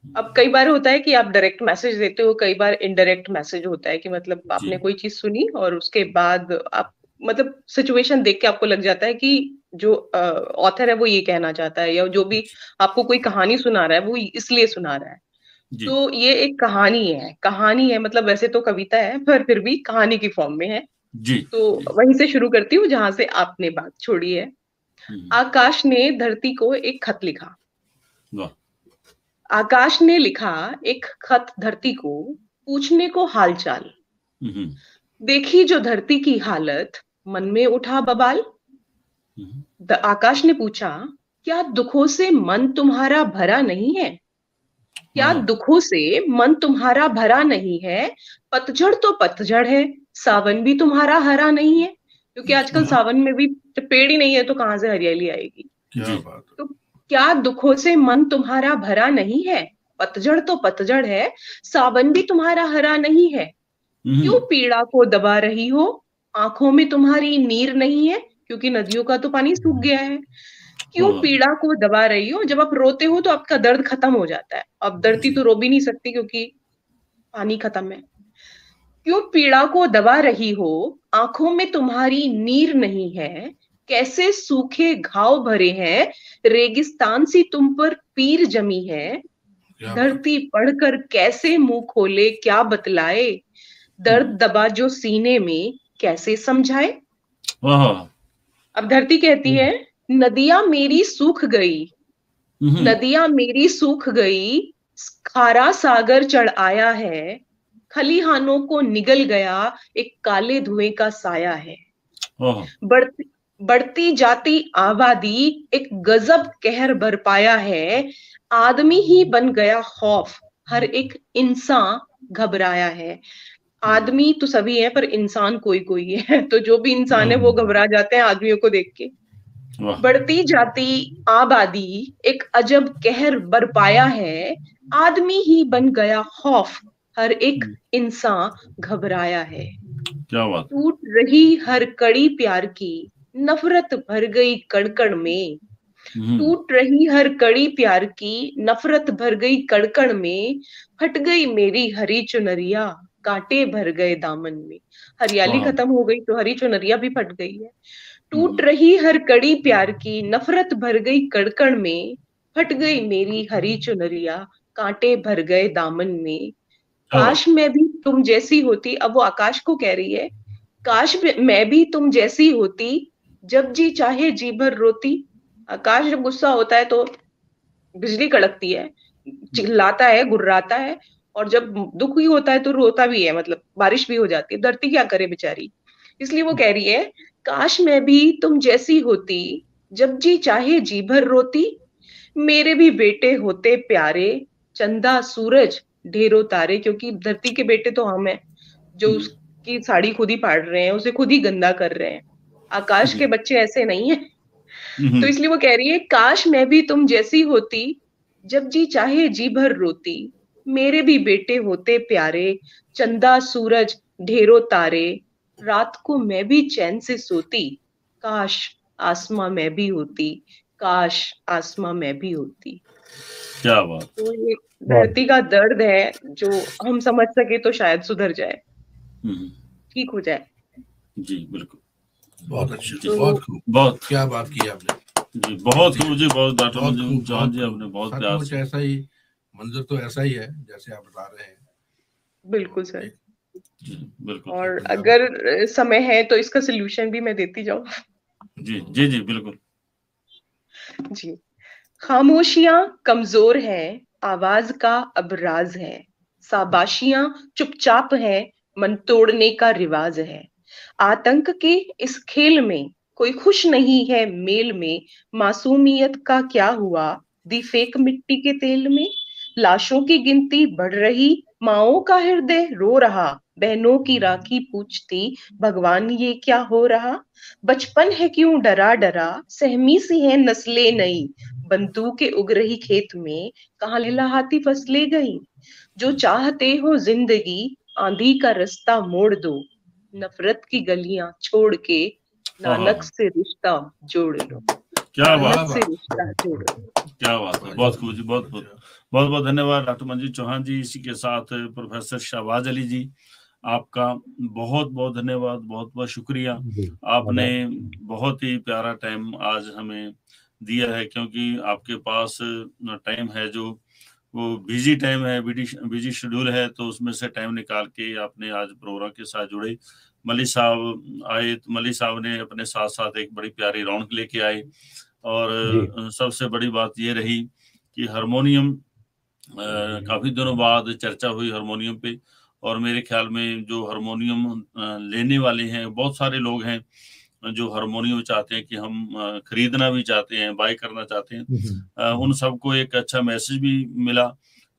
अब कई बार होता है कि आप डायरेक्ट मैसेज देते हो, कई बार इनडायरेक्ट मैसेज होता है कि मतलब आपने कोई चीज सुनी और उसके बाद आप मतलब सिचुएशन देख के आपको लग जाता है कि जो ऑथर है वो ये कहना चाहता है, या जो भी आपको कोई कहानी सुना रहा है वो इसलिए सुना रहा है। तो ये एक कहानी है, मतलब वैसे तो कविता है पर फिर भी कहानी की फॉर्म में है। तो वहीं से शुरू करती हूँ जहां से आपने बात छोड़ी है। आकाश ने धरती को एक खत लिखा। आकाश ने लिखा एक खत धरती को, पूछने को हालचाल। देखी जो धरती की हालत, मन में उठा बवाल। आकाश ने पूछा, क्या दुखों से मन तुम्हारा भरा नहीं है? क्या दुखों से मन तुम्हारा भरा नहीं है? पतझड़ तो पतझड़ है, सावन भी तुम्हारा हरा नहीं है। क्योंकि आजकल सावन में भी पेड़ ही नहीं है तो कहां से हरियाली आएगी। तो क्या दुखों से मन तुम्हारा भरा नहीं है? पतझड़ तो पतझड़ है, सावन भी तुम्हारा हरा नहीं है। क्यों पीड़ा को दबा रही हो? आंखों में तुम्हारी नीर नहीं है, क्योंकि नदियों का तो पानी सूख गया है। क्यों पीड़ा को दबा रही हो? जब आप रोते हो तो आपका दर्द खत्म हो जाता है। अब धरती तो रो भी नहीं सकती क्योंकि पानी खत्म है। क्यों पीड़ा को दबा रही हो? आंखों में तुम्हारी नीर नहीं है। कैसे सूखे घाव भरे हैं, रेगिस्तान सी तुम पर पीर जमी है। धरती पढ़कर कैसे मुंह खोले, क्या बतलाए। दर्द दबा जो सीने में, कैसे समझाए। अब धरती कहती है, नदियां मेरी सूख गई, नदियां मेरी सूख गई। खारा सागर चढ़ आया है, खलिहानों को निगल गया, एक काले धुएं का साया है। बढ़ती जाती आबादी एक गजब कहर बरपाया है। आदमी ही बन गया खौफ, हर एक इंसान घबराया है। आदमी तो सभी है पर इंसान कोई कोई है। तो जो भी इंसान है वो घबरा जाते हैं आदमियों को देख के। बढ़ती जाती आबादी एक अजब कहर बरपाया है, आदमी ही बन गया खौफ, हर एक इंसान घबराया है। क्या बात। टूट रही हर कड़ी प्यार की, नफरत भर गई कड़कड़ में। टूट रही हर कड़ी प्यार की, नफरत भर गई कड़कड़ में। फट गई मेरी हरी चुनरिया, कांटे भर गए दामन में। हरियाली खत्म हो गई तो हरी चुनरिया भी फट गई है। टूट रही हर कड़ी प्यार की, नफरत भर गई कड़कड़ में। फट गई मेरी हरी चुनरिया, कांटे भर गए दामन में। काश मैं भी तुम जैसी होती, अब वो आकाश को कह रही है, काश मैं भी तुम जैसी होती, जब जी चाहे जी भर रोती। आकाश जब गुस्सा होता है तो बिजली कड़कती है, चिल्लाता है, गुर्राता है, और जब दुखी होता है तो रोता भी है, मतलब बारिश भी हो जाती है। धरती क्या करे बेचारी। इसलिए वो कह रही है, काश मैं भी तुम जैसी होती, जब जी चाहे जी भर रोती। मेरे भी बेटे होते प्यारे, चंदा सूरज ढेरों तारे। क्योंकि धरती के बेटे तो हम हैं, जो उसकी साड़ी खुद ही फाड़ रहे हैं, उसे खुद ही गंदा कर रहे हैं। आकाश के बच्चे ऐसे नहीं है। तो इसलिए वो कह रही है, काश मैं भी तुम जैसी होती, जब जी चाहे जी भर रोती। मेरे भी बेटे होते प्यारे, चंदा सूरज ढेरों तारे। रात को मैं भी चैन से सोती, काश आसमां मैं भी होती, काश आसमां मैं भी होती। क्या बात। तो ये धरती का दर्द है, जो हम समझ सके तो शायद सुधर जाए, ठीक हो जाए। जी बिल्कुल, बहुत अच्छे, बहुत खूब, बहुत क्या बात की आपने जी, बहुत खूब जी, बहुत डॉक्टर मंजूर चौहान जी आपने बहुत प्यार से। ऐसा ही मंजर तो ऐसा ही है जैसे आप बता रहे हैं। बिल्कुल सर, बिल्कुल। और अगर समय है तो इसका सोल्यूशन भी मैं देती जाऊं। जी जी जी बिल्कुल जी। खामोशियां कमजोर हैं, आवाज का अब राज है। शाबाशियां चुपचाप है, मन तोड़ने का रिवाज है। आतंक के इस खेल में कोई खुश नहीं है मेल में। मासूमियत का क्या हुआ, दी फेक मिट्टी के तेल में। लाशों की गिनती बढ़ रही, माओ का हृदय रो रहा। बहनों की राखी पूछती, भगवान ये क्या हो रहा। बचपन है क्यों डरा डरा, सहमी सी है नस्लें नई। बंदूकें उग रही खेत में, कहाँ लहलहाती फसलें गई। जो चाहते हो जिंदगी, आंधी का रास्ता मोड़ दो। नफरत की गलियां छोड़ के नानक से रिश्ता जोड़ लो। क्या बात से रिश्ता जोड़ लो। क्या बात है, बहुत खूब जी, बहुत बहुत बहुत बहुत धन्यवाद डॉक्टर मंजूर चौहान जी। इसी के साथ प्रोफेसर शहबाज अली जी, आपका बहुत बहुत धन्यवाद, बहुत बहुत शुक्रिया। आपने बहुत ही प्यारा टाइम आज हमें दिया है, क्योंकि आपके पास टाइम है जो वो बिजी टाइम है, बिजी शेड्यूल है, तो उसमें से टाइम निकाल के आपने आज प्रोग्राम के साथ जुड़े। मलिक साहब आए तो मलिक साहब ने अपने साथ साथ एक बड़ी प्यारी रौनक लेके आए, और सबसे बड़ी बात ये रही कि हारमोनियम काफी दिनों बाद चर्चा हुई हारमोनियम पे, और मेरे ख्याल में जो हारमोनियम लेने वाले हैं बहुत सारे लोग हैं जो हारमोनियम चाहते हैं कि हम खरीदना भी चाहते हैं, बाय करना चाहते हैं। उन सबको एक अच्छा मैसेज भी मिला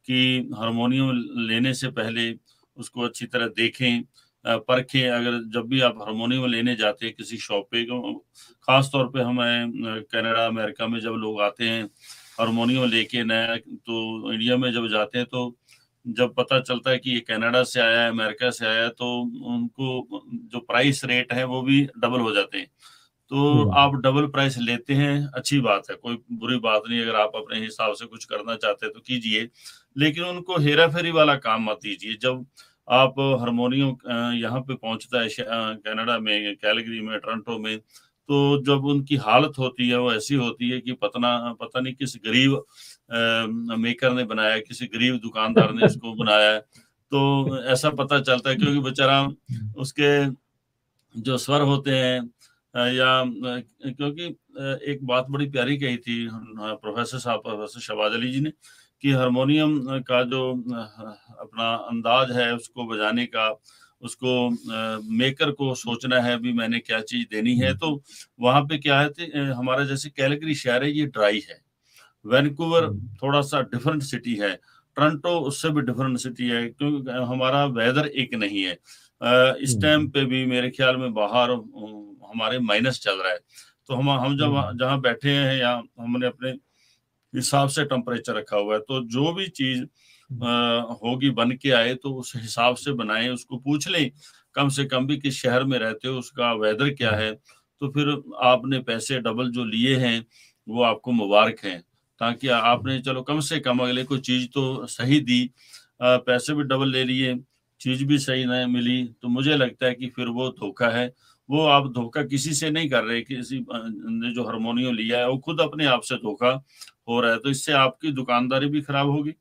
कि हारमोनियम लेने से पहले उसको अच्छी तरह देखें, परखें। अगर जब भी आप हारमोनियम लेने जाते हैं किसी शॉप पे, खास तौर पे हमें कनाडा अमेरिका में जब लोग आते हैं हारमोनियम लेके नया, तो इंडिया में जब जाते हैं तो जब पता चलता है कि ये कनाडा से आया है, अमेरिका से आया है, तो उनको जो प्राइस रेट है वो भी डबल हो जाते हैं। तो आप डबल प्राइस लेते हैं, अच्छी बात है, कोई बुरी बात नहीं। अगर आप अपने हिसाब से कुछ करना चाहते हैं तो कीजिए, लेकिन उनको हेरा फेरी वाला काम मत कीजिए। जब आप हारमोनियम यहाँ पे पहुंचता है कनाडा में, कैलगरी में, टोरंटो में, तो जब उनकी हालत होती है वो ऐसी होती है कि पता नहीं किस गरीब मेकर ने बनाया, किसी गरीब दुकानदार ने इसको बनाया है, तो ऐसा पता चलता है। क्योंकि बेचारा उसके जो स्वर होते हैं या क्योंकि एक बात बड़ी प्यारी कही थी प्रोफेसर शहबाज अली जी ने कि हारमोनियम का जो अपना अंदाज है उसको बजाने का, उसको मेकर को सोचना है भी मैंने क्या चीज देनी है। तो वहां पे क्या है, हमारा जैसे कैलगरी शहर है ये ड्राई है, वैंकूवर थोड़ा सा डिफरेंट सिटी है, टोरंटो उससे भी डिफरेंट सिटी है, क्योंकि हमारा वेदर एक नहीं है। इस टाइम पे भी मेरे ख्याल में बाहर हमारे माइनस चल रहा है, तो हम जब जहाँ बैठे हैं या हमने अपने हिसाब से टेम्परेचर रखा हुआ है, तो जो भी चीज होगी बन के आए तो उस हिसाब से बनाएं, उसको पूछ लें कम से कम भी किस शहर में रहते हो, उसका वेदर क्या है, तो फिर आपने पैसे डबल जो लिए हैं वो आपको मुबारक हैं। ताकि आपने चलो कम से कम अगले को चीज तो सही दी, पैसे भी डबल ले लिए, चीज भी सही नहीं मिली, तो मुझे लगता है कि फिर वो धोखा है। वो आप धोखा किसी से नहीं कर रहे, किसी ने जो हारमोनियम लिया है वो खुद अपने आप से धोखा हो रहा है, तो इससे आपकी दुकानदारी भी खराब होगी।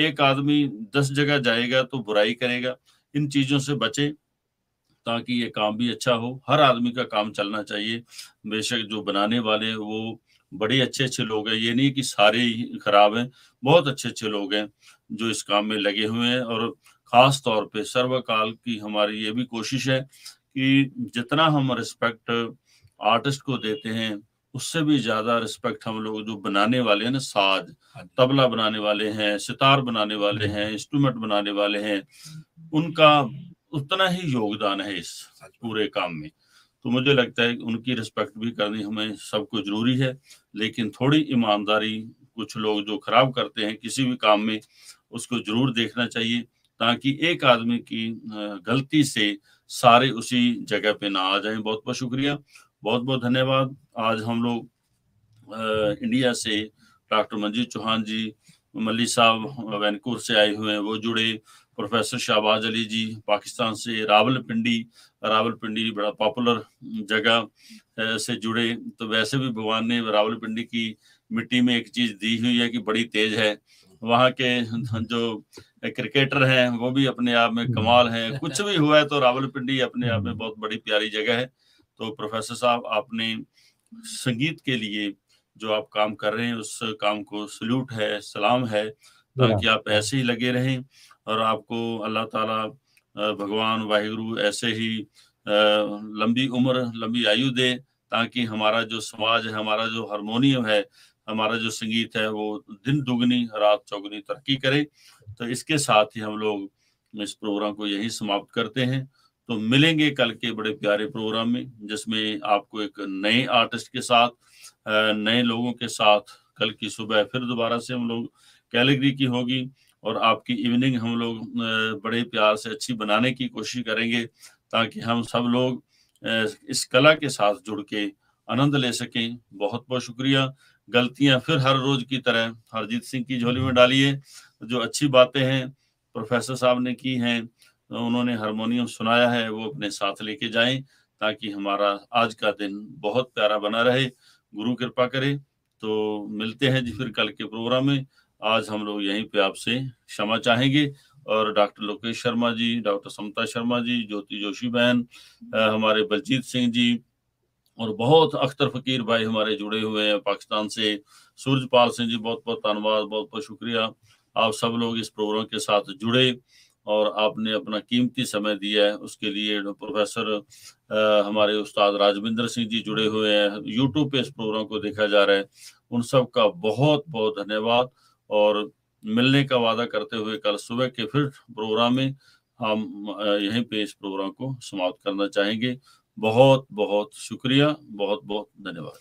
एक आदमी 10 जगह जाएगा तो बुराई करेगा। इन चीजों से बचे ताकि ये काम भी अच्छा हो। हर आदमी का काम चलना चाहिए। बेशक जो बनाने वाले वो बड़े अच्छे अच्छे लोग हैं, ये नहीं कि सारे ही खराब हैं, बहुत अच्छे अच्छे लोग हैं जो इस काम में लगे हुए हैं। और खास तौर पे सर्वकाल की हमारी ये भी कोशिश है कि जितना हम रिस्पेक्ट आर्टिस्ट को देते हैं उससे भी ज्यादा रिस्पेक्ट हम लोग जो बनाने वाले हैं ना, साज तबला बनाने वाले हैं, सितार बनाने वाले हैं, इंस्ट्रूमेंट बनाने वाले हैं, उनका उतना ही योगदान है इस पूरे काम में। तो मुझे लगता है उनकी रिस्पेक्ट भी करनी हमें सबको जरूरी है। लेकिन थोड़ी ईमानदारी कुछ लोग जो खराब करते हैं किसी भी काम में, उसको जरूर देखना चाहिए ताकि एक आदमी की गलती से सारे उसी जगह पे ना आ जाएं। बहुत बहुत शुक्रिया, बहुत बहुत धन्यवाद। आज हम लोग इंडिया से डॉक्टर मंजीत चौहान जी, मल्ली साहब वैनकूवर से आए हुए हैं, वो जुड़े। प्रोफेसर शाहबाज अली जी पाकिस्तान से, रावलपिंडी बड़ा पॉपुलर जगह से जुड़े। तो वैसे भी भगवान ने रावलपिंडी की मिट्टी में एक चीज दी हुई है कि बड़ी तेज है। वहाँ के जो क्रिकेटर हैं वो भी अपने आप में कमाल हैं। कुछ भी हुआ है तो रावलपिंडी अपने आप में बहुत बड़ी प्यारी जगह है। तो प्रोफेसर साहब, आपने संगीत के लिए जो आप काम कर रहे हैं उस काम को सल्यूट है, सलाम है, ताकि आप ऐसे ही लगे रहें और आपको अल्लाह ताला भगवान वाहिगुरु ऐसे ही लंबी उम्र लंबी आयु दे, ताकि हमारा जो समाज है, हमारा जो हारमोनियम है, हमारा जो संगीत है वो दिन दुगनी रात चौगुनी तरक्की करे। तो इसके साथ ही हम लोग इस प्रोग्राम को यहीं समाप्त करते हैं। तो मिलेंगे कल के बड़े प्यारे प्रोग्राम में, जिसमें आपको एक नए आर्टिस्ट के साथ, नए लोगों के साथ कल की सुबह फिर दोबारा से हम लोग कैलेगरी की होगी और आपकी इवनिंग हम लोग बड़े प्यार से अच्छी बनाने की कोशिश करेंगे ताकि हम सब लोग इस कला के साथ जुड़ के आनंद ले सकें। बहुत बहुत शुक्रिया। गलतियां फिर हर रोज की तरह हरजीत सिंह की झोली में डालिए। जो अच्छी बातें हैं प्रोफेसर साहब ने की हैं, उन्होंने हारमोनियम सुनाया है, वो अपने साथ लेके जाएं ताकि हमारा आज का दिन बहुत प्यारा बना रहे। गुरु कृपा करे। तो मिलते हैं जी फिर कल के प्रोग्राम में। आज हम लोग यहीं पे आपसे क्षमा चाहेंगे। और डॉक्टर लोकेश शर्मा जी, डॉक्टर समता शर्मा जी, ज्योति जोशी बहन, हमारे बलजीत सिंह जी और बहुत अख्तर फकीर भाई हमारे जुड़े हुए हैं पाकिस्तान से, सूरजपाल सिंह जी, बहुत बहुत धन्यवाद, बहुत बहुत शुक्रिया। आप सब लोग इस प्रोग्राम के साथ जुड़े और आपने अपना कीमती समय दिया है, उसके लिए प्रोफेसर हमारे उस्ताद राजविंदर सिंह जी जुड़े हुए हैं, यूट्यूब पे इस प्रोग्राम को देखा जा रहा है, उन सब का बहुत बहुत धन्यवाद। और मिलने का वादा करते हुए कल सुबह के फिर प्रोग्राम में हम यहीं पे इस प्रोग्राम को समाप्त करना चाहेंगे। बहुत बहुत शुक्रिया, बहुत बहुत धन्यवाद।